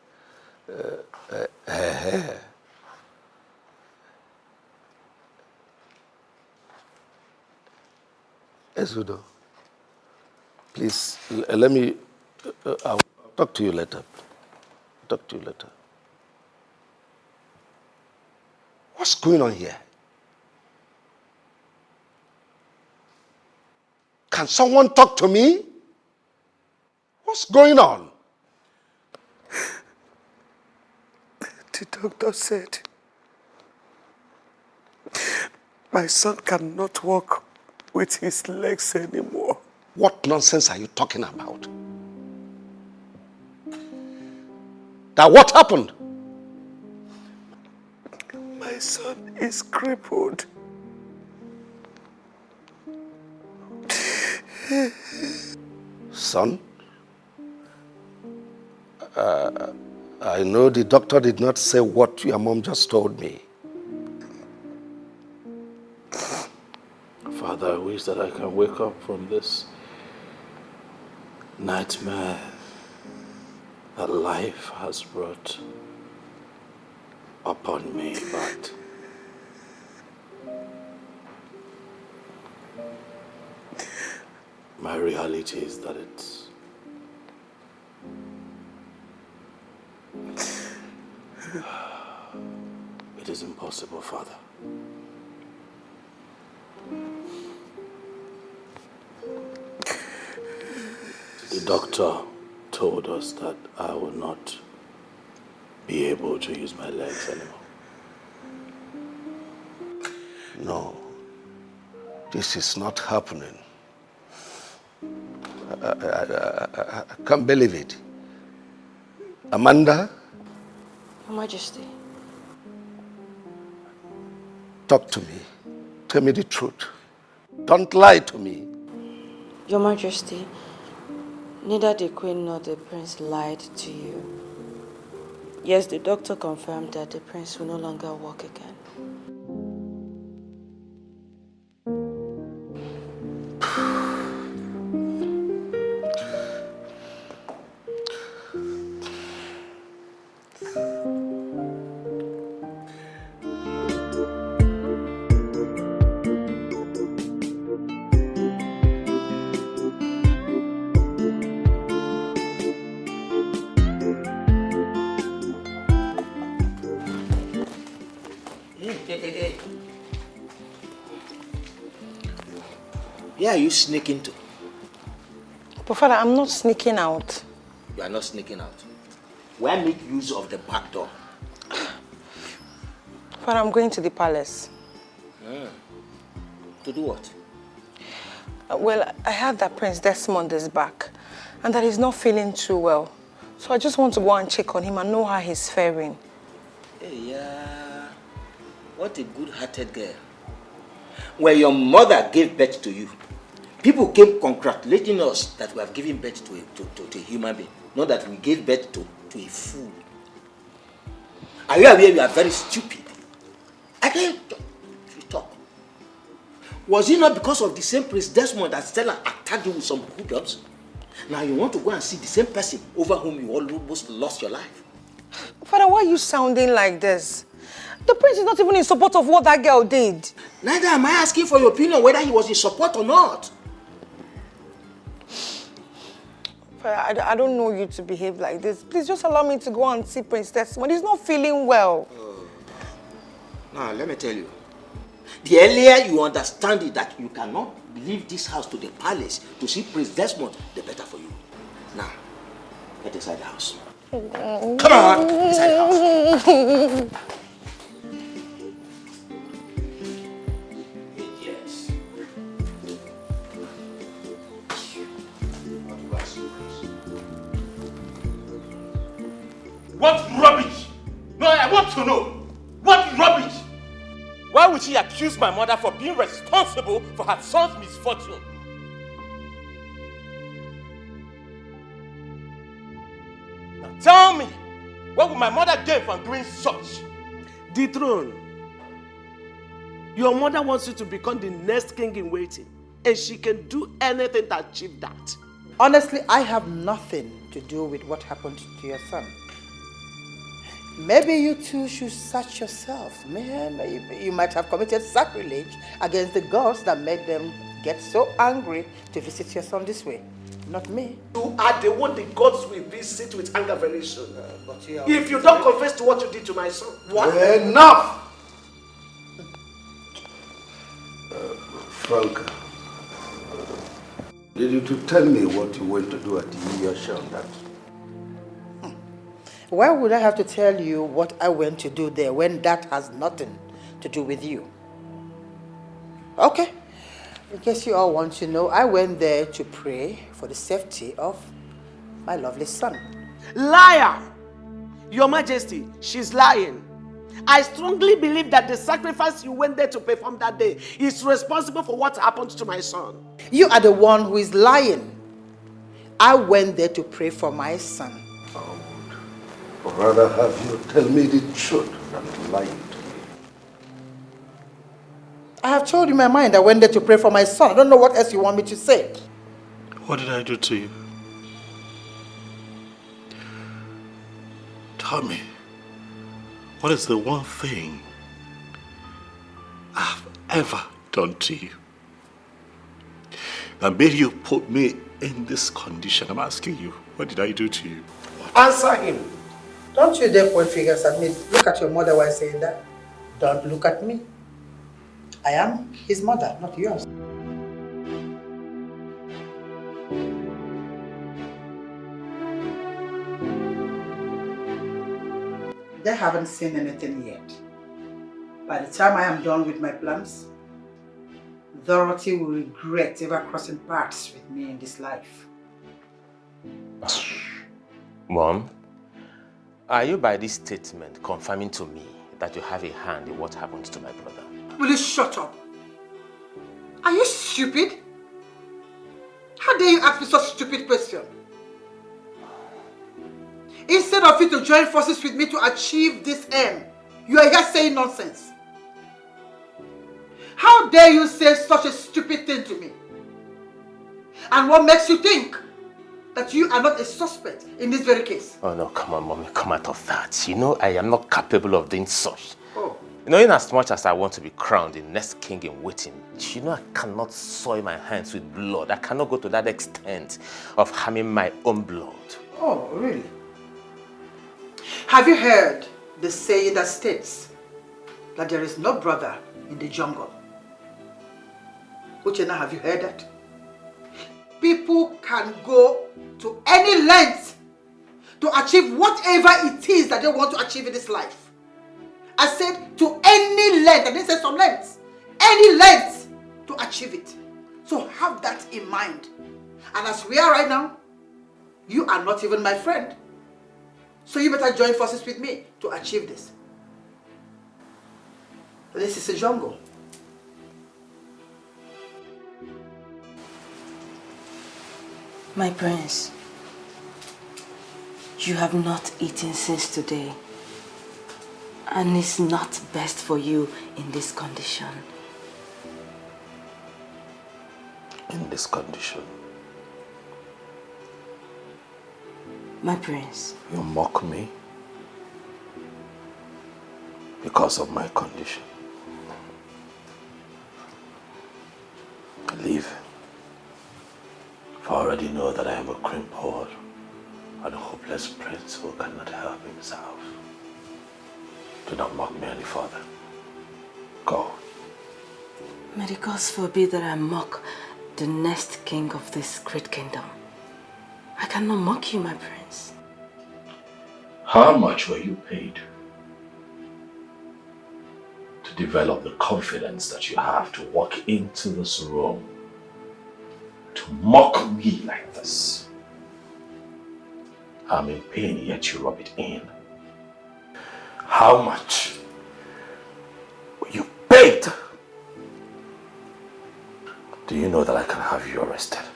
Ezudo, please let me. I'll talk to you later. What's going on here? Can someone talk to me? What's going on? The doctor said my son cannot walk with his legs anymore. What nonsense are you talking about? That what happened? My son is crippled. Son? I know the doctor did not say what your mom just told me. Father, I wish that I can wake up from this nightmare that life has brought upon me, but my reality is that it is impossible, Father. The doctor told us that I will not be able to use my legs anymore. No, this is not happening. I can't believe it. Amanda? Your Majesty. Talk to me. Tell me the truth. Don't lie to me. Your Majesty, neither the Queen nor the Prince lied to you. Yes, the doctor confirmed that the Prince will no longer walk again. Where are you sneaking to? But Father, I'm not sneaking out. You are not sneaking out. Why make use of the back door? Father, I'm going to the palace. To do what? Well, I heard that Prince Desmond is back and that he's not feeling too well. So I just want to go and check on him and know how he's faring. Hey, yeah. What a good-hearted girl. When your mother gave birth to you, people came congratulating us that we have given birth to a human being, not that we gave birth to a fool. Are you aware you are very stupid? I can't talk. Was it not because of the same Prince Desmond that Stella attacked you with some hookups? Now you want to go and see the same person over whom you almost lost your life? Father, why are you sounding like this? The Prince is not even in support of what that girl did. Neither am I asking for your opinion whether he was in support or not. Father, I don't know you to behave like this. Please just allow me to go and see Prince Desmond. He's not feeling well. Now, let me tell you. The earlier you understand it that you cannot leave this house to the palace to see Prince Desmond, the better for you. Now, get inside the house. Come on, inside the house. Yes. What rubbish? No, I want to know. What rubbish? Why would she accuse my mother for being responsible for her son's misfortune? Now tell me, what would my mother gain from doing such? The throne. Your mother wants you to become the next king in waiting, and she can do anything to achieve that. Honestly, I have nothing to do with what happened to your son. Maybe you two should search yourself. Man, you might have committed sacrilege against the gods that made them get so angry to visit your son this way. Not me. You are the one the gods will visit with anger very soon. If you don't confess to what you did to my son. What? Enough! Frank, did you to tell me what you went to do at the New Year show? Why would I have to tell you what I went to do there when that has nothing to do with you? Okay. I guess you all want to know. I went there to pray for the safety of my lovely son. Liar! Your Majesty, she's lying. I strongly believe that the sacrifice you went there to perform that day is responsible for what happened to my son. You are the one who is lying. I went there to pray for my son. Or rather have you tell me the truth than lying to me. I have told you my mind. I went there to pray for my son. I don't know what else you want me to say. What did I do to you? Tell me, what is the one thing I've ever done to you that made you put me in this condition? I'm asking you, what did I do to you? Answer him. Don't you dare point fingers at me. Look at your mother while saying that. Don't look at me. I am his mother, not yours. They haven't seen anything yet. By the time I am done with my plans, Dorothy will regret ever crossing paths with me in this life. Mom, are you by this statement confirming to me that you have a hand in what happened to my brother? Will you shut up? Are you stupid? How dare you ask me such a stupid question? Instead of you to join forces with me to achieve this end, you are here saying nonsense. How dare you say such a stupid thing to me? And what makes you think that you are not a suspect in this very case? Oh no, come on, Mommy, come out of that. You know I am not capable of doing such. Oh. You know, in as much as I want to be crowned the next king in waiting, you know I cannot soil my hands with blood. I cannot go to that extent of harming my own blood. Oh, really? Have you heard the saying that states that there is no brother in the jungle? Uchenna, have you heard that? People can go to any length to achieve whatever it is that they want to achieve in this life. I said to any length, I didn't say some lengths. Any length to achieve it. So have that in mind. And as we are right now, you are not even my friend. So you better join forces with me to achieve this. This is a jungle. My prince, you have not eaten since today. And it's not best for you in this condition. In this condition? My prince. You mock me because of my condition. Leave. For I already know that I am a crippled and a hopeless prince who cannot help himself. Do not mock me any further. Go. May the gods forbid that I mock the next king of this great kingdom. I cannot mock you, my prince. How much were you paid to develop the confidence that you have to walk into this room to mock me like this? I'm in pain, yet you rub it in. How much were you paid? Do you know that I can have you arrested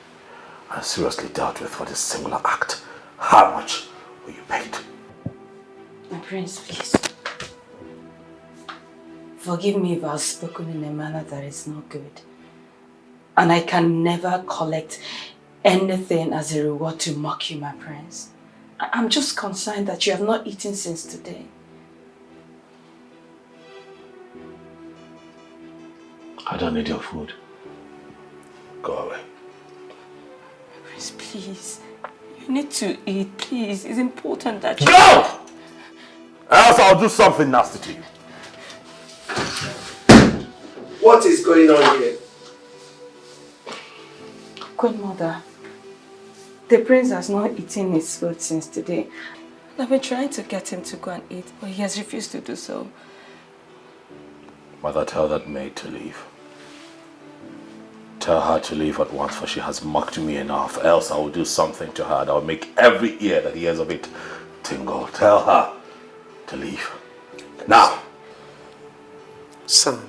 and seriously dealt with for this singular act? How much were you paid? My prince, please. Forgive me if I've spoken in a manner that is not good. And I can never collect anything as a reward to mock you, my prince. I'm just concerned that you have not eaten since today. I don't need your food. Go away. Prince, please. You need to eat, please. It's important that you... Go! Else I'll do something nasty to you. What is going on here? Queen Mother, the prince has not eaten his food since today. I've been trying to get him to go and eat, but he has refused to do so. Mother, tell that maid to leave. Tell her to leave at once, for she has mocked me enough. Else I will do something to her that will make every ear that hears of it tingle. Tell her to leave. Now! Son,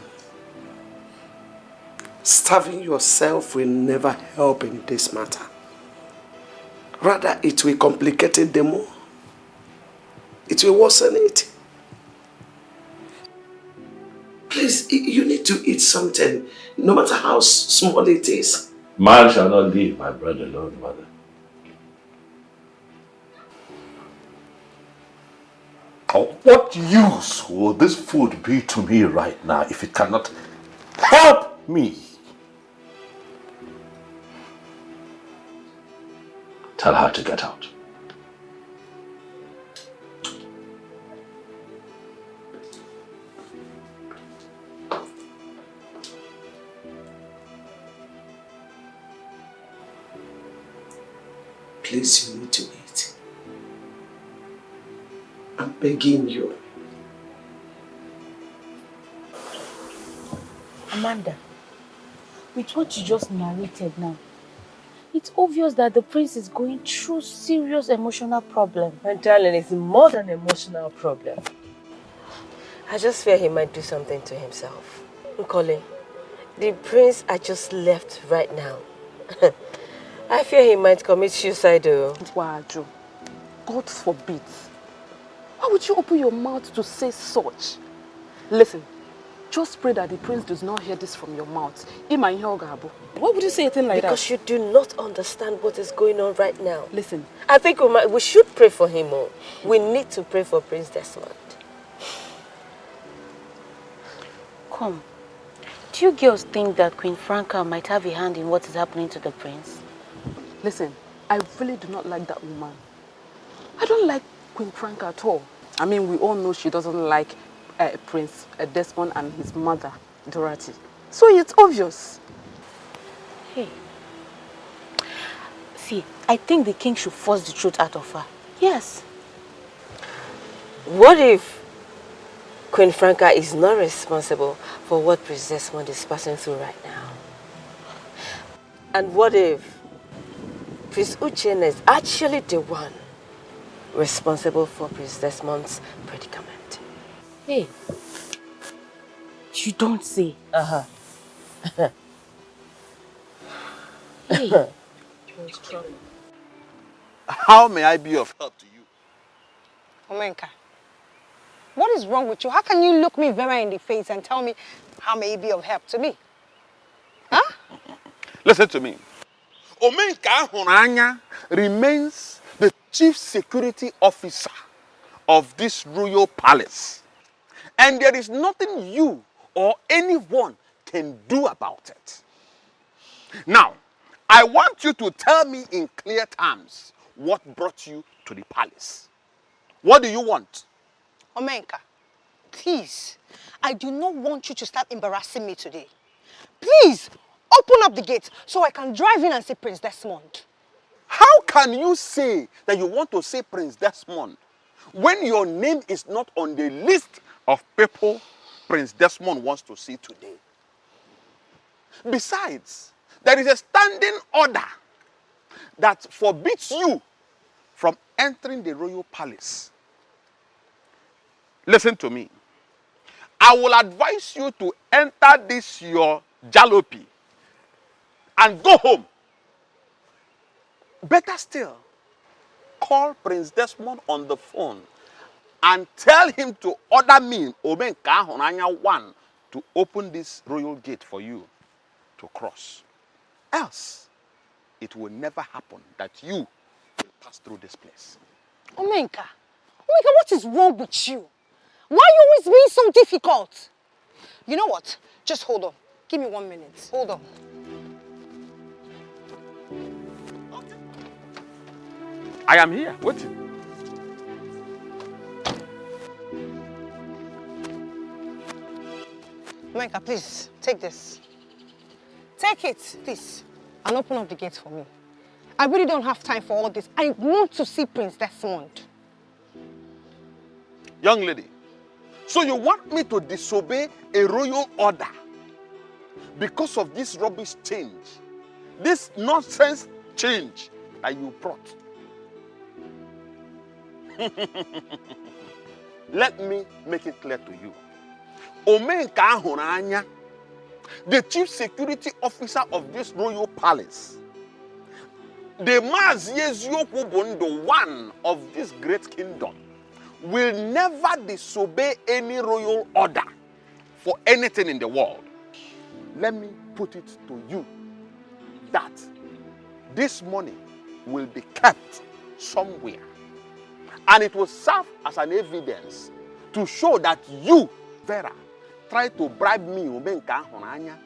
starving yourself will never help in this matter. Rather, it will complicate it the more. It will worsen it. Please, you need to eat something, no matter how small it is. Man shall not leave my bread alone, mother. What use will this food be to me right now if it cannot help me? Tell her to get out. Please, you need to eat. I'm begging you. Amanda, with what you just narrated now, it's obvious that the prince is going through serious emotional problem. My darling, it's more than an emotional problem. I just fear he might do something to himself. Nkole, the prince I just left right now. I fear he might commit suicide though. Waju, God forbid. Why would you open your mouth to say such? Listen, just pray that the prince does not hear this from your mouth. Why would you say a thing like that? Because you do not understand what is going on right now. Listen. I think we should pray for him more. We need to pray for Prince Desmond. Come. Do you girls think that Queen Franca might have a hand in what is happening to the prince? Listen, I really do not like that woman. I don't like Queen Franca at all. I mean, we all know she doesn't like Prince Desmond and his mother, Dorothy. So it's obvious. Hey. See, I think the king should force the truth out of her. Yes. What if Queen Franca is not responsible for what Prince Desmond is passing through right now? And what if Prince Uchenna is actually the one responsible for Prince Desmond's predicament? Hey, you don't say. Hey. How may I be of help to you? Omenka, what is wrong with you? How can you look me very in the face and tell me how may it be of help to me? Huh? Listen to me. Omenka Honanya remains the chief security officer of this royal palace. And there is nothing you or anyone can do about it. Now, I want you to tell me in clear terms what brought you to the palace. What do you want? Omenka, please, I do not want you to start embarrassing me today. Please, open up the gate so I can drive in and see Prince Desmond. How can you say that you want to see Prince Desmond when your name is not on the list of people Prince Desmond wants to see today? Besides, there is a standing order that forbids you from entering the royal palace. Listen to me. I will advise you to enter this your jalopy and go home. Better still, call Prince Desmond on the phone and tell him to order me, Omenka Honanya 1, to open this royal gate for you to cross. Else, it will never happen that you will pass through this place. Omenka, what is wrong with you? Why are you always being so difficult? You know what? Just hold on. Give me 1 minute. Hold on. I am here, waiting. Omenka, please, take this. Take it, please, and open up the gate for me. I really don't have time for all this. I want to see Prince Desmond. Young lady, so you want me to disobey a royal order because of this rubbish change, this nonsense change that you brought? Let me make it clear to you. Omenka Honanya, the chief security officer of this royal palace, the Mazieziokwobondo, one of this great kingdom, will never disobey any royal order for anything in the world. Let me put it to you that this money will be kept somewhere, and it will serve as an evidence to show that you, Vera, tried to bribe me, Omenka Honanya,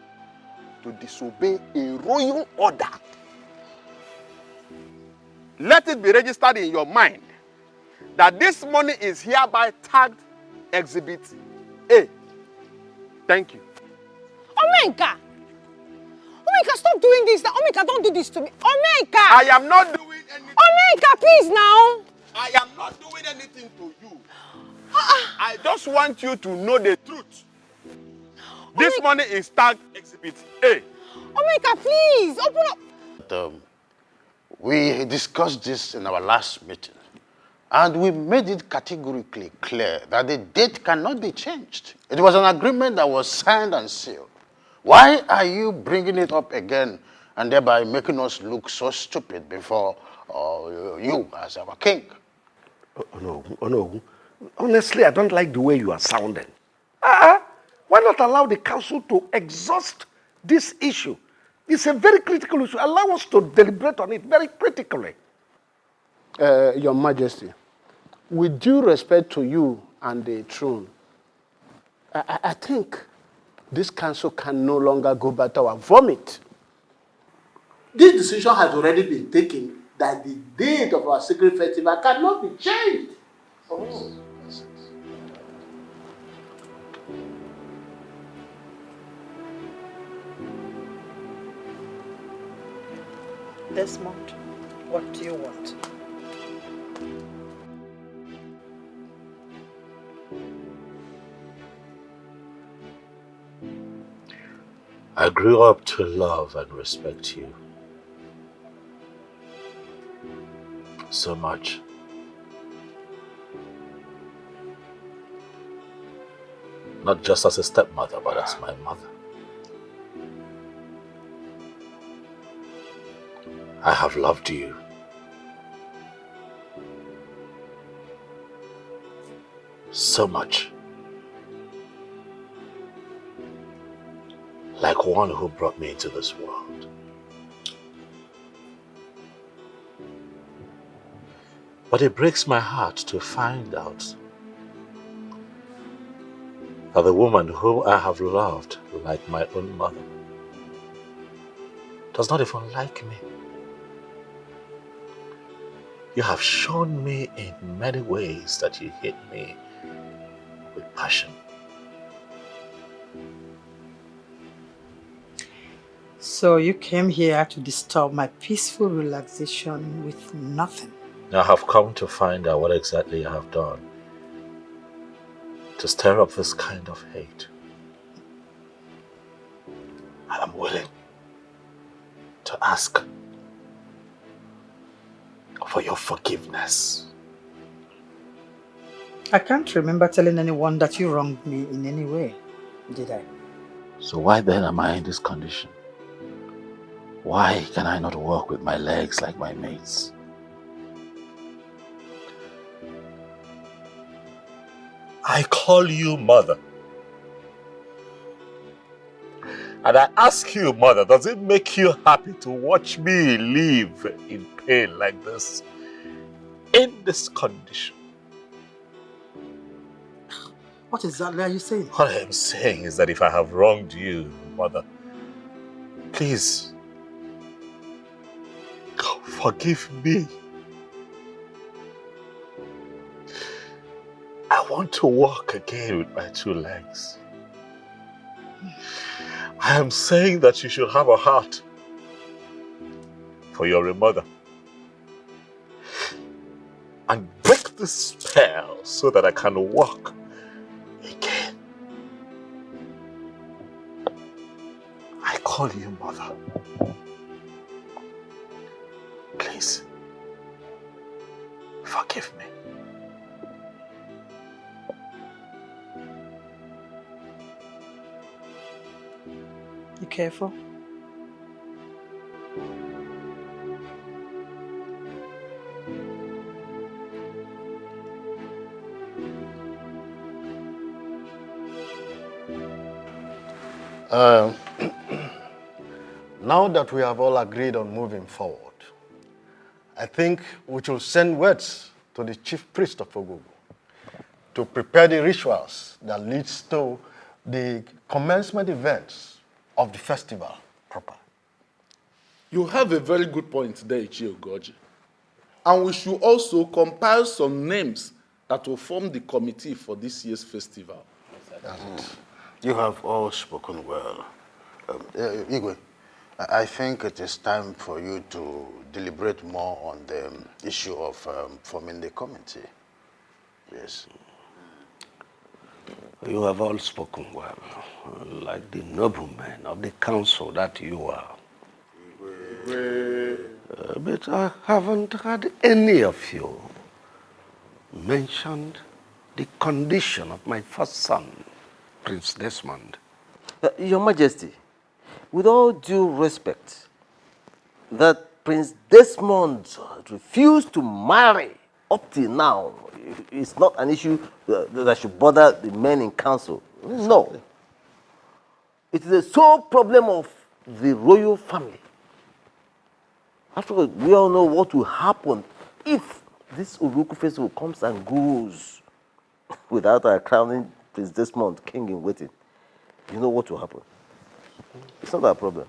to disobey a royal order. Let it be registered in your mind that this money is hereby tagged Exhibit A. Thank you. Omenka! Omenka, stop doing this. Omenka, don't do this to me. Omenka! I am not doing anything. Omenka, please now. I am not doing anything to you. I just want you to know the truth. This money is tagged Exhibit A. Omeka, please, open up. We discussed this in our last meeting, and we made it categorically clear that the date cannot be changed. It was an agreement that was signed and sealed. Why are you bringing it up again and thereby making us look so stupid before you as our king? Oh no. Honestly, I don't like the way you are sounding. Why not allow the council to exhaust this issue? It's a very critical issue. Allow us to deliberate on it very critically. Your Majesty, with due respect to you and the throne, I think this council can no longer go back to our vomit. This decision has already been taken that the date of our secret festival cannot be changed. Oh. Desmond, what do you want? I grew up to love and respect you so much. Not just as a stepmother, but as my mother. I have loved you. So much. Like one who brought me into this world. But it breaks my heart to find out that the woman whom I have loved like my own mother does not even like me. You have shown me in many ways that you hate me with passion. So you came here to disturb my peaceful relaxation with nothing. I have come to find out what exactly I have done to stir up this kind of hate. I am willing to ask for your forgiveness. I can't remember telling anyone that you wronged me in any way, did I? So why then am I in this condition? Why can I not walk with my legs like my mates? I call you mother. And I ask you, mother, does it make you happy to watch me live in pain like this? In this condition? What exactly are you saying? What I am saying is that if I have wronged you, mother, please, forgive me. I want to walk again with my two legs. I am saying that you should have a heart for your mother. And break the spell so that I can walk again. I call you mother. Please, forgive me. You careful? Now that we have all agreed on moving forward, I think we should send words to the chief priest of Ogogo to prepare the rituals that leads to the commencement events of the festival proper. You have a very good point there, Ichie Ogoji. And we should also compile some names that will form the committee for this year's festival. You have all spoken well. Igwe, I think it is time for you to deliberate more on the issue of forming the committee. Yes. You have all spoken well, like the noblemen of the council that you are. But I haven't had any of you mentioned the condition of my first son, Prince Desmond. Your Majesty, with all due respect, that Prince Desmond refused to marry up till now is not an issue that should bother the men in council. No. It is a sole problem of the royal family. After all, we all know what will happen if this Uruku festival comes and goes without our crowning Prince Desmond king in waiting. You know what will happen. It's not our problem.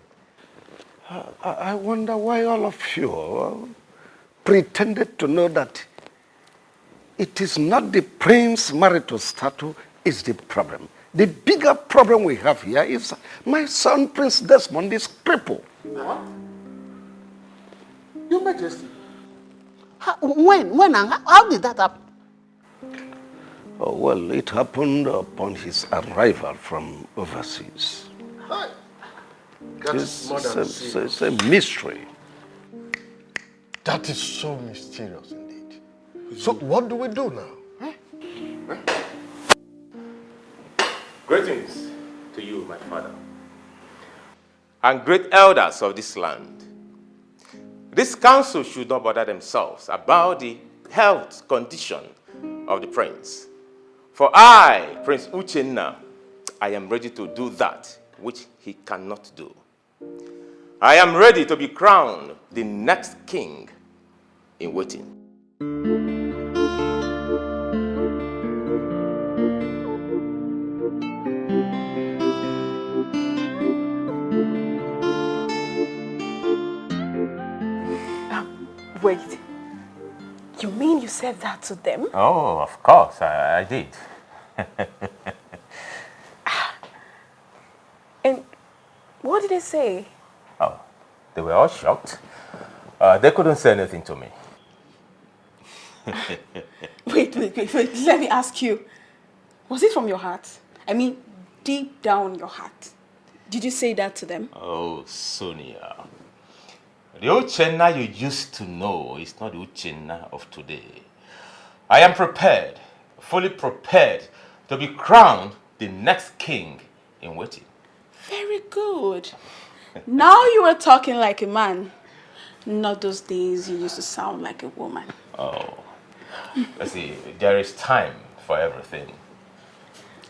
I wonder why all of you pretended to know that it is not the prince marital status is the problem. The bigger problem we have here is my son Prince Desmond is crippled. What? Your Majesty. When and how did that happen? Oh, well, it happened upon his arrival from overseas. It's a mystery. That is so mysterious indeed. So what do we do now? Greetings to you, my father, and great elders of this land. This council should not bother themselves about the health condition of the prince. For I, Prince Uchenna, I am ready to do that which he cannot do. I am ready to be crowned the next king in waiting. Wait. You mean you said that to them? Oh, of course, I did. And what did they say? Oh, they were all shocked. They couldn't say anything to me. Wait. Let me ask you. Was it from your heart? I mean, deep down your heart. Did you say that to them? Oh, Sonia. The Uchenna you used to know is not the Uchenna of today. I am prepared, fully prepared, to be crowned the next king in waiting. Very good. Now you are talking like a man. Not those days you used to sound like a woman. Oh, let's see, there is time for everything.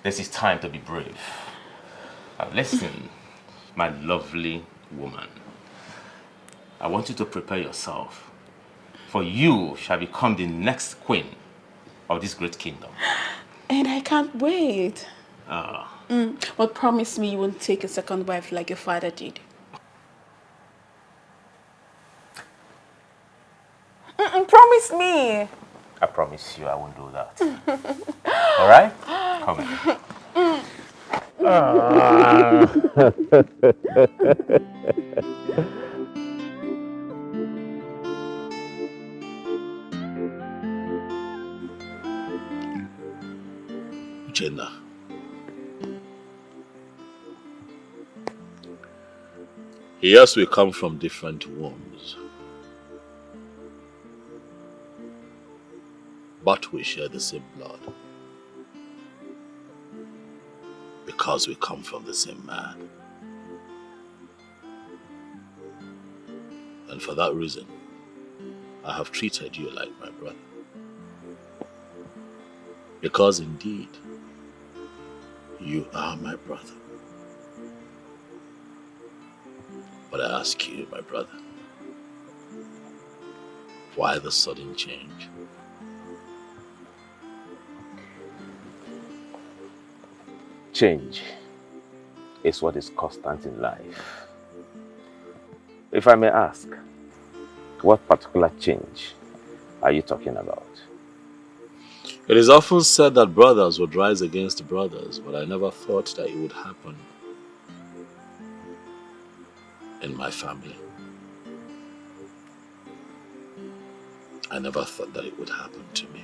This is time to be brave. Now listen, my lovely woman. I want you to prepare yourself, for you shall become the next queen of this great kingdom. And I can't wait. Ah. But promise me you won't take a second wife like your father did. Promise me. I promise you I won't do that. All right? Come here. Uchenna. Yes, we come from different wombs, but we share the same blood because we come from the same man. And for that reason, I have treated you like my brother. Because indeed, you are my brother. But I ask you, my brother, why the sudden change? Change is what is constant in life. If I may ask, what particular change are you talking about? It is often said that brothers would rise against brothers, but I never thought that it would happen in my family. I never thought that it would happen to me.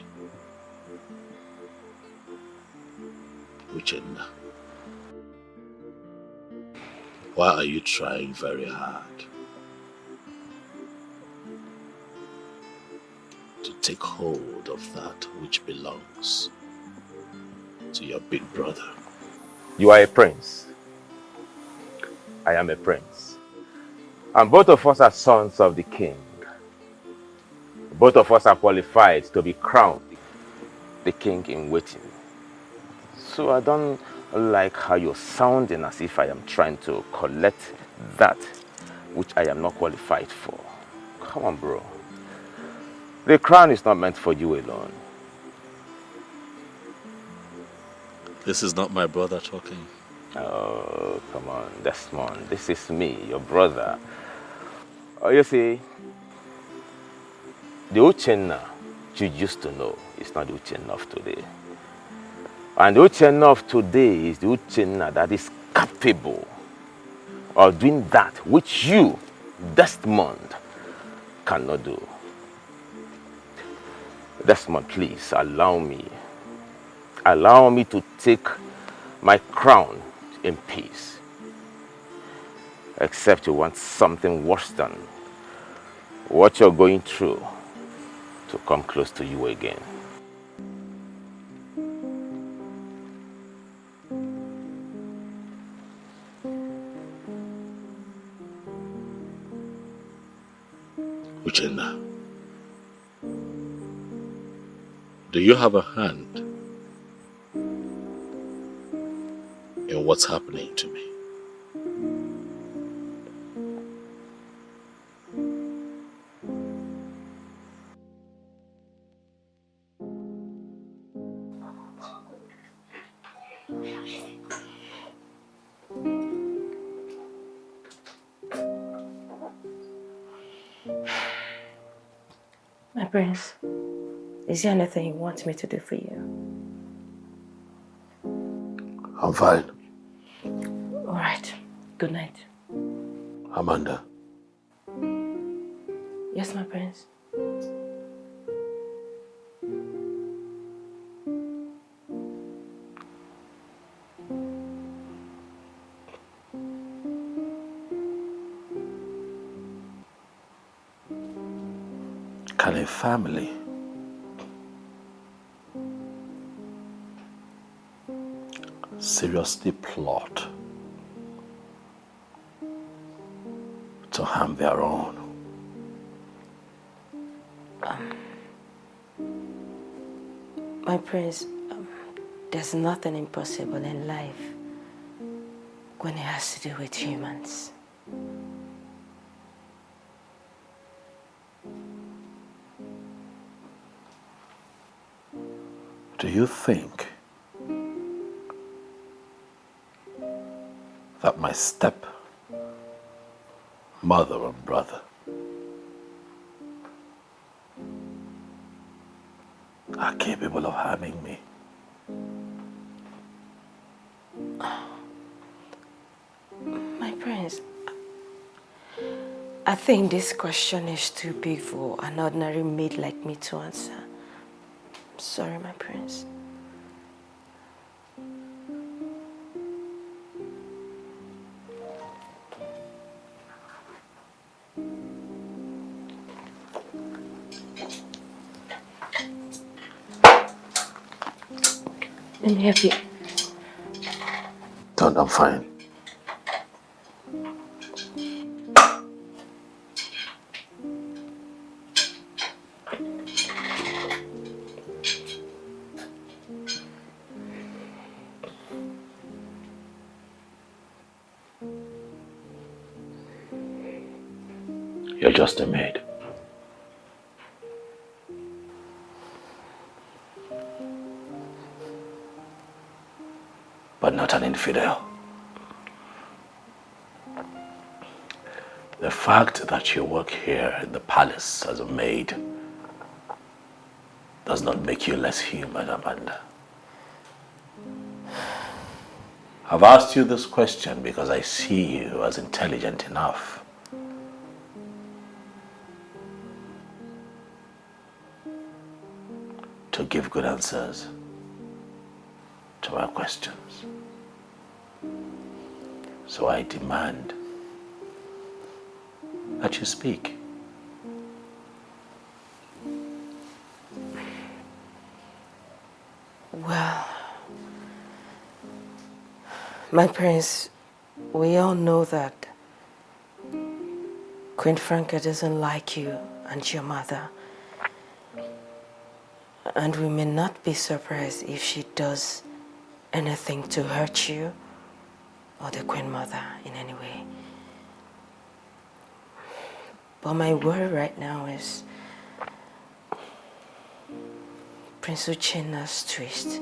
Uchenna, why are you trying very hard to take hold of that which belongs to your big brother? You are a prince. I am a prince. And both of us are sons of the king. Both of us are qualified to be crowned the king in waiting. So I don't like how you're sounding as if I am trying to collect that which I am not qualified for. Come on, bro. The crown is not meant for you alone. This is not my brother talking. Oh, come on, Desmond. This is me, your brother. Oh, you see, the Uchenna you used to know is not the Uchenna of today. And the Uchenna of today is the Uchenna that is capable of doing that which you, Desmond, cannot do. Desmond, please allow me. Allow me to take my crown in peace. Except you want something worse than what you're going through to come close to you again. Uchenna, do you have a hand in what's happening to me? My prince, is there anything you want me to do for you? I'm fine. All right. Good night. Amanda. Yes, my prince. Can a family seriously plot to harm their own? My prince, there's nothing impossible in life when it has to do with humans. Do you think that my step mother and brother are capable of harming me? My prince, I think this question is too big for an ordinary maid like me to answer. I'm sorry, my prince. Let me help you. Don't, I'm fine. You're just a maid. But not an infidel. The fact that you work here in the palace as a maid does not make you less human, Amanda. I've asked you this question because I see you as intelligent enough to give good answers. to my questions. So I demand that you speak. Well, my prince, we all know that Queen Franca doesn't like you and your mother. And we may not be surprised if she does anything to hurt you or the Queen Mother in any way. But my worry right now is Prince Uchenna's twist,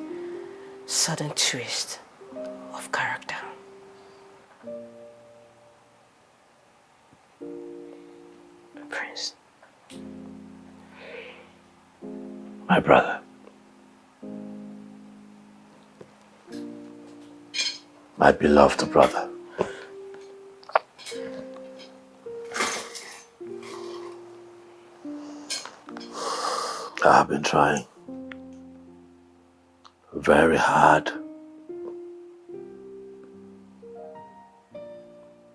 sudden twist of character. Prince. My brother. My beloved brother. I have been trying very hard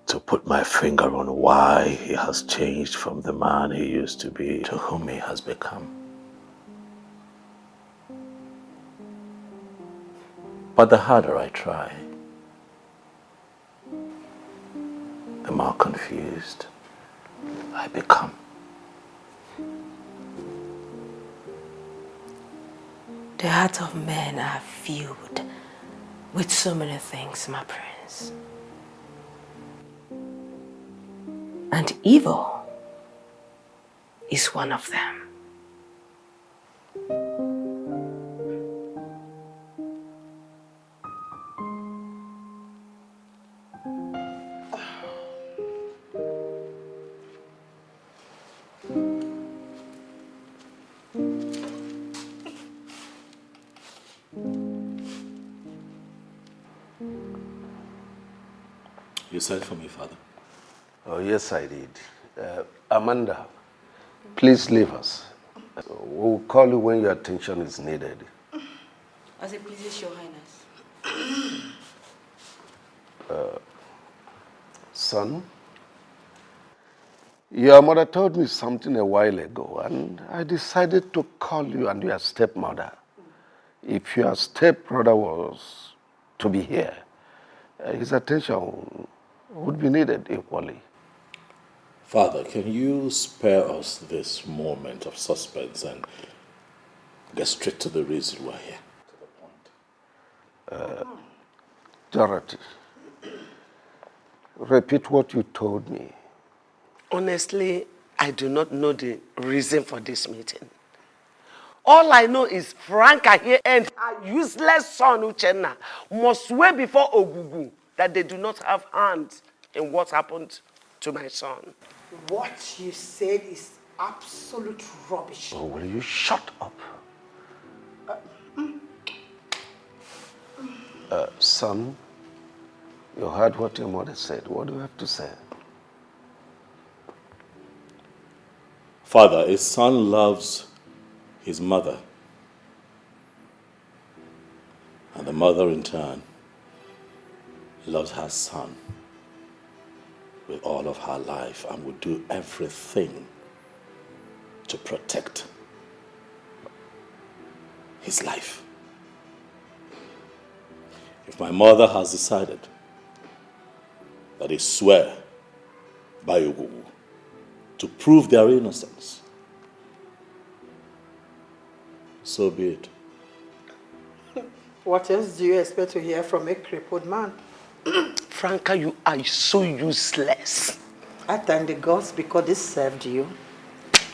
to put my finger on why he has changed from the man he used to be to whom he has become. But the harder I try, the more confused I become. The hearts of men are filled with so many things, my prince. And evil is one of them. You sent for me, Father. Oh, yes, I did. Amanda, please leave us. We'll call you when your attention is needed. As it pleases your highness. Son, your mother told me something a while ago, and I decided to call you and your stepmother. If your stepbrother was to be here, his attention would be needed equally. Father, can you spare us this moment of suspense and get straight to the reason we're here? Dorothy, repeat what you told me. Honestly, I do not know the reason for this meeting. All I know is Franca here and her useless son Uchenna must swear before Ogugu that they do not have hands in what happened to my son. What you said is absolute rubbish. Oh, will you shut up? Son, you heard what your mother said. What do you have to say? Father, a son loves his mother, and the mother in turn loves her son with all of her life and would do everything to protect his life. If my mother has decided that they swear by Ogugu to prove their innocence, so be it. What else do you expect to hear from a crippled man? Franca, you are so useless. I thank the gods because this served you,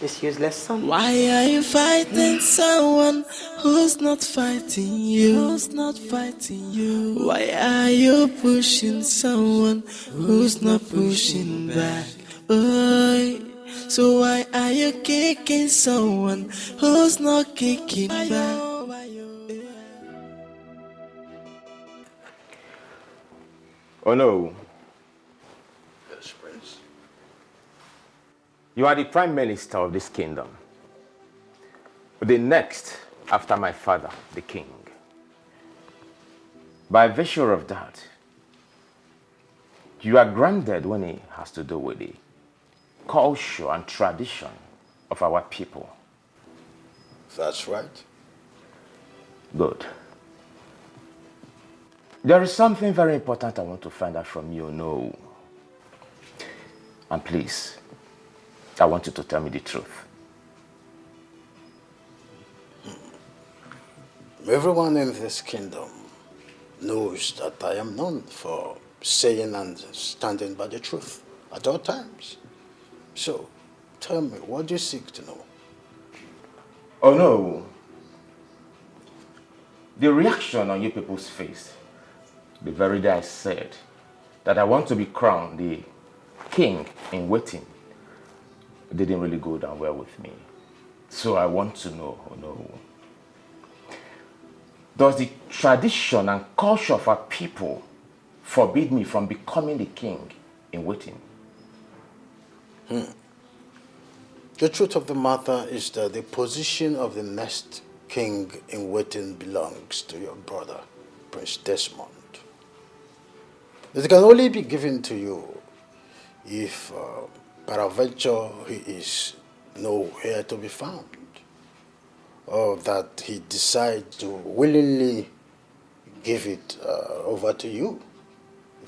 this useless son. Why are you fighting someone who's not fighting you? Who's not fighting you? Why are you pushing someone who's not pushing back? Boy, so why are you kicking someone who's not kicking back? Oh no. Yes, Prince. You are the prime minister of this kingdom. The next after my father, the king. By virtue of that, you are granted when it has to do with the culture and tradition of our people. That's right. Good. There is something very important I want to find out from you, no. And please, I want you to tell me the truth. Everyone in this kingdom knows that I am known for saying and standing by the truth at all times. So, tell me, what do you seek to know? Oh no. The reaction on you people's face, the very day I said that I want to be crowned the king in waiting, didn't really go down well with me. So I want to know, oh no. Does the tradition and culture of our people forbid me from becoming the king in waiting? The truth of the matter is that the position of the next king in waiting belongs to your brother, Prince Desmond. It can only be given to you if, peradventure, he is nowhere to be found, or that he decides to willingly give it over to you.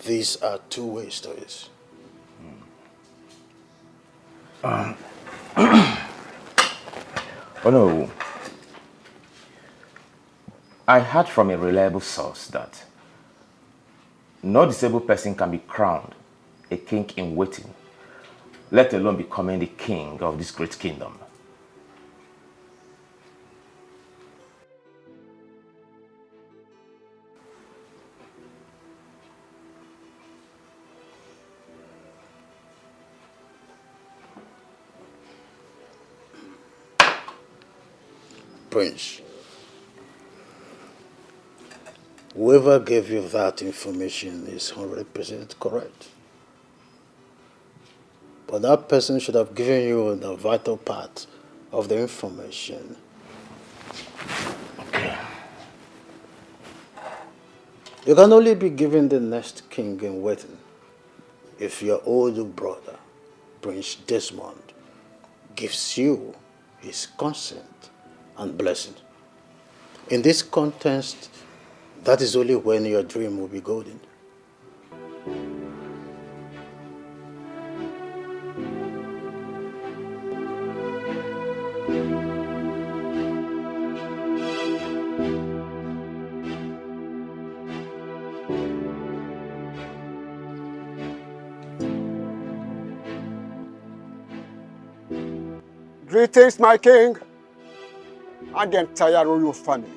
These are two ways to it. Oh no. I heard from a reliable source that no disabled person can be crowned a king in waiting, let alone becoming the king of this great kingdom. Prince, whoever gave you that information is 100% correct. But that person should have given you the vital part of the information. You can only be given the next king in waiting if your older brother, Prince Desmond, gives you his consent and blessing. In this context, that is only when your dream will be golden. Greetings, my king, and the entire royal family.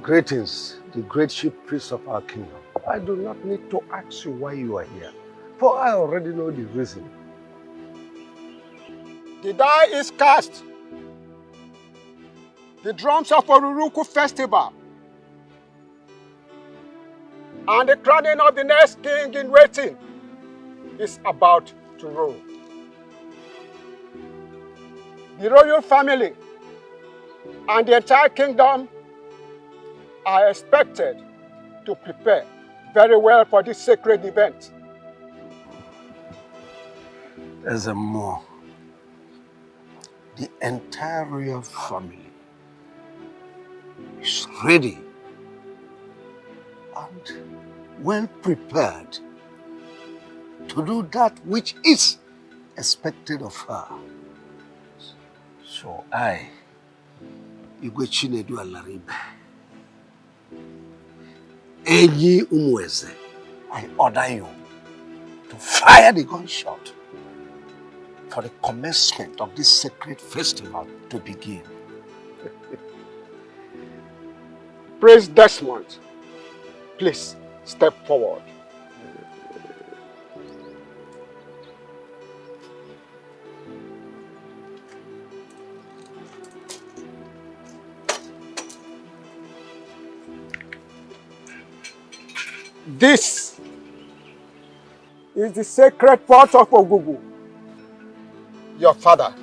Greetings, the great chief priest of our kingdom. I do not need to ask you why you are here, for I already know the reason. The die is cast. The drums of Oruruku festival and the crowning of the next king in waiting is about to roll. The royal family and the entire kingdom are expected to prepare very well for this sacred event. There's a more. The entire royal family is ready and well prepared to do that which is expected of her. So I, Igwe Chinedu Alaribe, Enyi Umweze, I order you to fire the gunshot for the commencement of this sacred festival to begin. Prince Desmond, please step forward. This is the sacred pot of Ogugu. Your father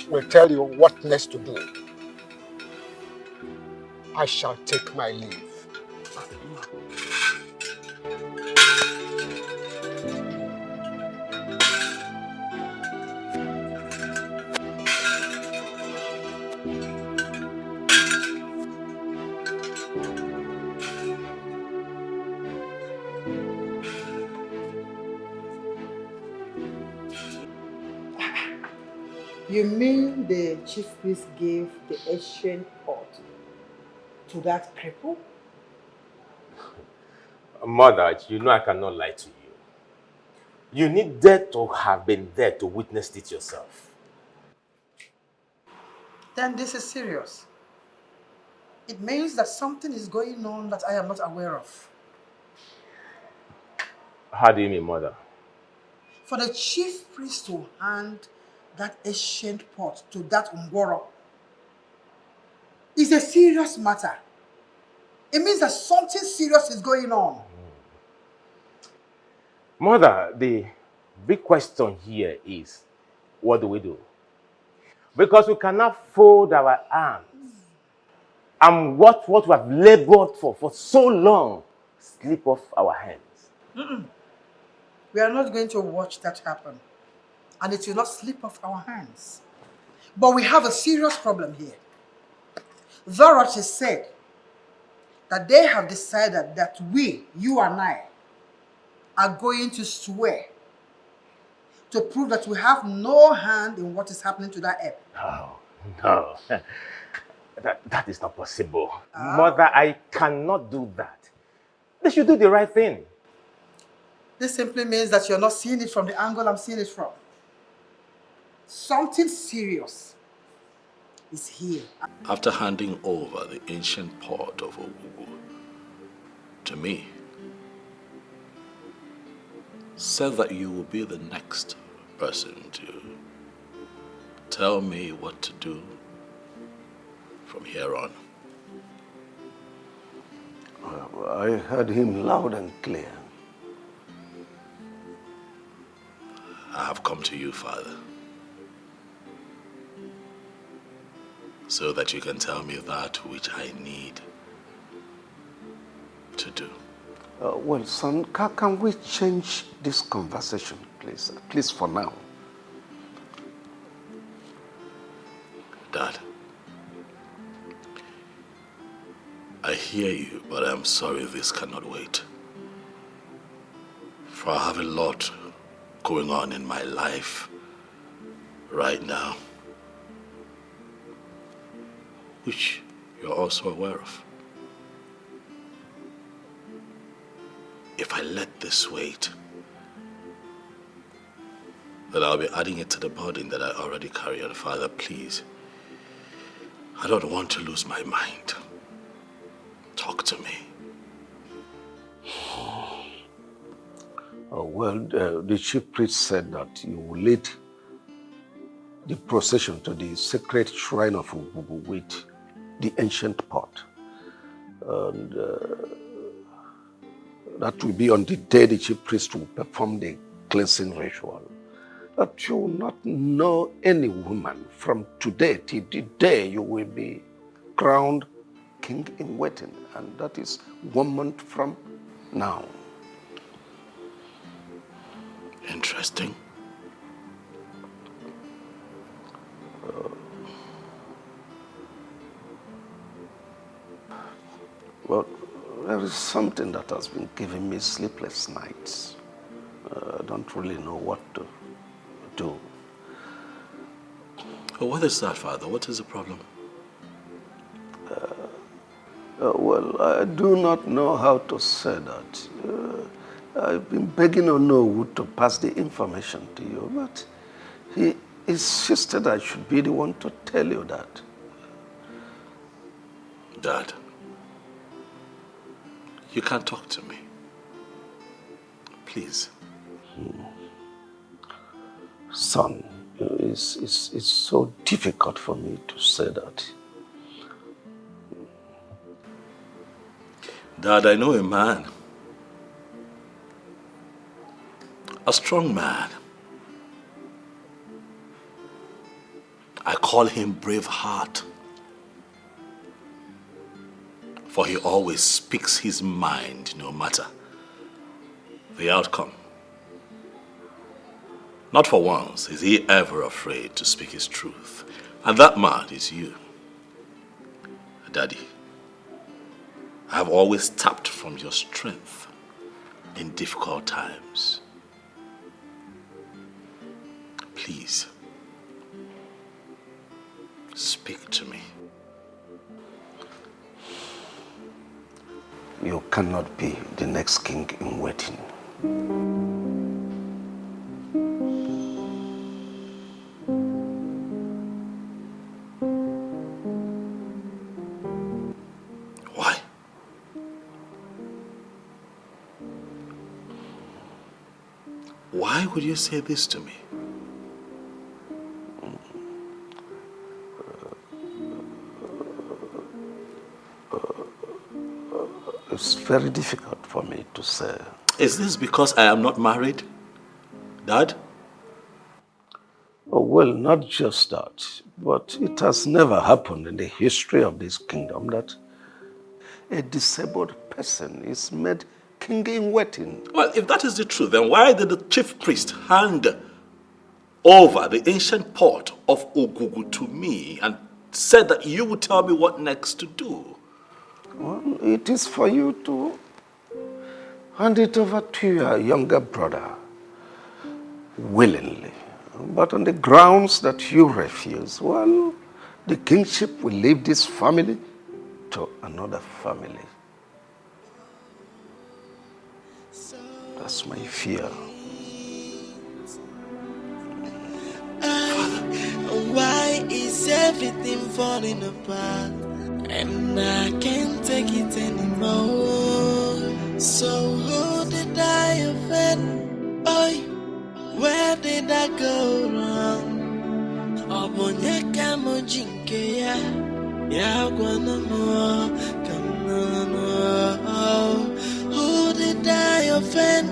will tell you what next to do. I shall take my leave. You mean the chief priest gave the ancient pot to that cripple? Mother, you know I cannot lie to you. You needed to have been there to witness it yourself. Then this is serious. It means that something is going on that I am not aware of. How do you mean, Mother? For the chief priest to hand that ancient pot to that Umboro is a serious matter. It means that something serious is going on. Mother, the big question here is, what do we do? Because we cannot fold our arms and what we have labored for so long slip off our hands. We are not going to watch that happen. And it will not slip off our hands. But we have a serious problem here. Dorothy said that they have decided that we, you and I, are going to swear to prove that we have no hand in what is happening to that ape. No. That is not possible. Mother, I cannot do that. They should do the right thing. This simply means that you're not seeing it from the angle I'm seeing it from. Something serious is here. After handing over the ancient port of Ogugu to me, said that you will be the next person to tell me what to do from here on. I heard him loud and clear. I have come to you, Father, so that you can tell me that which I need to do. Well, son, can we change this conversation, please? At least for now. Dad, I hear you, but I'm sorry this cannot wait. For I have a lot going on in my life right now, which you're also aware of. If I let this wait, then I'll be adding it to the burden that I already carry. And Father, please, I don't want to lose my mind. Talk to me. Oh, well, the chief priest said that you will lead the procession to the sacred shrine of Ugugu with the ancient pot. And that will be on the day the chief priest will perform the cleansing ritual. That you will not know any woman from today till the day you will be crowned king in waiting. And that is 1 month from now. Interesting. Well, there is something that has been giving me sleepless nights. I don't really know what to do. What is that, Father? What is the problem? Well, I do not know how to say that. I've been begging Nollywood to pass the information to you, but he insisted I should be the one to tell you that. Dad, you can't talk to me. Please. Son, it's so difficult for me to say that. Dad, I know a man. A strong man. I call him Braveheart. For he always speaks his mind, no matter the outcome. Not for once is he ever afraid to speak his truth. And that man is you. Daddy, I have always tapped from your strength in difficult times. Please, speak to me. You cannot be the next king in waiting. Why? Why would you say this to me? It's very difficult for me to say. Is this because I am not married, Dad? Oh, well, not just that, but it has never happened in the history of this kingdom that a disabled person is made king in waiting. Well, if that is the truth, then why did the chief priest hand over the ancient port of Ogugu to me and said that you would tell me what next to do? Well, it is for you to hand it over to your younger brother willingly. But on the grounds that you refuse, well, the kingship will leave this family to another family. That's my fear. Why is everything falling apart? And I can't take it anymore. So who did I offend? Oh, where did I go wrong? Obonyeka mojinke ya gwana mo kamano. Who did I offend?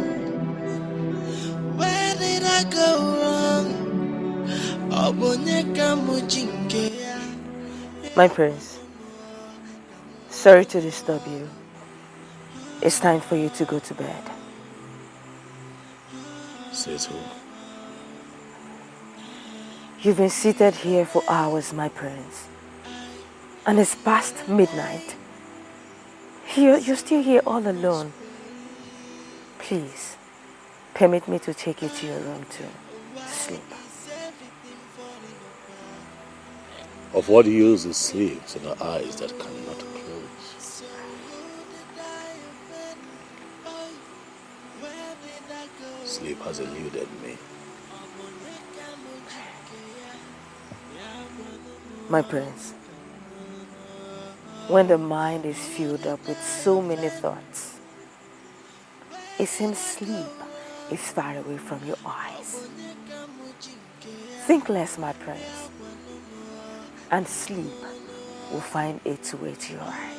Where did I go wrong? Obonyeka mojinke. My prince, sorry to disturb you. It's time for you to go to bed. Says who? You've been seated here for hours, my prince. And it's past midnight. You're still here all alone. Please, permit me to take you to your room to sleep. Of what use is sleep to the eyes that cannot close? Sleep has eluded me. My prince, when the mind is filled up with so many thoughts, it seems sleep is far away from your eyes. Think less, my prince, and sleep will find its way to your eyes.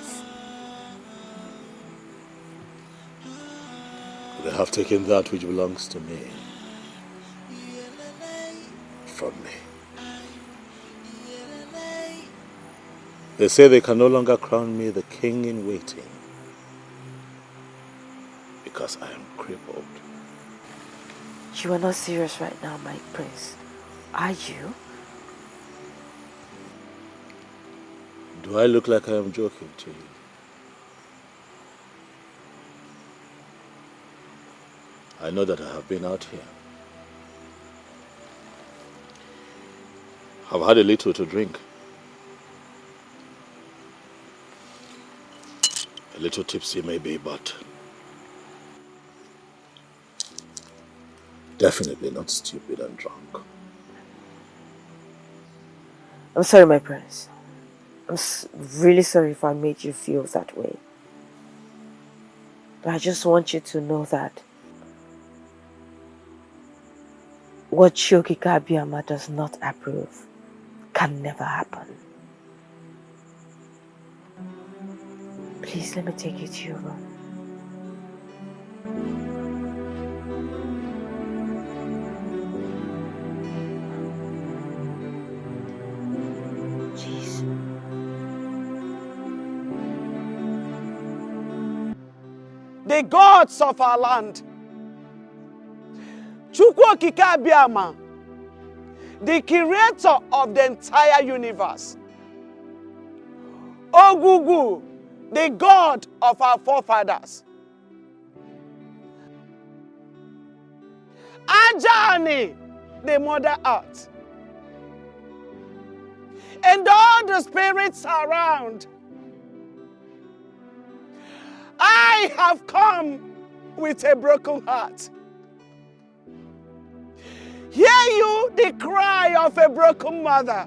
They have taken that which belongs to me from me. They say they can no longer crown me the king in waiting because I am crippled. You are not serious right now, my prince. Are you? Do I look like I am joking to you? I know that I have been out here. I've had a little to drink. A little tipsy maybe, but definitely not stupid and drunk. I'm sorry, my prince. I'm really sorry if I made you feel that way. But I just want you to know that what Shoki Kabiyama does not approve can never happen. Please let me take you to your room. Jeez. the gods of our land. Chukwu Okike Abiama, the creator of the entire universe. Ogugu, the god of our forefathers. Ajani, the mother earth. And all the spirits around. I have come with a broken heart. Hear you the cry of a broken mother.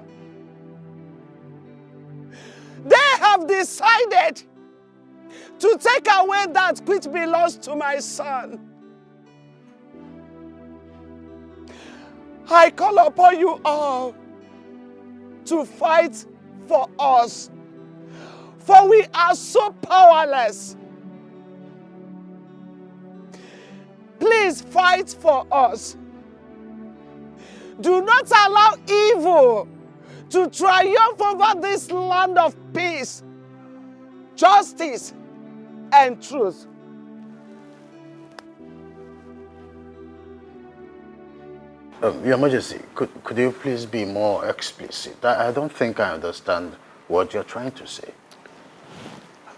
They have decided to take away that which belongs to my son. I call upon you all to fight for us, for we are so powerless. Please fight for us. Do not allow evil to triumph over this land of peace, justice, and truth. Your Majesty, could you please be more explicit? I don't think I understand what you're trying to say.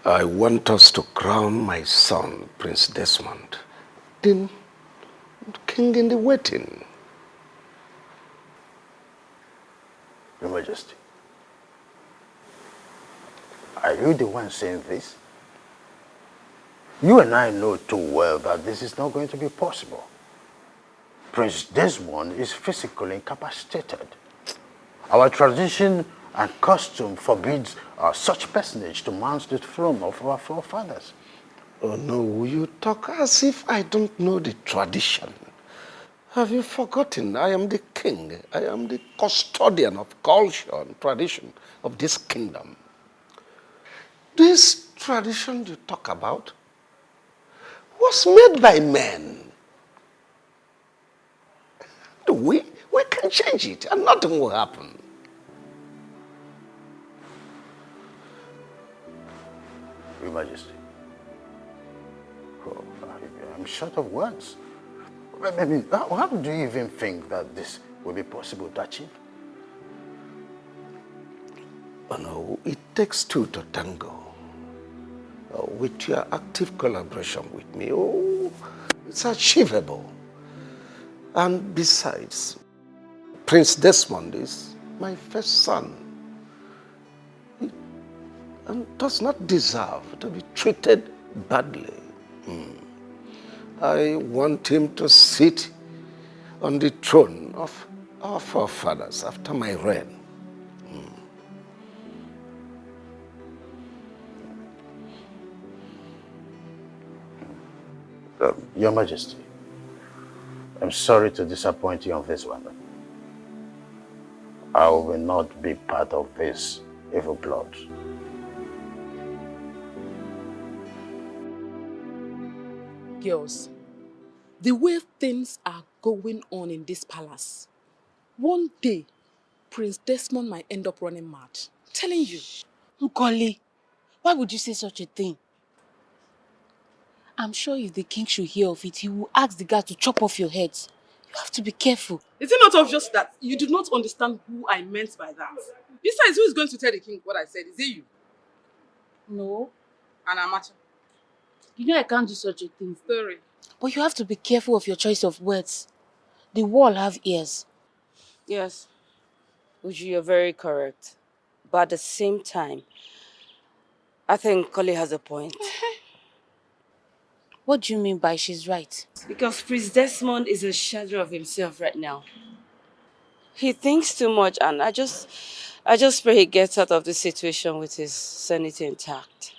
I want us to crown my son, Prince Desmond, the king in the waiting. Your Majesty, are you the one saying this? You and I know too well that this is not going to be possible. Prince Desmond is physically incapacitated. Our tradition and custom forbids such personage to mount the throne of our forefathers. Oh no, you talk as if I don't know the tradition. Have you forgotten? I am the king. I am the custodian of culture and tradition of this kingdom. This tradition you talk about was made by men. We can change it and nothing will happen. Your Majesty, I'm short of words. I mean, how do you even think that this will be possible to achieve? Oh no, it takes two to tango. With your active collaboration with me, it's achievable. And besides, Prince Desmond is my first son. And does not deserve to be treated badly. I want him to sit on the throne of our forefathers after my reign. Your Majesty, I'm sorry to disappoint you on this one. I will not be part of this evil plot. Girls, the way things are going on in this palace, one day, Prince Desmond might end up running mad. I'm telling you. Nkoli, why would you say such a thing? I'm sure if the king should hear of it, he will ask the guard to chop off your heads. You have to be careful. Is it not obvious that you do not understand who I meant by that? Besides, who is going to tell the king what I said? Is it you? No. And Amacha? You know I can't do such a thing. Sorry. But you have to be careful of your choice of words. The wall have ears. Yes, Uju, you're very correct. But at the same time, I think Koli has a point. What do you mean by she's right? Because Prince Desmond is a shadow of himself right now. He thinks too much, and I just pray he gets out of this situation with his sanity intact.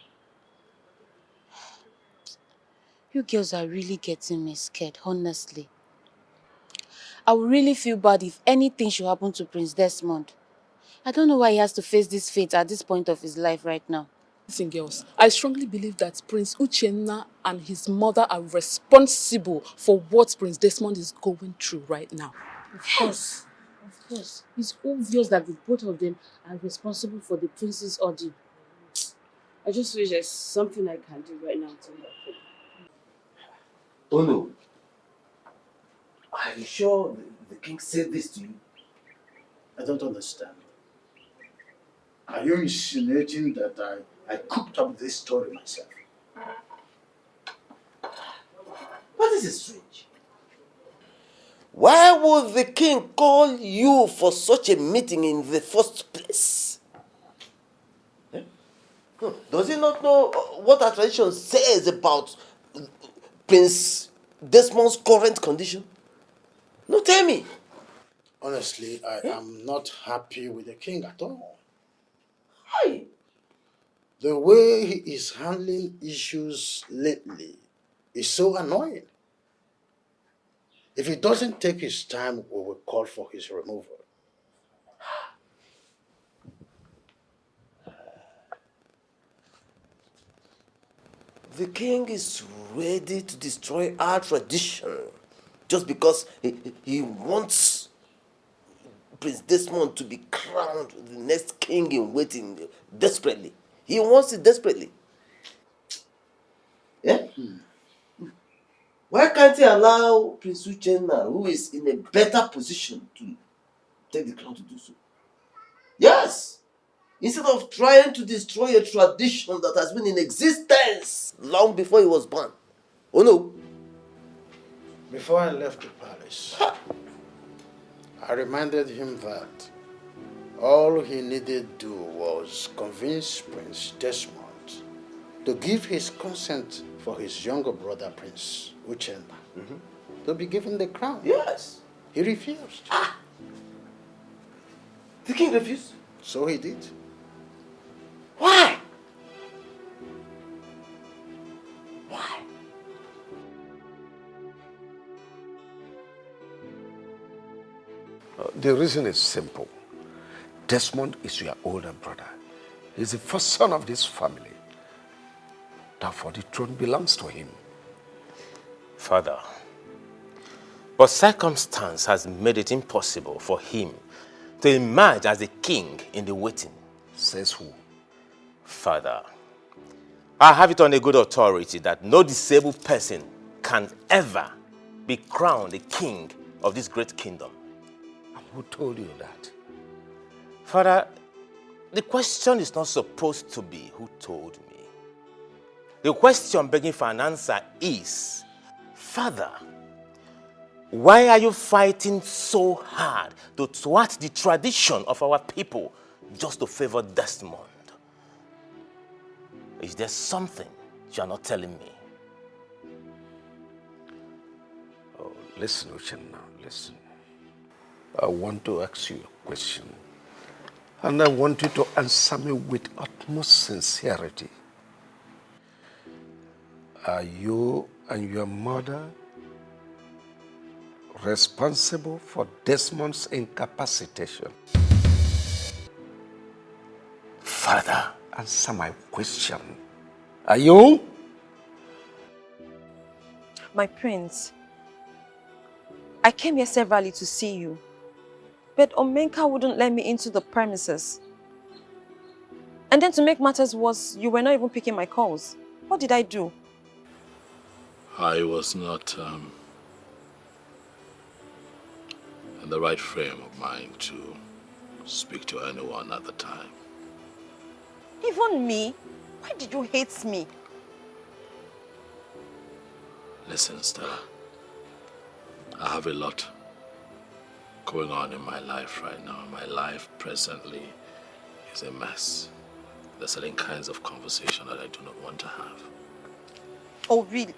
You girls are really getting me scared, honestly. I would really feel bad if anything should happen to Prince Desmond. I don't know why he has to face this fate at this point of his life right now. Listen, girls, I strongly believe that Prince Uchenna and his mother are responsible for what Prince Desmond is going through right now. Of course. Of course. It's obvious that the both of them are responsible for the prince's ordeal. I just wish there's something I can do right now to help him. Oh no. Are you sure the king said this to you? I don't understand. Are you insinuating that I cooked up this story myself? But this is strange. Why would the king call you for such a meeting in the first place? Eh? No, does he not know what our tradition says about Prince Desmond's current condition? No, tell me. Honestly, I am not happy with the king at all. Why? The way he is handling issues lately is so annoying. If he doesn't take his time, we will call for his removal. The king is ready to destroy our tradition just because he wants Prince Desmond to be crowned the next king in waiting desperately. He wants it desperately. Yeah? Why can't he allow Prince Uchenna, who is in a better position, to take the crown to do so? Yes! Instead of trying to destroy a tradition that has been in existence long before he was born. Oh no! Before I left the palace, I reminded him that all he needed to do was convince Prince Desmond to give his consent for his younger brother, Prince Uchenna, to be given the crown. Yes. He refused. The king refused? So he did. Why? Why? The reason is simple. Desmond is your older brother. He's the first son of this family. Therefore, the throne belongs to him. Father, but circumstance has made it impossible for him to emerge as a king in the waiting. Says who? Father, I have it on a good authority that no disabled person can ever be crowned the king of this great kingdom. And who told you that? Father, the question is not supposed to be who told me. The question begging for an answer is, Father, why are you fighting so hard to thwart the tradition of our people just to favor Desmond? Is there something you are not telling me? Oh, listen, Uchenna, listen. I want to ask you a question. And I want you to answer me with utmost sincerity. Are you and your mother responsible for Desmond's incapacitation? Father, answer my question. Are you? My prince, I came here severally to see you, but Omenka wouldn't let me into the premises. And then to make matters worse, you were not even picking my calls. What did I do? I was not in the right frame of mind to speak to anyone at the time. Even me? Why did you hate me? Listen, Stella. I have a lot going on in my life right now. My life presently is a mess. There's certain kinds of conversation that I do not want to have. Oh, really?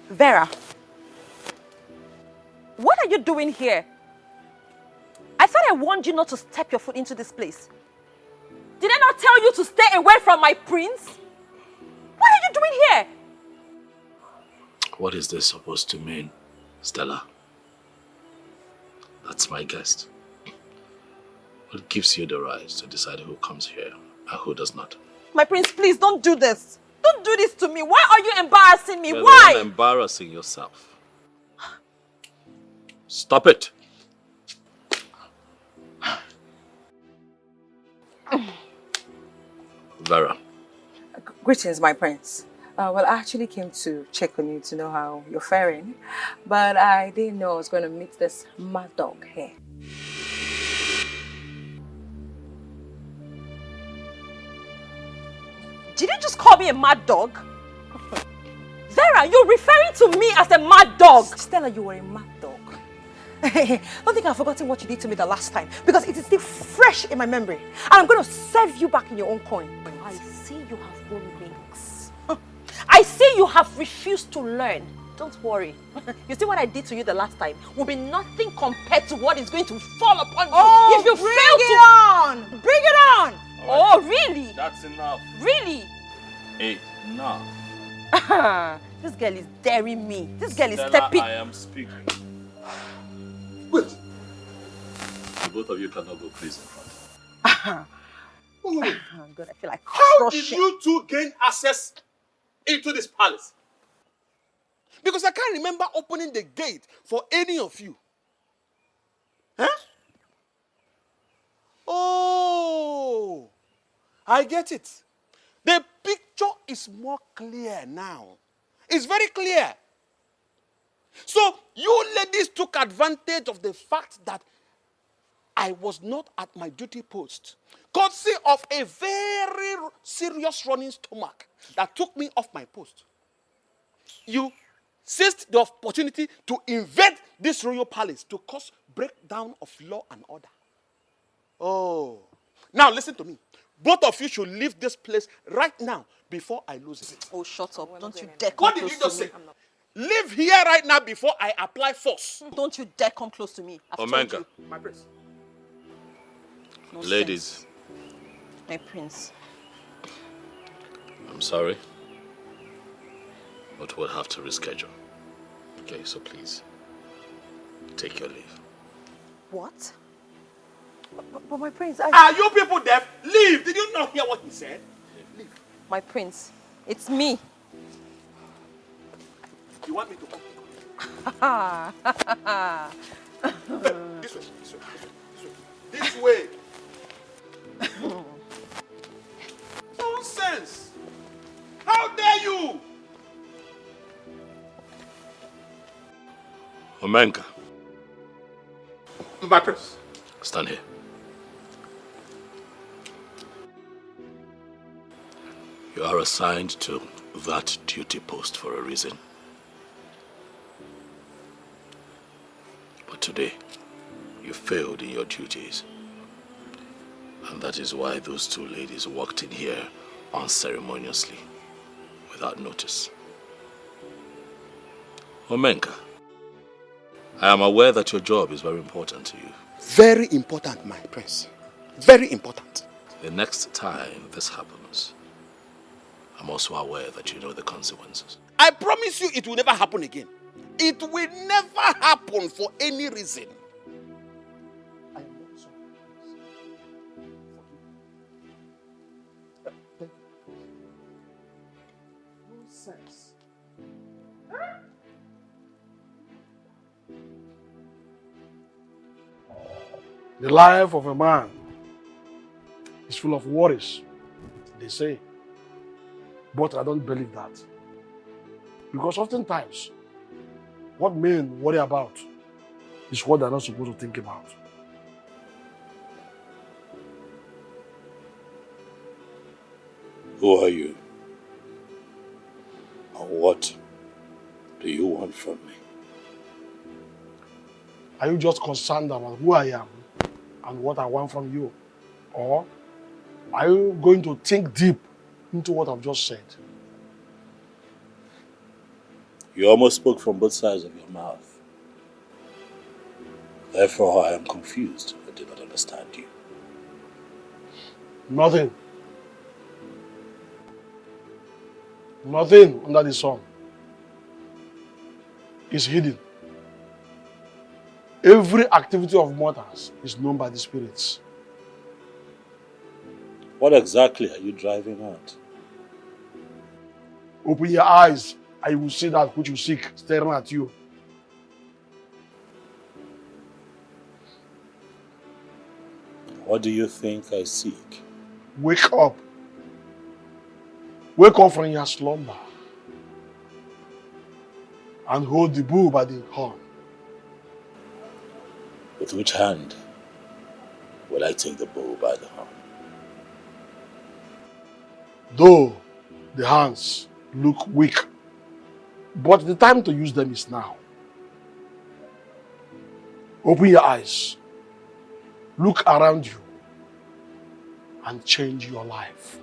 Vera, what are you doing here? I thought I warned you not to step your foot into this place. Did I not tell you to stay away from my prince? What are you doing here? What is this supposed to mean, Stella? That's my guest. What gives you the right to decide who comes here and who does not? My prince, please don't do this. Don't do this to me. Why are you embarrassing me? You're Why? the one embarrassing yourself. Stop it. Clara. Greetings, my prince. Well, I actually came to check on you to know how you're faring, but I didn't know I was going to meet this mad dog here. Did you just call me a mad dog? Vera, you're referring to me as a mad dog. Stella, you were a mad dog. Don't think I've forgotten what you did to me the last time, because it is still fresh in my memory. And I'm going to serve you back in your own coin. I see you have grown wings. I see you have refused to learn. Don't worry. You see what I did to you the last time will be nothing compared to what is going to fall upon you if you fail to... on! Bring it on! Oh, really? That's enough. Really? Enough. This girl is daring me. This girl is Stella, stepping... I am speaking. Wait. The both of you cannot go, please, in front. Oh, God, I feel like How did crushing. you two gain access into this palace? Because I can't remember opening the gate for any of you. Huh? Oh, I get it. The picture is more clear now. It's very clear. So you ladies took advantage of the fact that I was not at my duty post, courtesy of a very serious running stomach that took me off my post. You seized the opportunity to invade this royal palace to cause breakdown of law and order. Oh, now listen to me. Both of you should leave this place right now before I lose it. Oh, shut up. Don't you dare come What did close you just to say? me. Leave here right now before I apply force. Don't you dare come close to me. I've told Omenka. you. My prince. Nonsense. Ladies, My prince. I'm sorry, but we'll have to reschedule. Okay, so please, take your leave. What? But my prince, Are you people deaf? Leave. Did you not hear what he said? Leave. My prince. It's me. You want me to come? This way, this way, this way. This way. Nonsense! How dare you? Omenka, My prince. stand here. You are assigned to that duty post for a reason. But today, you failed in your duties. And that is why those two ladies walked in here unceremoniously, without notice. Omenka, I am aware that your job is very important to you. Very important, my prince. Very important. The next time this happens, I'm also aware that you know the consequences. I promise you it will never happen again. It will never happen for any reason. I am very sorry. Nonsense. The life of a man is full of worries, they say. But I don't believe that. Because oftentimes, what men worry about is what they're not supposed to think about. Who are you? And what do you want from me? Are you just concerned about who I am and what I want from you? Or are you going to think deep into what I've just said? You almost spoke from both sides of your mouth. Therefore, I am confused. I do not understand you. Nothing. Nothing under the sun is hidden. Every activity of mortals is known by the spirits. What exactly are you driving at? Open your eyes and you will see that which you seek staring at you. What do you think I seek? Wake up Wake up from your slumber and hold the bull by the horn. With which hand will I take the bull by the horn? Though the hands look weak, but the time to use them is now. Open your eyes, look around you, and change your life.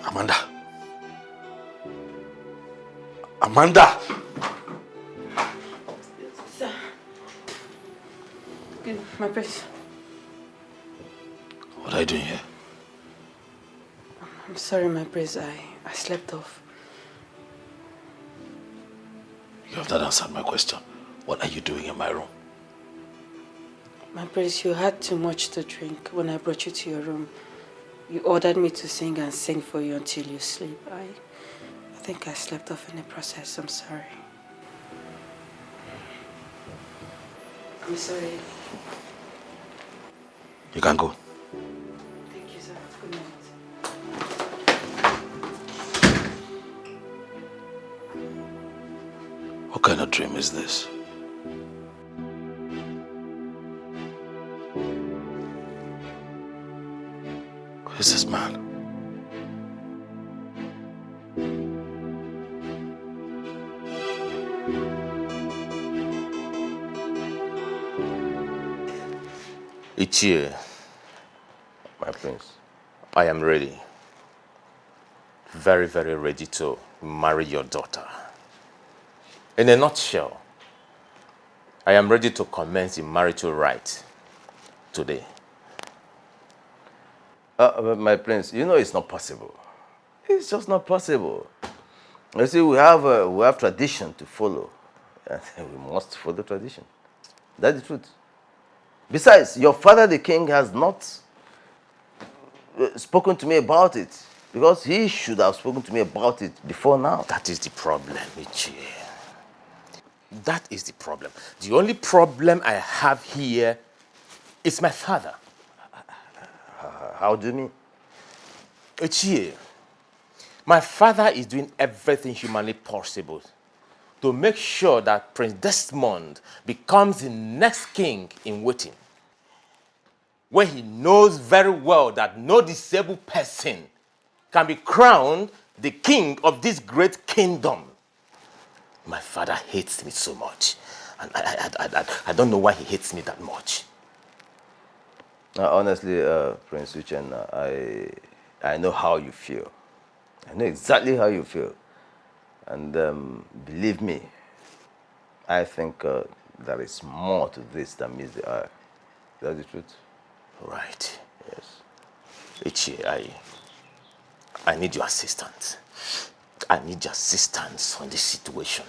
Amanda. Amanda! Sir. Good, my prince. What are you doing here? I'm sorry, my prince. I slept off. You have not answered my question. What are you doing in my room? My prince, you had too much to drink when I brought you to your room. You ordered me to sing and sing for you until you sleep. I think I slept off in the process. I'm sorry. I'm sorry. You can go. Thank you, sir. Good night. What kind of dream is this? Who is this man? Ichie, my prince, I am ready. Very, very ready to marry your daughter. In a nutshell, I am ready to commence the marital rite today. My prince, you know it's not possible. It's just not possible. You see, we have tradition to follow, and we must follow tradition. That's the truth. Besides, your father, the king, has not spoken to me about it, because he should have spoken to me about it before now. That is the problem, Ichie. That is the problem. The only problem I have here is my father. How do you mean? Ichie, my father is doing everything humanly possible to make sure that Prince Desmond becomes the next king in waiting, where he knows very well that no disabled person can be crowned the king of this great kingdom. My father hates me so much, and I don't know why he hates me that much. Honestly, Prince Uchen, I know how you feel. I know exactly how you feel. And believe me, I think there is more to this than meets the eye. That's the truth. Right. Yes. Ichie, I need your assistance. I need your assistance on this situation.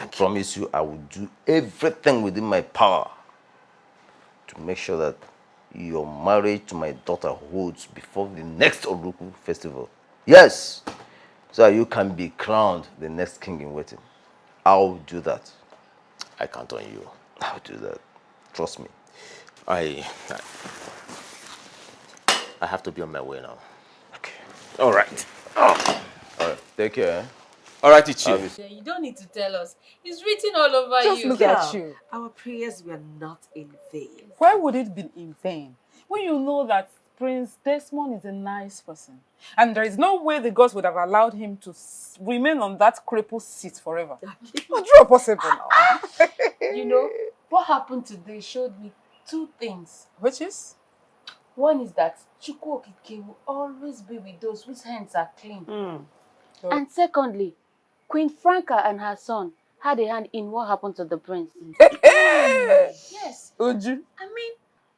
I promise you I will do everything within my power to make sure that your marriage to my daughter holds before the next Oruku festival. Yes, so you can be crowned the next king in waiting. I'll do that. I count on you. I'll do that. Trust me. I have to be on my way now. Okay. All right. Oh. All right. Take care. All right, Ichie. You don't need to tell us. It's written all over Just you. look at you. Our prayers were not in vain. Why would it be in vain? When you know that Prince Desmond is a nice person. And there is no way the gods would have allowed him to remain on that cripple seat forever. It's not possible now. You know, what happened today showed me two things. Which is? One is that Chukwu Okike will always be with those whose hands are clean. And secondly, Queen Franca and her son had a hand in what happened to the prince. Yes. Uju. I mean,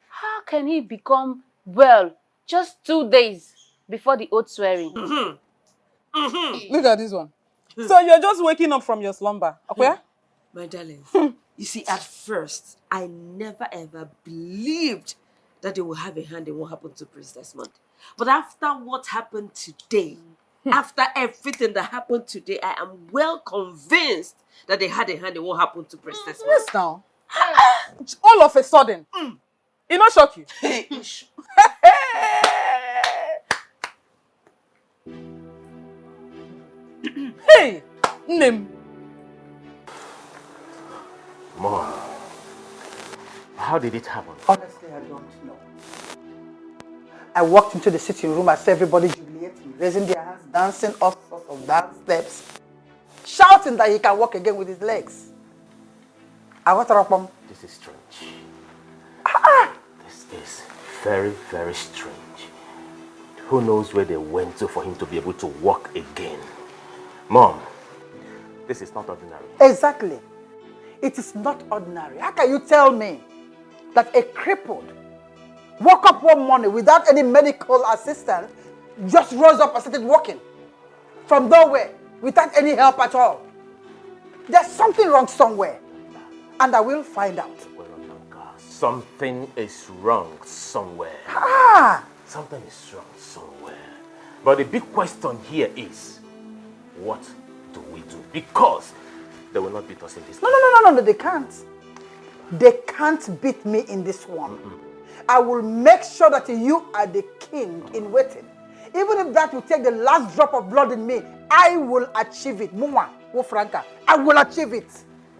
how can he become well just 2 days before the oath swearing? Look at this one. So you're just waking up from your slumber, okay? My darlings, you see, at first, I never ever believed that they will have a hand in what happened to Prince Desmond. But after what happened today, after everything that happened today, I am well convinced that they had a hand in what happened to Prince Desmond. Yes, now. All of a sudden. It not shock you? Hey, Nim. Mom, how did it happen? Honestly, I don't know. I walked into the sitting room, I saw everybody jubilating, raising their hands, dancing all sorts of dance steps, shouting that he can walk again with his legs. I went up on. This is strange. This is very, very strange. Who knows where they went to for him to be able to walk again? Mom, this is not ordinary. Exactly. It is not ordinary. How can you tell me that a crippled woke up one morning without any medical assistance, just rose up and started walking from nowhere without any help at all? There's something wrong somewhere, and I will find out. Something is wrong somewhere. Something is wrong somewhere. But the big question here is, what do we do? Because they will not beat us in this. No, they can't. They can't beat me in this one. I will make sure that you are the king in waiting. Even if that will take the last drop of blood in me, I will achieve it. Muma, Franca, I will achieve it.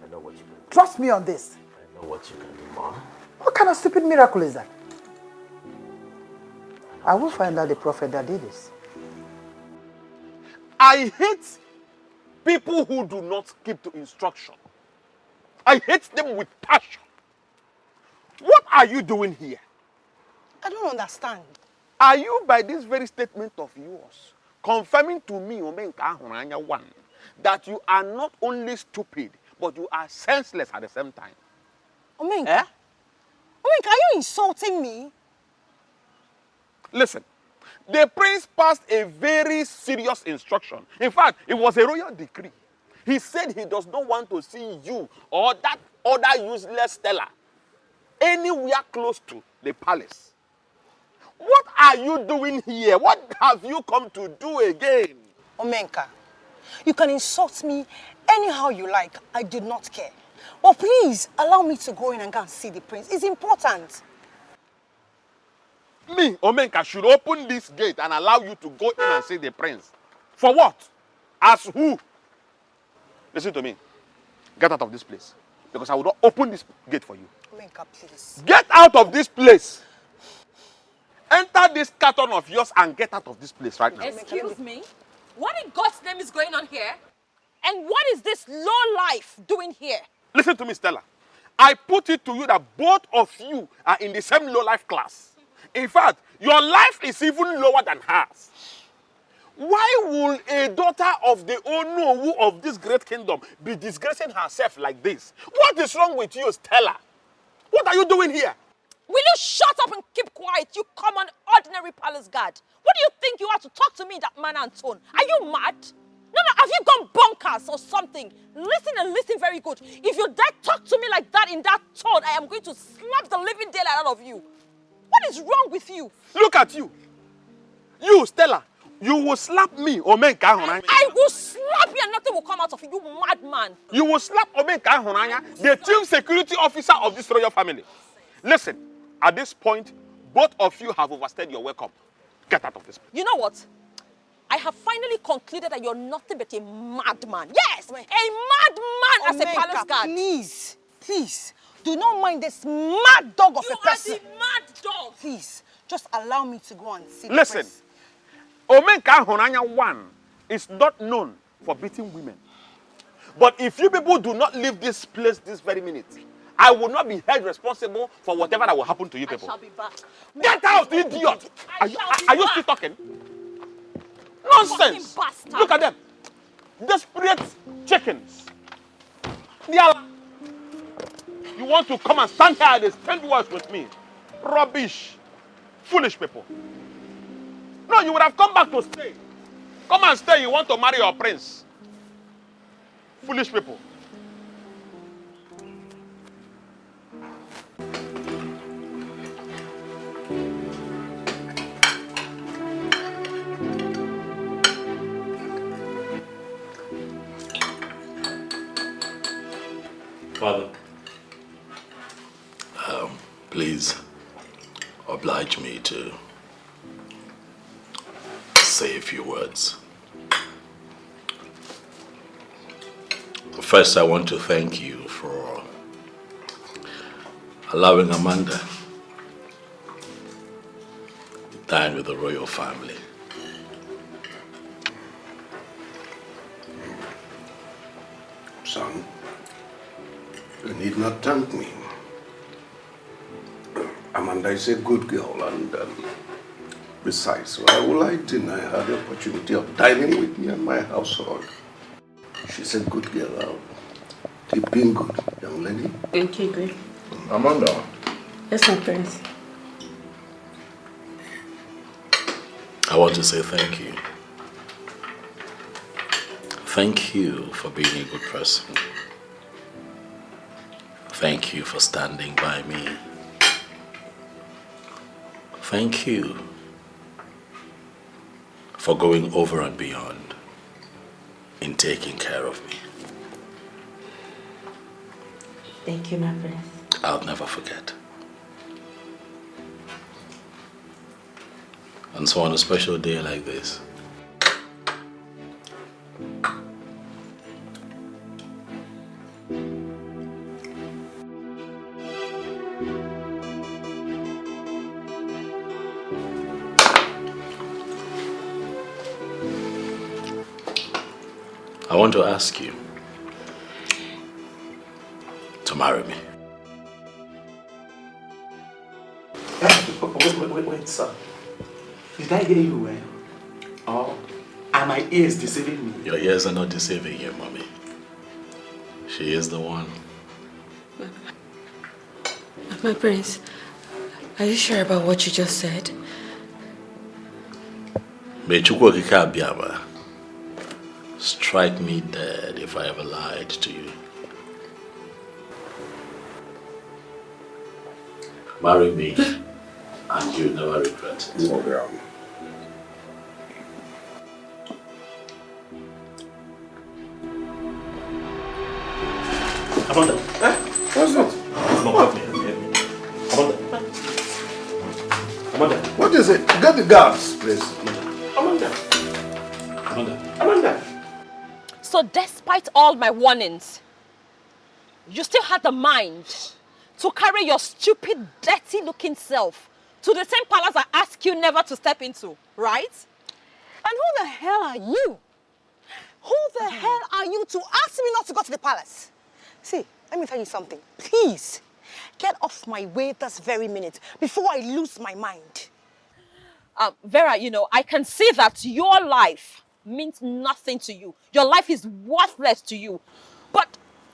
I know what you can do. Trust me on this. I know what you can do, Mom. What kind of stupid miracle is that? I will find out the prophet that did this. I hate people who do not keep to instruction. I hate them with passion. What are you doing here? I don't understand. Are you, by this very statement of yours, confirming to me, Omenka Ahuranya, one, that you are not only stupid, but you are senseless at the same time? Omenka? Omenka, are you insulting me? Listen, the prince passed a very serious instruction. In fact, it was a royal decree. He said he does not want to see you or that other useless Stella anywhere close to the palace. What are you doing here? What have you come to do again? Omenka, you can insult me anyhow you like. I do not care. But please, allow me to go in and go and see the prince. It's important. Me, Omenka, should open this gate and allow you to go in and see the prince. For what? As who? Listen to me. Get out of this place. Because I will not open this gate for you. Omenka, please. Get out of this place. Enter this carton of yours and get out of this place right now. Excuse me? What in God's name is going on here? And what is this low life doing here? Listen to me, Stella. I put it to you that both of you are in the same low life class. In fact, your life is even lower than hers. Why will a daughter of the Onowu of this great kingdom be disgracing herself like this? What is wrong with you, Stella? What are you doing here? Will you shut up and keep quiet, you common ordinary palace guard? What do you think you are to talk to me in that manner and tone? Are you mad? No, have you gone bonkers or something? Listen and listen very good. If you dare talk to me like that in that tone, I am going to slap the living daylight out of you. What is wrong with you? Look at you. You, Stella, you will slap me, Omenka Ahuranya. I will slap you and nothing will come out of you, you madman. You will slap Omenka Ahuranya, the chief security officer of this royal family. Listen, at this point, both of you have overstayed your welcome. Get out of this place. You know what? I have finally concluded that you're nothing but a madman. Yes, a madman as a palace guard. Please, do not mind this mad dog of a person. You are the mad dog. Please, just allow me to go and see the Listen, prince. Omenka Ahuranya 1 is not known for beating women. But if you people do not leave this place this very minute, I will not be held responsible for whatever that will happen to you people. I shall be back. Get out, idiot! Are you still talking? Nonsense! Look at them. Desperate chickens. They are... You want to come and stand here and spend words with me? Rubbish. Foolish people. No, you would have come back to stay. Come and stay. You want to marry your prince. Foolish people. Father, please oblige me to say a few words. First, I want to thank you for allowing Amanda to dine with the royal family. Son, you need not thank me. Amanda is a good girl, and besides, why will I deny her the opportunity of dining with me and my household? She's a good girl. Keep being good, young lady. Thank you, Greg. Amanda. Yes, my prince. I want to say thank you. Thank you for being a good person. Thank you for standing by me. Thank you for going over and beyond in taking care of me. Thank you, my prince. I'll never forget. And so on a special day like this, I want to ask you to marry me. Wait, sir. Did I hear you well? Or are my ears deceiving me? Your ears are not deceiving you, mommy. She is the one. My prince, are you sure about what you just said? May Chukwu Okike Abiyama strike me dead if I ever lied to you. Marry me, and you'll never regret it. Amanda. What's it? No, help me. Amanda. What is it? Get the guards, please. Amanda. So despite all my warnings, you still had the mind to carry your stupid, dirty-looking self to the same palace I asked you never to step into, right? And who the hell are you? Who the hell are you to ask me not to go to the palace? See, let me tell you something. Please, get off my way this very minute before I lose my mind. Vera, you know, I can see that your life means nothing to you. Your life is worthless to you. But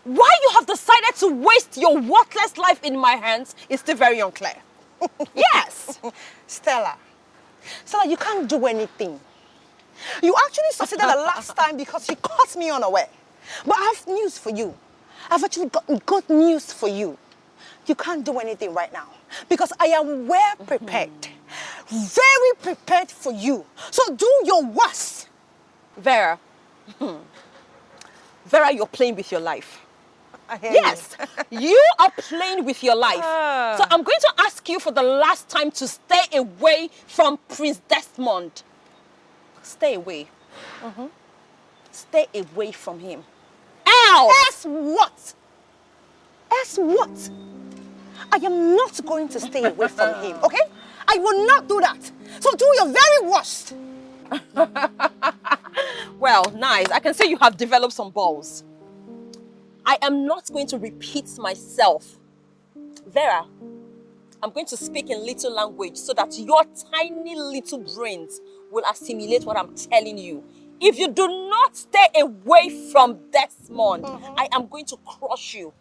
why you have decided to waste your worthless life in my hands is still very unclear. Yes! Stella, you can't do anything. You actually succeeded the last time because you caught me unaware. But I have news for you. I've actually got good news for you. You can't do anything right now because I am well prepared. Very prepared for you. So do your worst. Vera. Vera, you're playing with your life. Yes, you are playing with your life. So I'm going to ask you for the last time to stay away from Prince Desmond. Stay away. Stay away from him. Else! Else what? Else what? I am not going to stay away from him, okay? I will not do that. So do your very worst. Well, nice. I can say you have developed some balls. I am not going to repeat myself Vera, I'm going to speak in little language so that your tiny little brains will assimilate what I'm telling you. If you do not stay away from Desmond, I am going to crush you.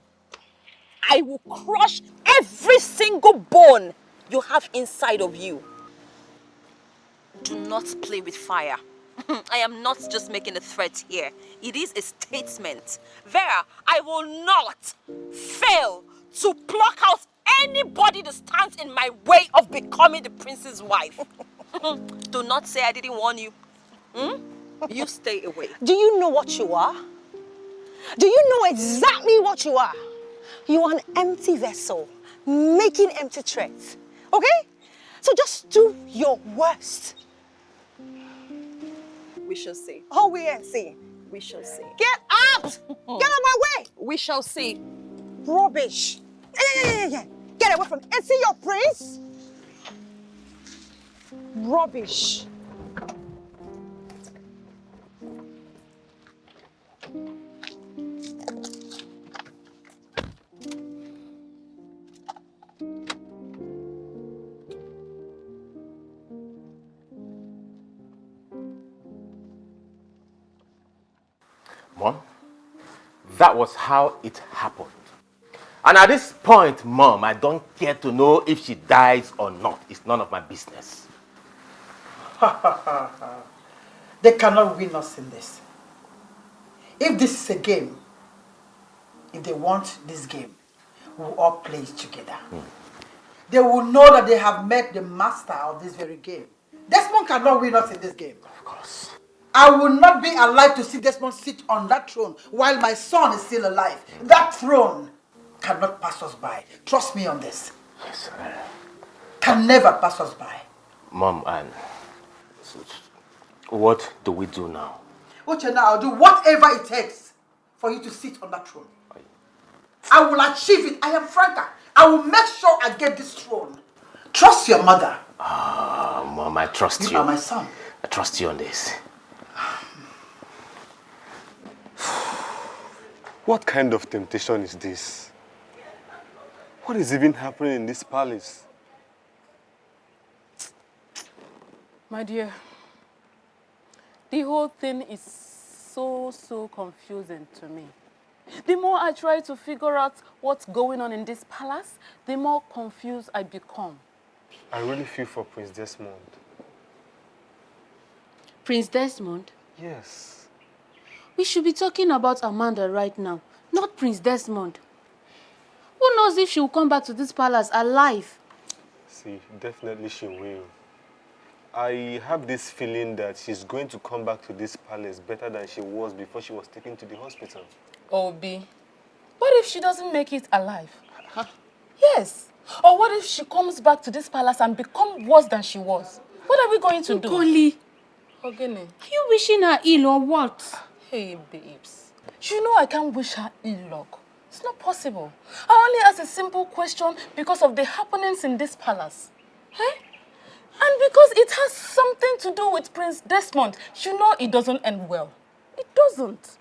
I will crush every single bone you have inside of you. Do not play with fire. I am not just making a threat here. It is a statement. Vera, I will not fail to pluck out anybody that stands in my way of becoming the prince's wife. Do not say I didn't warn you. You stay away. Do you know what you are? Do you know exactly what you are? You are an empty vessel, making empty threats. Okay? So just do your worst. We shall see. Oh, we ain't seeing. We shall see. Get out! Get out of my way! We shall see. Rubbish. Yeah. Get away from me. And see your prince? Rubbish. Mom, that was how it happened. And at this point, Mom, I don't care to know if she dies or not. It's none of my business. They cannot win us in this. If this is a game, if they want this game, we'll all play it together. They will know that they have met the master of this very game. Desmond cannot win us in this game. Of course. I will not be alive to see Desmond sit on that throne while my son is still alive. That throne cannot pass us by. Trust me on this. Yes, Can never pass us by. Mom, and what do we do now? Uchenna, I'll do whatever it takes for you to sit on that throne. I will achieve it. I am Franca. I will make sure I get this throne. Trust your mother. Mom, I trust you. You are my son. I trust you on this. What kind of temptation is this? What is even happening in this palace? My dear, the whole thing is so confusing to me. The more I try to figure out what's going on in this palace, the more confused I become. I really feel for Prince Desmond. Prince Desmond? Yes. We should be talking about Amanda right now, not Prince Desmond. Who knows if she will come back to this palace alive? See, definitely she will. I have this feeling that she's going to come back to this palace better than she was before she was taken to the hospital. Obi, what if she doesn't make it alive? Huh? Yes. Or what if she comes back to this palace and becomes worse than she was? What are we going to do? Okoli, Ogene. are you wishing her ill or what? Hey, babes. You know I can't wish her ill luck. It's not possible. I only asked a simple question because of the happenings in this palace. Eh? And because it has something to do with Prince Desmond. You know it doesn't end well. It doesn't.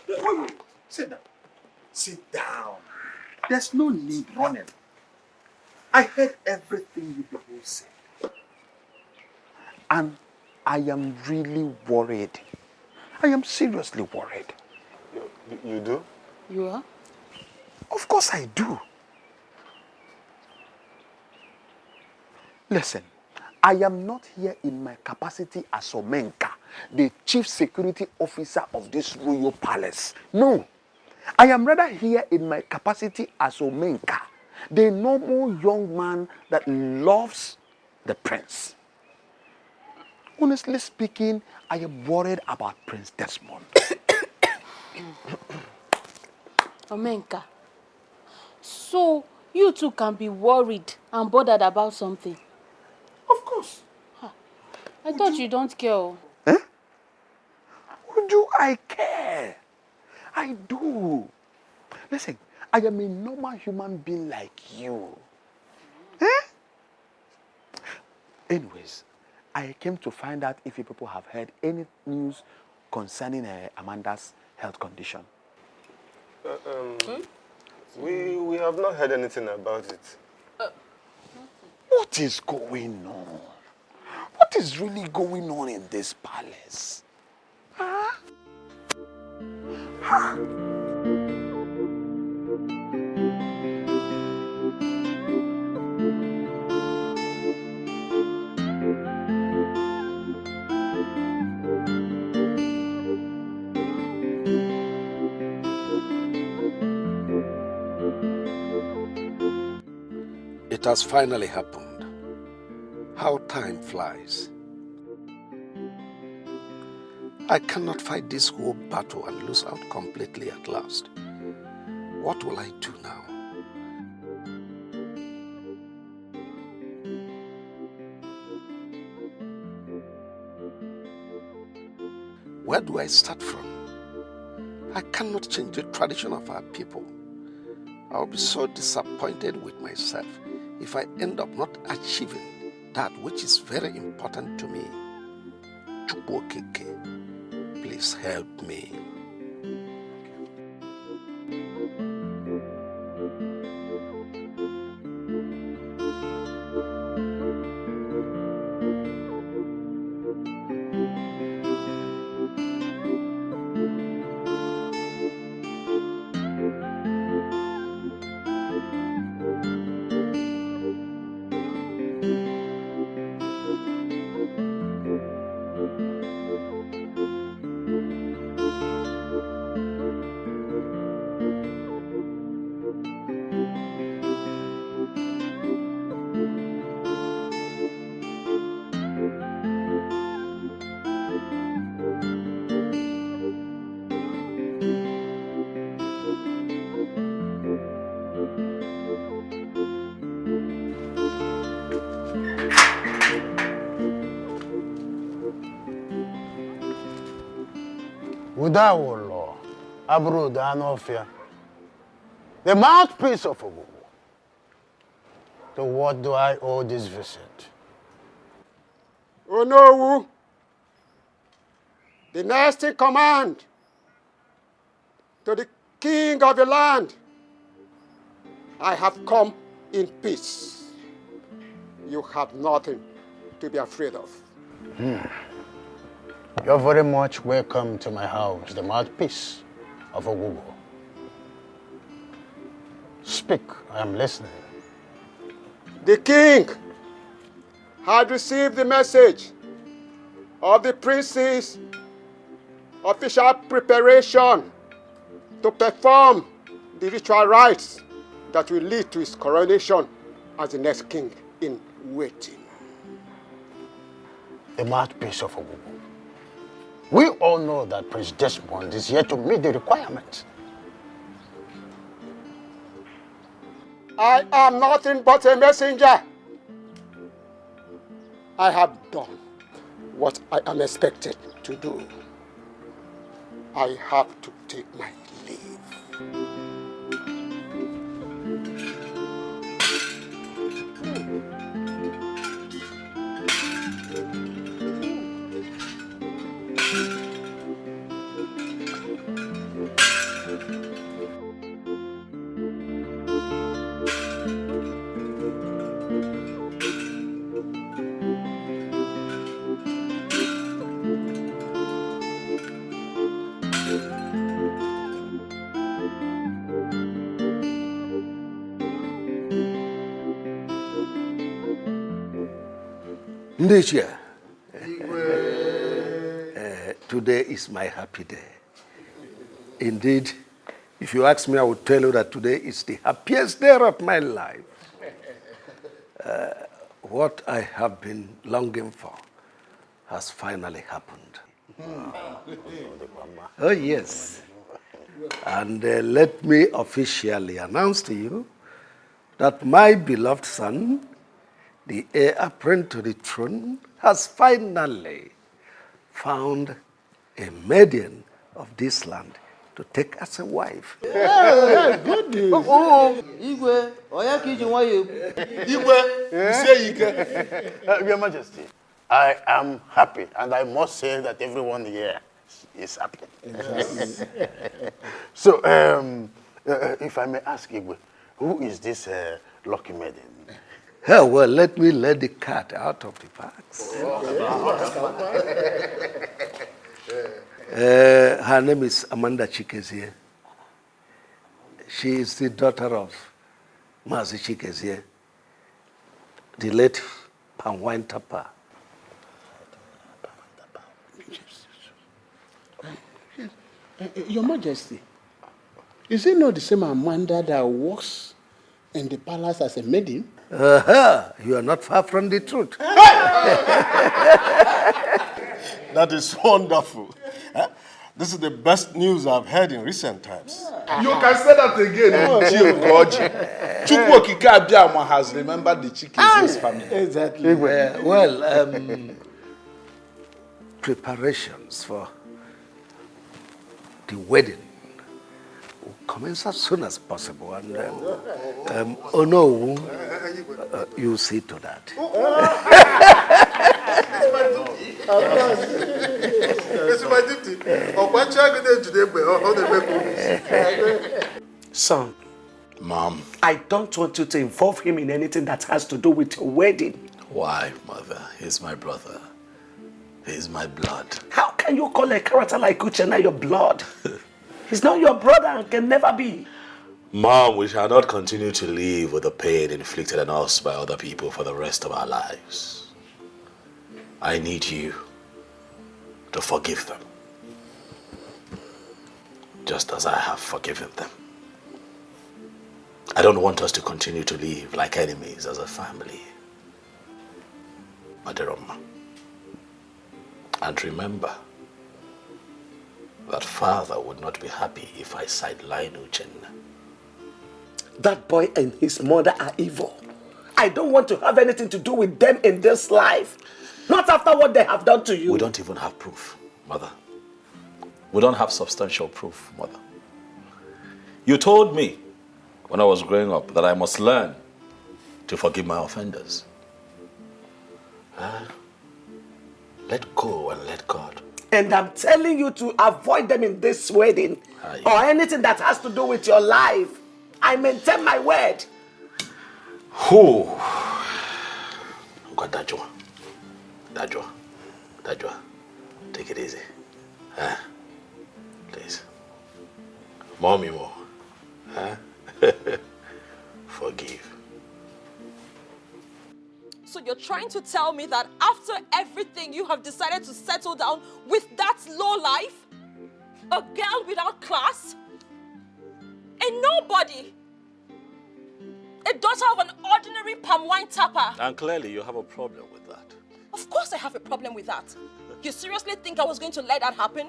Wait. Sit down. Sit down. There's no need running. I heard everything you people said. And I am really worried. I am seriously worried. You do? You are? Of course I do. Listen, I am not here in my capacity as Omenka, the chief security officer of this royal palace. No, I am rather here in my capacity as Omenka, the normal young man that loves the prince. Honestly speaking, I am worried about Prince Desmond. Omenka, so you two can be worried and bothered about something? Of course. I thought you don't care. Eh? Do I care? I do. Listen, I am a normal human being like you. Eh? Anyways, I came to find out if you people have heard any news concerning Amanda's health condition. We have not heard anything about it. What is going on? What is really going on in this palace? Huh? Huh? It has finally happened. How time flies. I cannot fight this whole battle and lose out completely at last. What will I do now? Where do I start from? I cannot change the tradition of our people. I'll be so disappointed with myself if I end up not achieving that which is very important to me. Chukwokeke, please help me. Udawolo, Abro Danofia, the mouthpiece of Ogugu. To what do I owe this visit? Onowu, the next in command to the king of the land. I have come in peace. You have nothing to be afraid of. You're very much welcome to my house, the mouthpiece of Ogugu. Speak, I am listening. The king had received the message of the prince's official preparation to perform the ritual rites that will lead to his coronation as the next king in waiting. The mouthpiece of Ogugu. We all know that Prince Desmond is here to meet the requirements. I am nothing but a messenger. I have done what I am expected to do. I have to take my leave. Ndichia, today is my happy day. Indeed, if you ask me, I would tell you that today is the happiest day of my life. What I have been longing for has finally happened. Oh, yes. And let me officially announce to you that my beloved son, the heir apparent to the throne, has finally found a maiden of this land to take as a wife. Good news. Igwe, you say Your Majesty, I am happy, and I must say that everyone here is happy. Yes. So, If I may ask Igwe, who is this lucky maiden? Oh, well, let me let the cat out of the box. Her name is Amanda Chikezie. She is the daughter of Mazi Chikezie, the late Panwine Tapa. Your Majesty, is it not the same Amanda that works in the palace as a maiden? You are not far from the truth. That is wonderful. This is the best news I've heard in recent times. You can say that again. Chukwokike Abiyama has remembered the Chikeze's family. Exactly. Preparations for the wedding will commence as soon as possible. And you see to that. Son. Mom. I don't want you to involve him in anything that has to do with your wedding. Why, mother? He's my brother. He's my blood. How can you call a character like Uchenna your blood? He's not your brother and can never be. Mom, we shall not continue to live with the pain inflicted on us by other people for the rest of our lives. I need you to forgive them, just as I have forgiven them. I don't want us to continue to live like enemies as a family. Maderoma. And remember that father would not be happy if I sideline Uchenna. That boy and his mother are evil. I don't want to have anything to do with them in this life. Not after what they have done to you. We don't even have proof, mother. We don't have substantial proof, mother. You told me when I was growing up that I must learn to forgive my offenders. Let go and let God. And I'm telling you to avoid them in this wedding or anything that has to do with your life. I maintain my word. Who? God, Dajwa. Take it easy. Please. Mommy more. Forgive. So you're trying to tell me that after everything you have decided to settle down with that low life? A girl without class? A nobody? A daughter of an ordinary palm wine tapper? And clearly you have a problem with that. Of course I have a problem with that. You seriously think I was going to let that happen?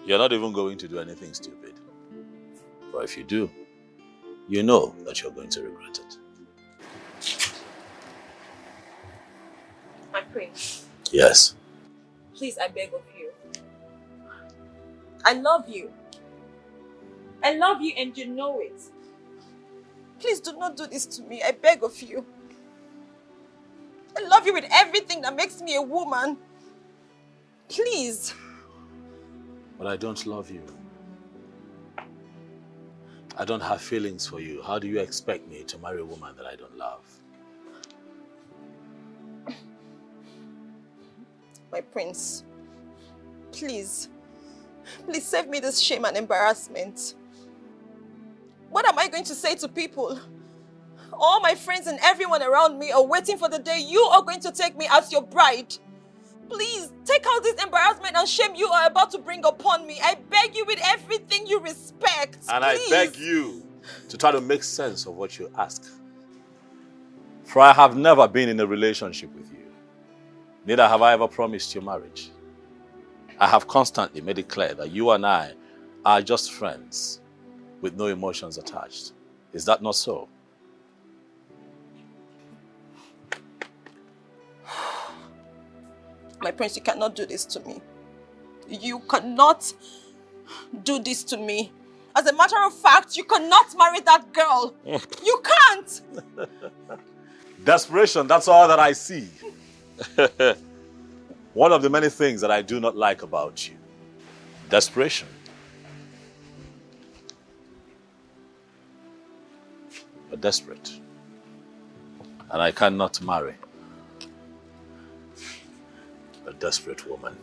You're not even going to do anything stupid. But if you do, you know that you're going to regret it. My prince. Yes. Please, I beg of you. I love you. I love you and you know it. Please do not do this to me. I beg of you. I love you with everything that makes me a woman. Please. But I don't love you. I don't have feelings for you. How do you expect me to marry a woman that I don't love? My prince, please save me this shame and embarrassment. What am I going to say to people? All my friends and everyone around me are waiting for the day you are going to take me as your bride. Please, take out this embarrassment and shame you are about to bring upon me. I beg you with everything you respect. And please. I beg you to try to make sense of what you ask. For I have never been in a relationship with you. Neither have I ever promised you marriage. I have constantly made it clear that you and I are just friends with no emotions attached. Is that not so? My prince, you cannot do this to me. You cannot do this to me. As a matter of fact, you cannot marry that girl. You can't. Desperation, that's all that I see. One of the many things that I do not like about you. Desperation. You're desperate. And I cannot marry a desperate woman.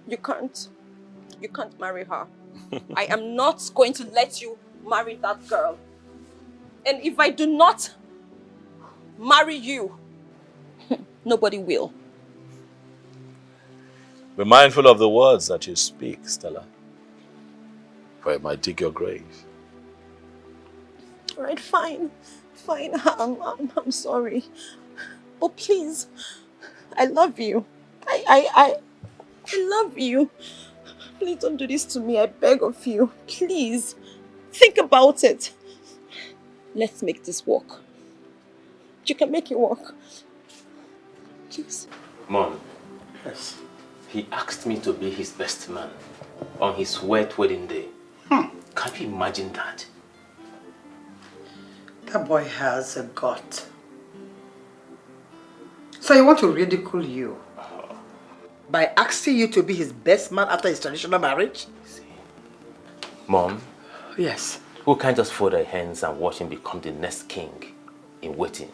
You can't marry her. I am not going to let you marry that girl. And if I do not marry you, nobody will. Be mindful of the words that you speak, Stella, for it might dig your grave. All right, fine. I'm sorry. But please, I love you. I love you. Please don't do this to me. I beg of you. Please, think about it. Let's make this work. You can make it work. Please. Mom. Yes. He asked me to be his best man on his wet wedding day. Can you imagine that? That boy has a gut. So he want to ridicule you by asking you to be his best man after his traditional marriage? Mom? Yes. We can't just fold our hands and watch him become the next king in waiting.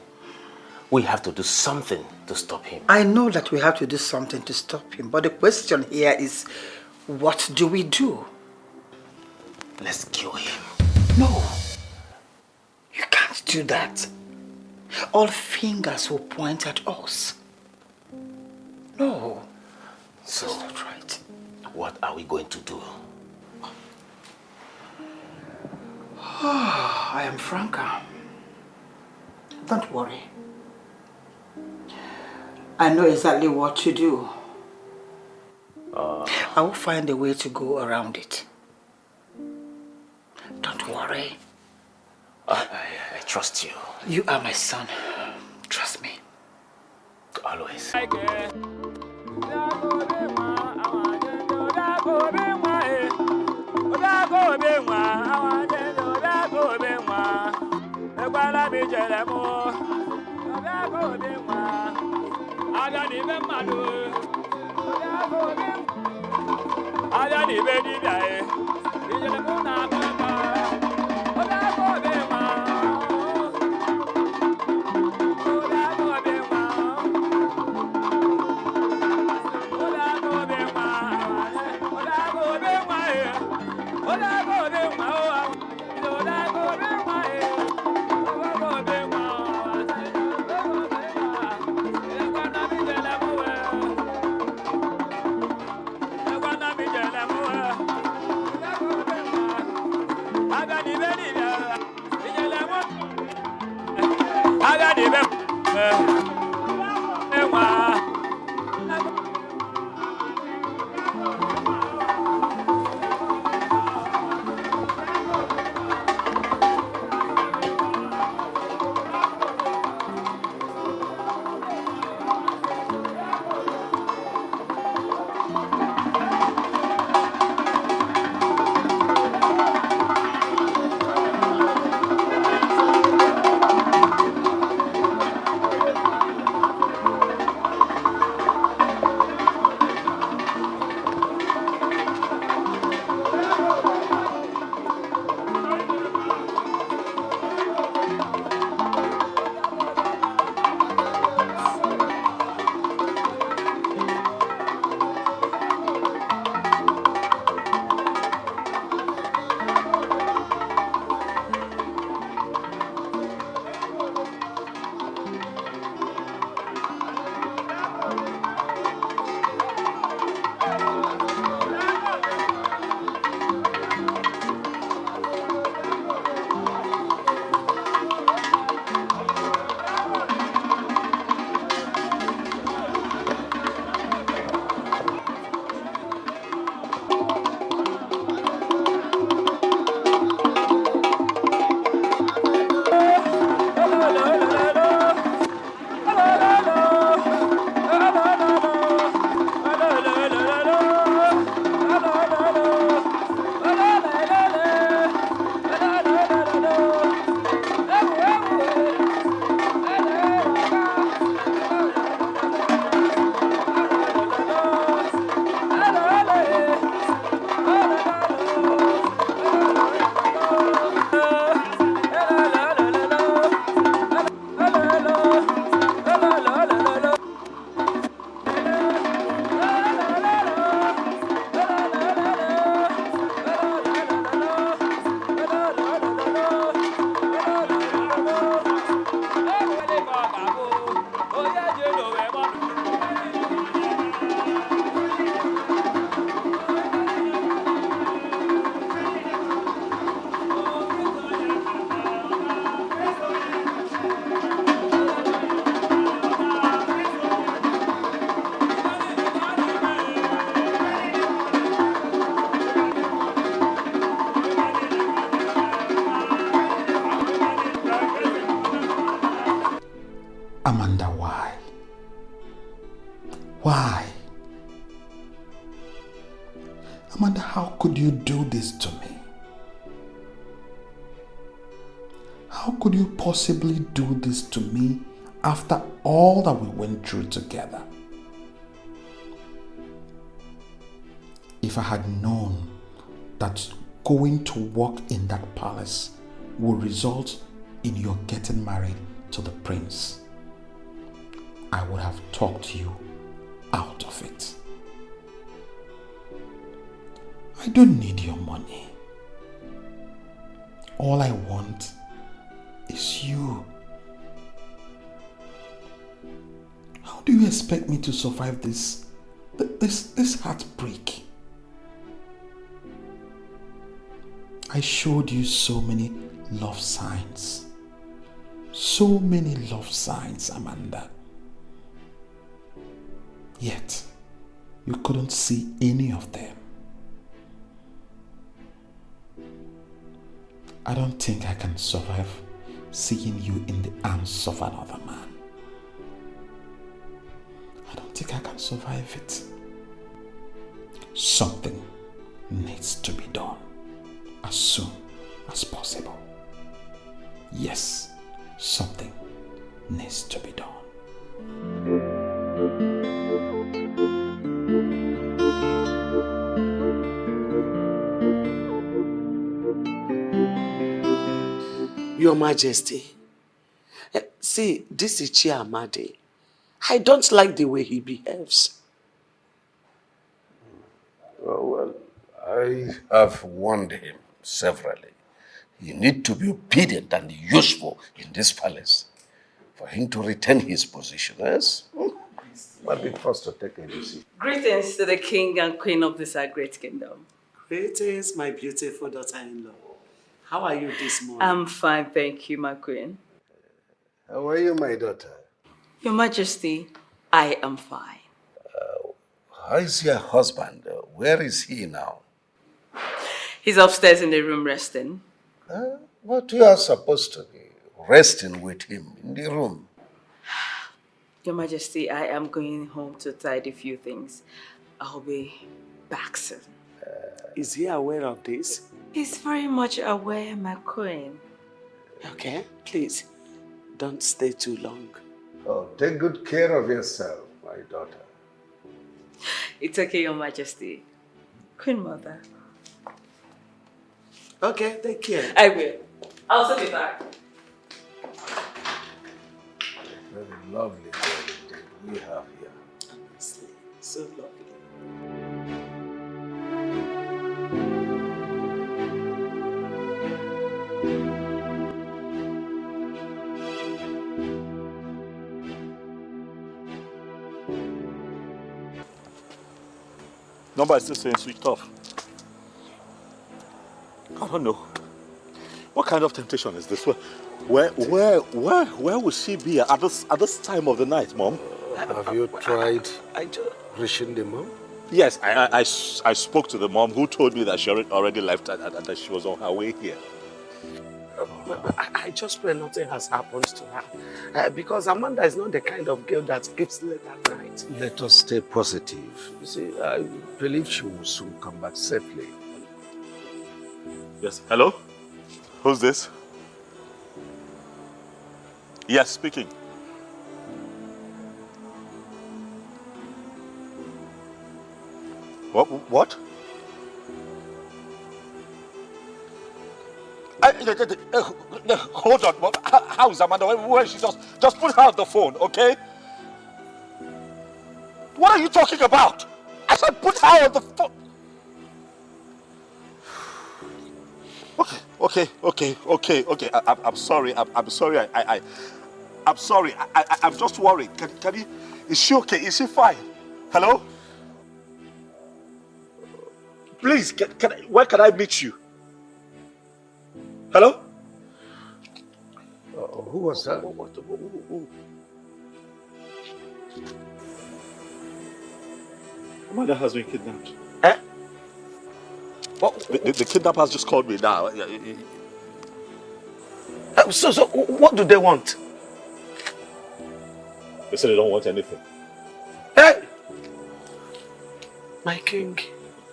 We have to do something to stop him. I know that we have to do something to stop him, but the question here is, what do we do? Let's kill him. No. You can't do that. All fingers will point at us. No. So, that's not right. What are we going to do? I am Franca. Don't worry. I know exactly what to do. I will find a way to go around it. Don't worry. I trust you. You are my son. Trust me. Always. Amanda, why? Why? Amanda, how could you do this to me? How could you possibly do this to me after all that we went through together? If I had known that going to work in that palace would result in your getting married to the prince, I would have talked you out of it. I don't need your money. All I want is you. How do you expect me to survive this heartbreak? I showed you so many love signs. So many love signs, Amanda. Yet, you couldn't see any of them. I don't think I can survive seeing you in the arms of another man. I don't think I can survive it. Something needs to be done as soon as possible. Yes, something needs to be done. Your Majesty, see, this is Chiamade. I don't like the way he behaves. Well, I have warned him severally. You need to be obedient and useful in this palace for him to retain his position. Yes? But be forced to take a decision. Greetings to the king and queen of this our great kingdom. Greetings, my beautiful daughter-in-law. How are you this morning? I'm fine, thank you, my queen. How are you, my daughter? Your Majesty, I am fine. How is your husband? Where is he now? He's upstairs in the room resting. But you are supposed to be resting with him in the room. Your Majesty, I am going home to tidy a few things. I'll be back soon. Is he aware of this? He's very much aware, my queen. Okay, please, don't stay too long. Oh, take good care of yourself, my daughter. It's okay, Your Majesty. Queen Mother. Okay, take care. I will. I'll soon be back. Very lovely day we have here. Honestly, so lovely. Number is still saying switched off. I don't know. What kind of temptation is this? Where would she be at this time of the night, Mom? Have you tried reaching the mom? Yes, I spoke to the mom who told me that she already left and that she was on her way here. I just pray nothing has happened to her. Because Amanda is not the kind of girl that sleeps late at night. Let us stay positive. You see, I believe she will soon come back safely. Yes, hello? Who's this? Yes, speaking. What? Hold on. How is Amanda? Where is she? Just put her on the phone, okay? What are you talking about? I said put her on the phone. Okay. I'm sorry. I'm sorry. I'm sorry. I'm just worried. Can you? Is she okay? Is she fine? Hello? Please, where can I meet you? Hello? Who was that? Amanda has been kidnapped. Eh? The kidnappers just called me now. So what do they want? They said they don't want anything. Hey! My king.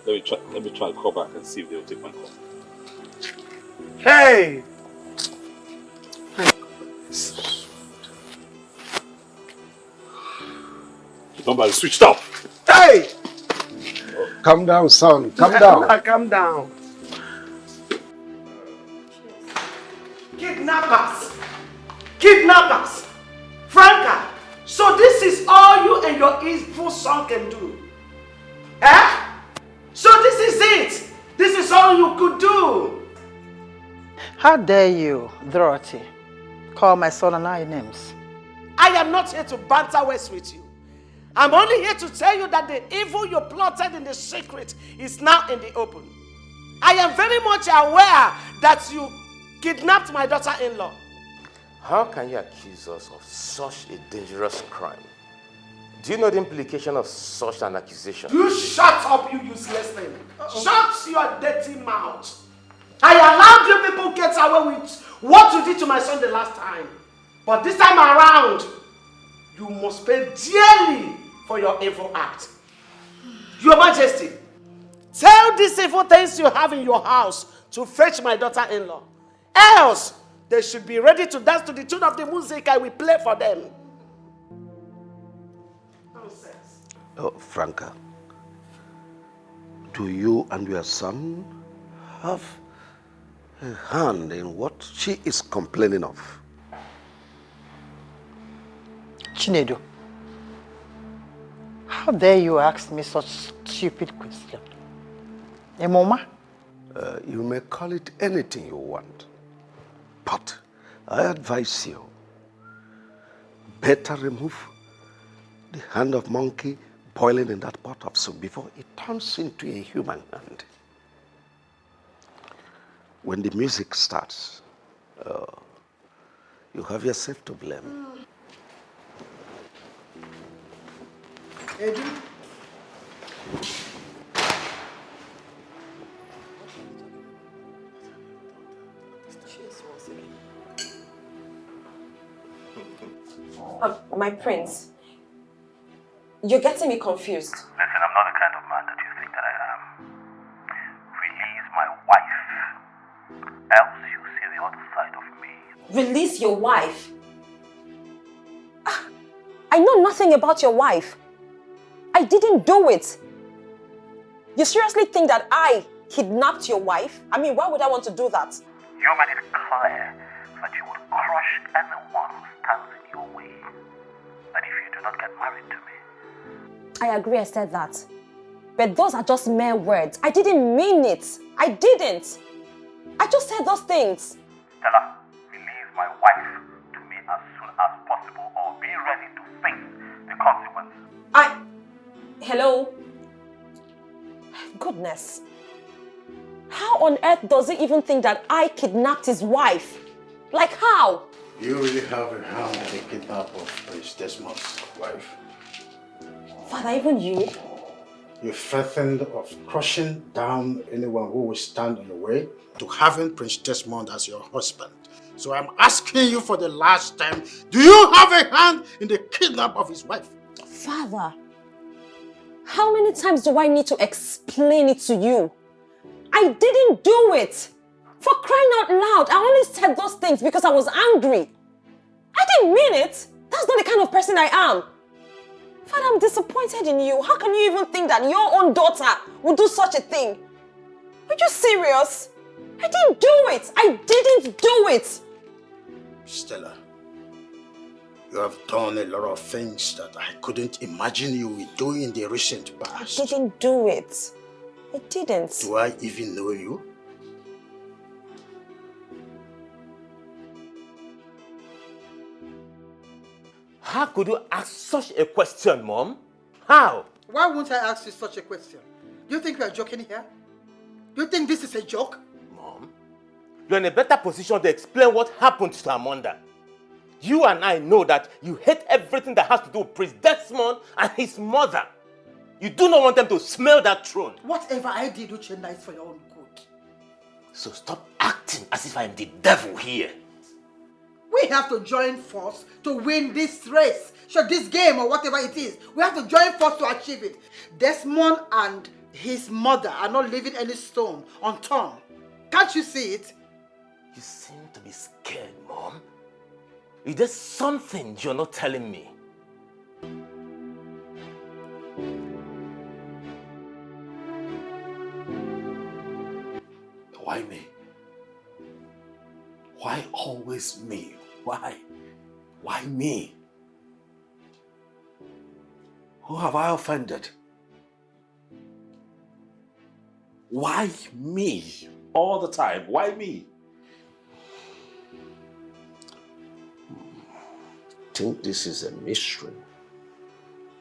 Let me try and call back and see if they'll take my call. Hey! The number is switched off. Hey! Calm down, son. Calm down. Calm down. Kidnappers! Kidnappers! Franca, so this is all you and your evil son can do? Eh? So this is it? This is all you could do? How dare you, Dorothy, call my son and I names? I am not here to banter words with you. I'm only here to tell you that the evil you plotted in the secret is now in the open. I am very much aware that you kidnapped my daughter-in-law. How can you accuse us of such a dangerous crime? Do you know the implication of such an accusation? You shut up, you useless thing. Shut your dirty mouth. I allowed you people get away with what you did to my son the last time. But this time around, you must pay dearly for your evil act. Your Majesty, tell these evil things you have in your house to fetch my daughter-in-law. Else, they should be ready to dance to the tune of the music I will play for them. Oh, Franca, do you and your son have a hand in what she is complaining of? Chinedu, how dare you ask me such stupid question? Emoma? You may call it anything you want, but I advise you, better remove the hand of monkey boiling in that pot of soup before it turns into a human hand. When the music starts, you have yourself to blame. Eddie? My prince, you're getting me confused. Listen, I'm not the kind of man that you think that I am. Release my wife, else you see the other side of me. Release your wife? I know nothing about your wife. I didn't do it. You seriously think that I kidnapped your wife? I mean, why would I want to do that? You made it clear that you would crush anyone who stands in your way. That if you do not get married to me. I agree I said that. But those are just mere words. I didn't mean it. I didn't. I just said those things. Stella, release my wife to me as soon as possible or be ready to face the consequences. Hello? Goodness. How on earth does he even think that I kidnapped his wife? Like how? You really have a hand in the kidnap of Prince Desmond's wife. Father, even you? You threatened of crushing down anyone who will stand on the way to having Prince Desmond as your husband. So I'm asking you for the last time, do you have a hand in the kidnap of his wife? Father, how many times do I need to explain it to you? I didn't do it. For crying out loud, I only said those things because I was angry. I didn't mean it. That's not the kind of person I am. Father, I'm disappointed in you. How can you even think that your own daughter would do such a thing? Are you serious? I didn't do it. I didn't do it. Stella, you have done a lot of things that I couldn't imagine you were doing in the recent past. I didn't do it. I didn't. Do I even know you? How could you ask such a question, Mom? How? Why won't I ask you such a question? Do you think we are joking here? Do you think this is a joke? Mom, you're in a better position to explain what happened to Amanda. You and I know that you hate everything that has to do with Prince Desmond and his mother. You do not want them to smell that throne. Whatever I did, Uchenna, is for your own good. So stop acting as if I'm the devil here. Wich! we have to join force to win this race. Sure, this game or whatever it is. We have to join force to achieve it. Desmond and his mother are not leaving any stone unturned. Can't you see it? You seem to be scared, Mom. Is there something you're not telling me? Why me? Why always me? Why? Why me? Who have I offended? Why me? All the time, why me? I think this is a mystery.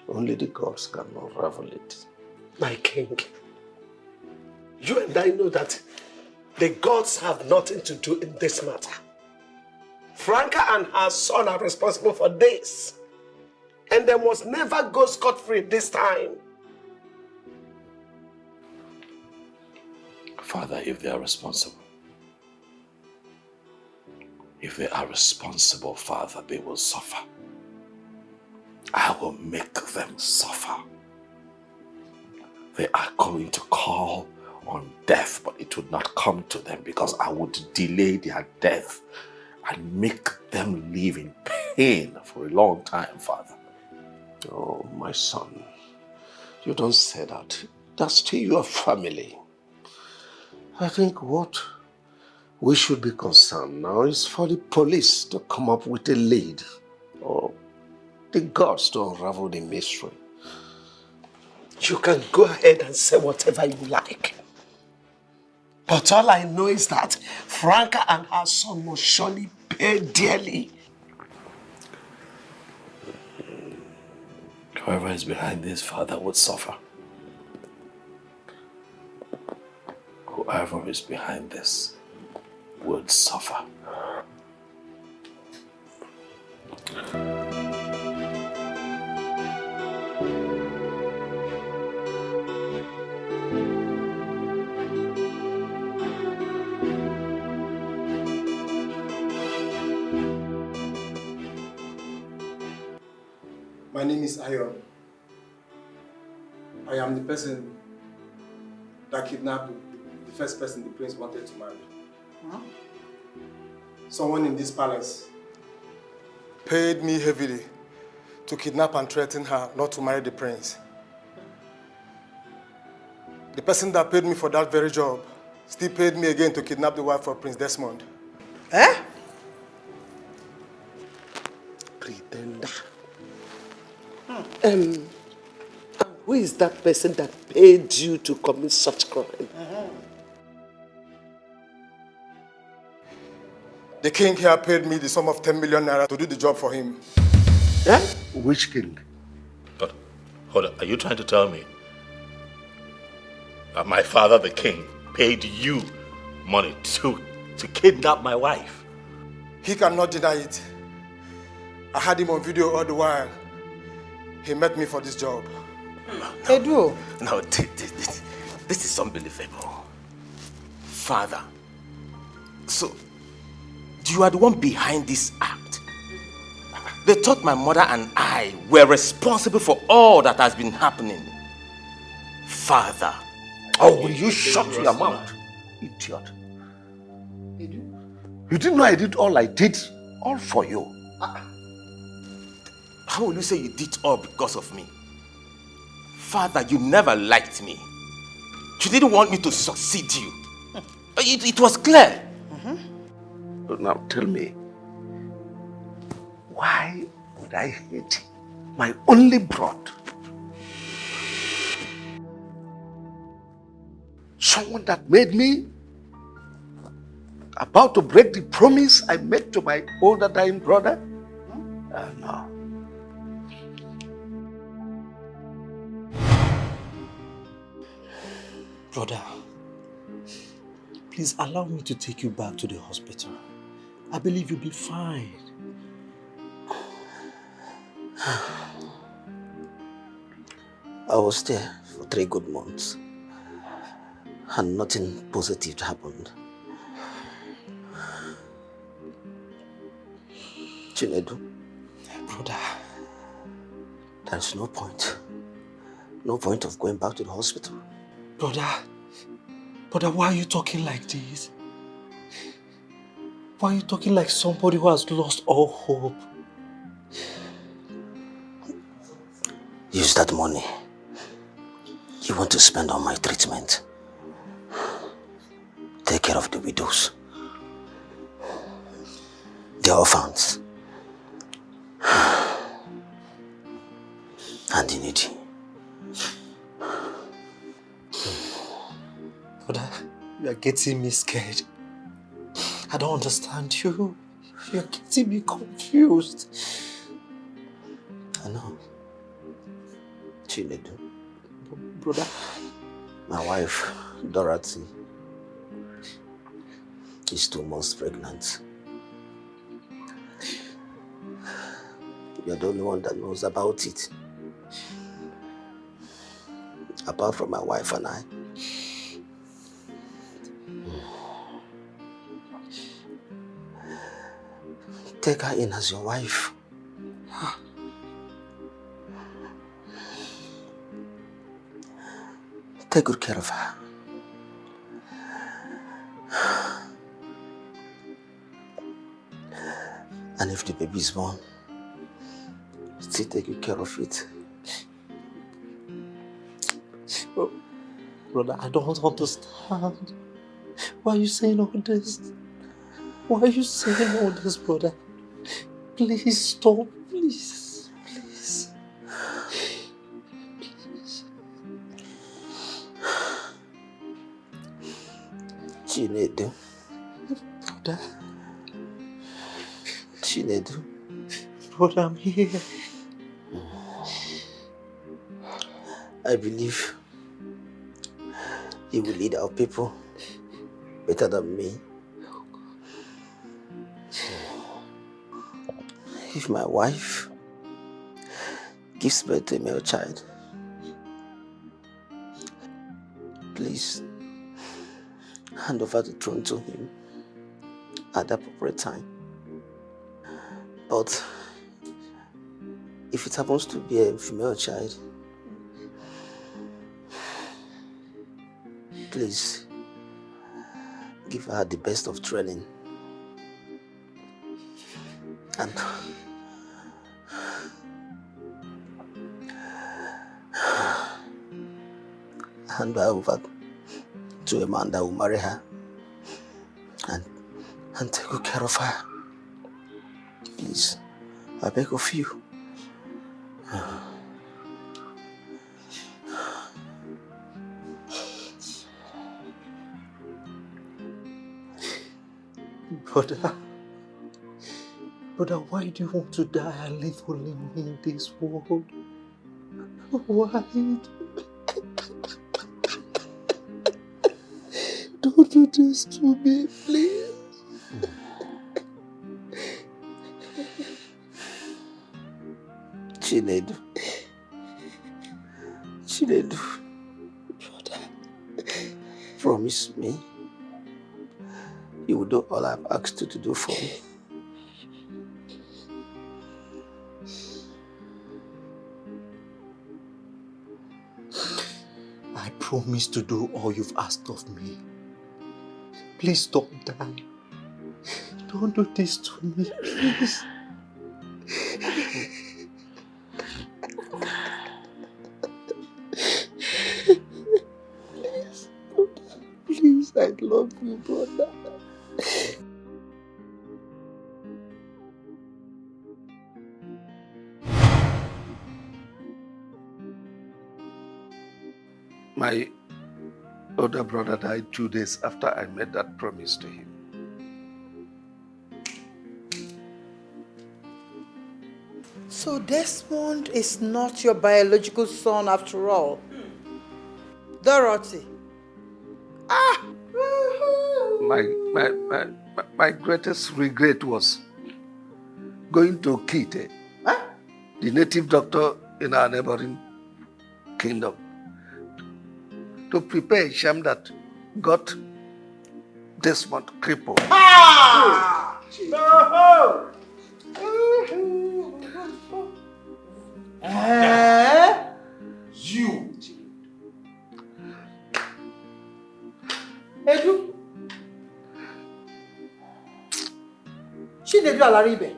Only the gods can unravel it. My king, you and I know that the gods have nothing to do in this matter. Franca and her son are responsible for this. And they must never go scot-free this time. Father, if they are responsible, Father, they will suffer. I will make them suffer. They are going to call on death, but it would not come to them because I would delay their death and make them live in pain for a long time, Father. Oh, my son, you don't say that. That's still your family. I think what we should be concerned now is for the police to come up with a lead, or the gods to unravel the mystery. You can go ahead and say whatever you like. But all I know is that Franca and her son must surely pay dearly. Whoever is behind this, Father, would suffer. Whoever is behind this would suffer. My name is Ayon. I am the person that kidnapped the first person the prince wanted to marry. Huh? Someone in this palace paid me heavily to kidnap and threaten her not to marry the prince. The person that paid me for that very job still paid me again to kidnap the wife of Prince Desmond. Eh? Pretender. Who is that person that paid you to commit such crime? The king here paid me the sum of 10 million naira to do the job for him. Eh? Which king? But, hold on, are you trying to tell me that my father, the king, paid you money to kidnap my wife? He cannot deny it. I had him on video all the while. He met me for this job. Edu. No, this is unbelievable. Father, so you are the one behind this act. They thought my mother and I were responsible for all that has been happening. Father. Oh, will you shut your mouth, idiot? You didn't know I did all I did, all for you. How will you say you did all because of me? Father, you never liked me. You didn't want me to succeed you. It was clear. But now tell me, why would I hate my only brother? Someone that made me about to break the promise I made to my older dying brother? No. Brother, please allow me to take you back to the hospital. I believe you'll be fine. I was there for 3 good months and nothing positive happened. Chinedu, brother, there's no point. No point of going back to the hospital. Brother, why are you talking like this? Why are you talking like somebody who has lost all hope? Use that money you want to spend on my treatment. Take care of the widows, the orphans, and the needy. Brother, you are getting me scared. I don't understand you. You're getting me confused. I know. Chinedu. Brother. My wife, Dorothy, is 2 months pregnant. You're the only one that knows about it. Apart from my wife and I. Take her in as your wife. Take good care of her. And if the baby is born, still take good care of it. Oh, brother, I don't understand. Why are you saying all this? Why are you saying all this, brother? Please stop, please. Please. Chinedu. Brother. Chinedu. Brother, I'm here. I believe you will lead our people better than me. If my wife gives birth to a male child, please hand over the throne to him at the appropriate time. But if it happens to be a female child, please give her the best of training and hand her over to a man that will marry her and take good care of her. Please, I beg of you. Brother, why do you want to die and leave only me in this world? Why? Don't do this to me, please. Chinedu. Chinedu. Brother. Promise me you will do all I've asked you to do for me. I promise to do all you've asked of me. Please don't die. Don't do this to me, please. Please, I love you, brother. My older brother died 2 days after I made that promise to him. So Desmond is not your biological son after all. Dorothy. My greatest regret was going to Kite, the native doctor in our neighboring kingdom, to prepare a sham that got Desmond crippled. Ah! No! Alaribe.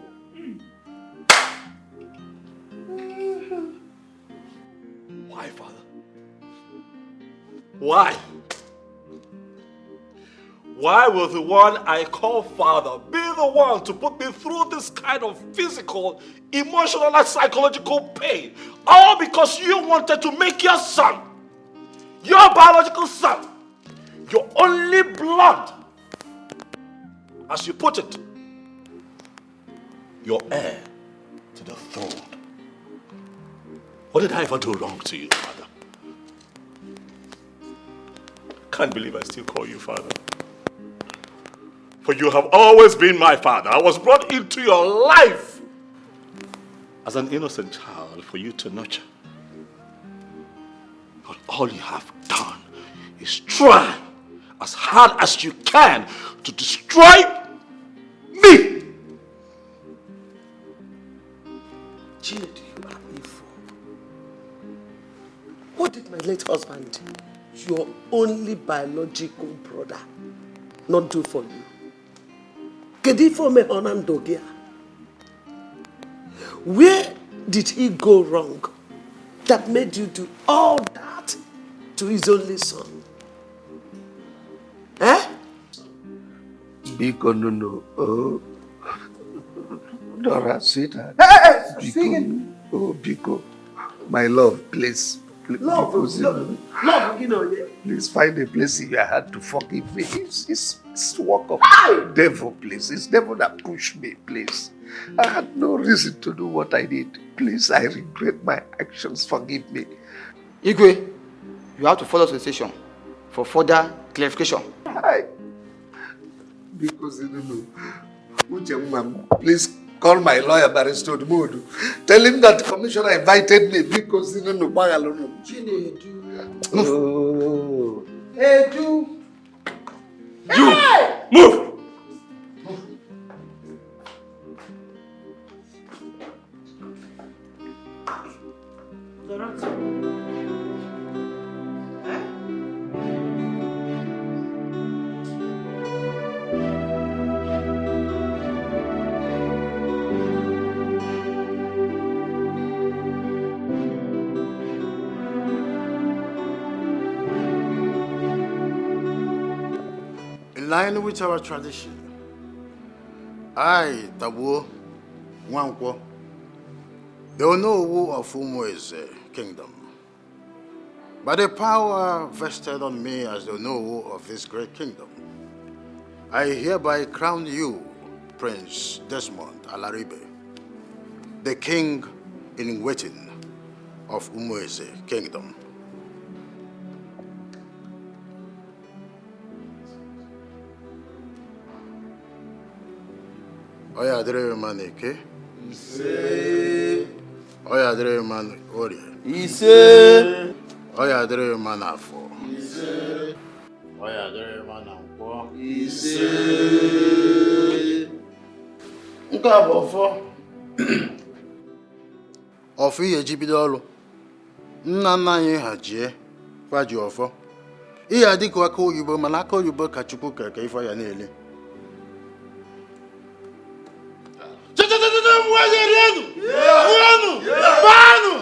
Why, Father? Why? Why will the one I call Father be the one to put me through this kind of physical, emotional, and psychological pain? All because you wanted to make your son, your biological son, your only blood, as you put it, your heir to the throne. What did I ever do wrong to you, Father? Can't believe I still call you Father. For you have always been my father. I was brought into your life as an innocent child for you to nurture. But all you have done is try as hard as you can to destroy me. Chinedu, you are evil. What did my late husband, your only biological brother, not do for you? Where did he go wrong that made you do all that to his only son? Eh? Biko, no. Oh. Dora, sweetheart. Hey, singing. Oh, Biko. My love, please. Love, Please find a place in your heart to forgive me. It's work of devil, please. It's devil that pushed me, please. I had no reason to do what I did. Please, I regret my actions. Forgive me. Igwe, you have to follow the station for further clarification. Because you don't know. Please call my lawyer, Barrister Modu. Tell him that the commissioner invited me because he don't know. Chinedu. Oh. Edu. You! Move! In line with our tradition, I, Tabu, Wankwo, the Onowu of Umueze kingdom, by the power vested on me as the Onowu of this great kingdom, I hereby crown you, Prince Desmond Alaribe, the king in waiting of Umueze kingdom. Oya dere man eke. Ise. Oya dere man orie. Ise. Oya dere man afo. Ise. Oya dere man nkwo. Ise. Nke a bụ ọfọ. Ọfọ ihe ji bido ọrụ. Nna nna anyị ha jie kwa ji ọfọ. Ihe adịghị aka oyibo mana aka oyibo ka Chukwu keke ife ya na-ele. Banu!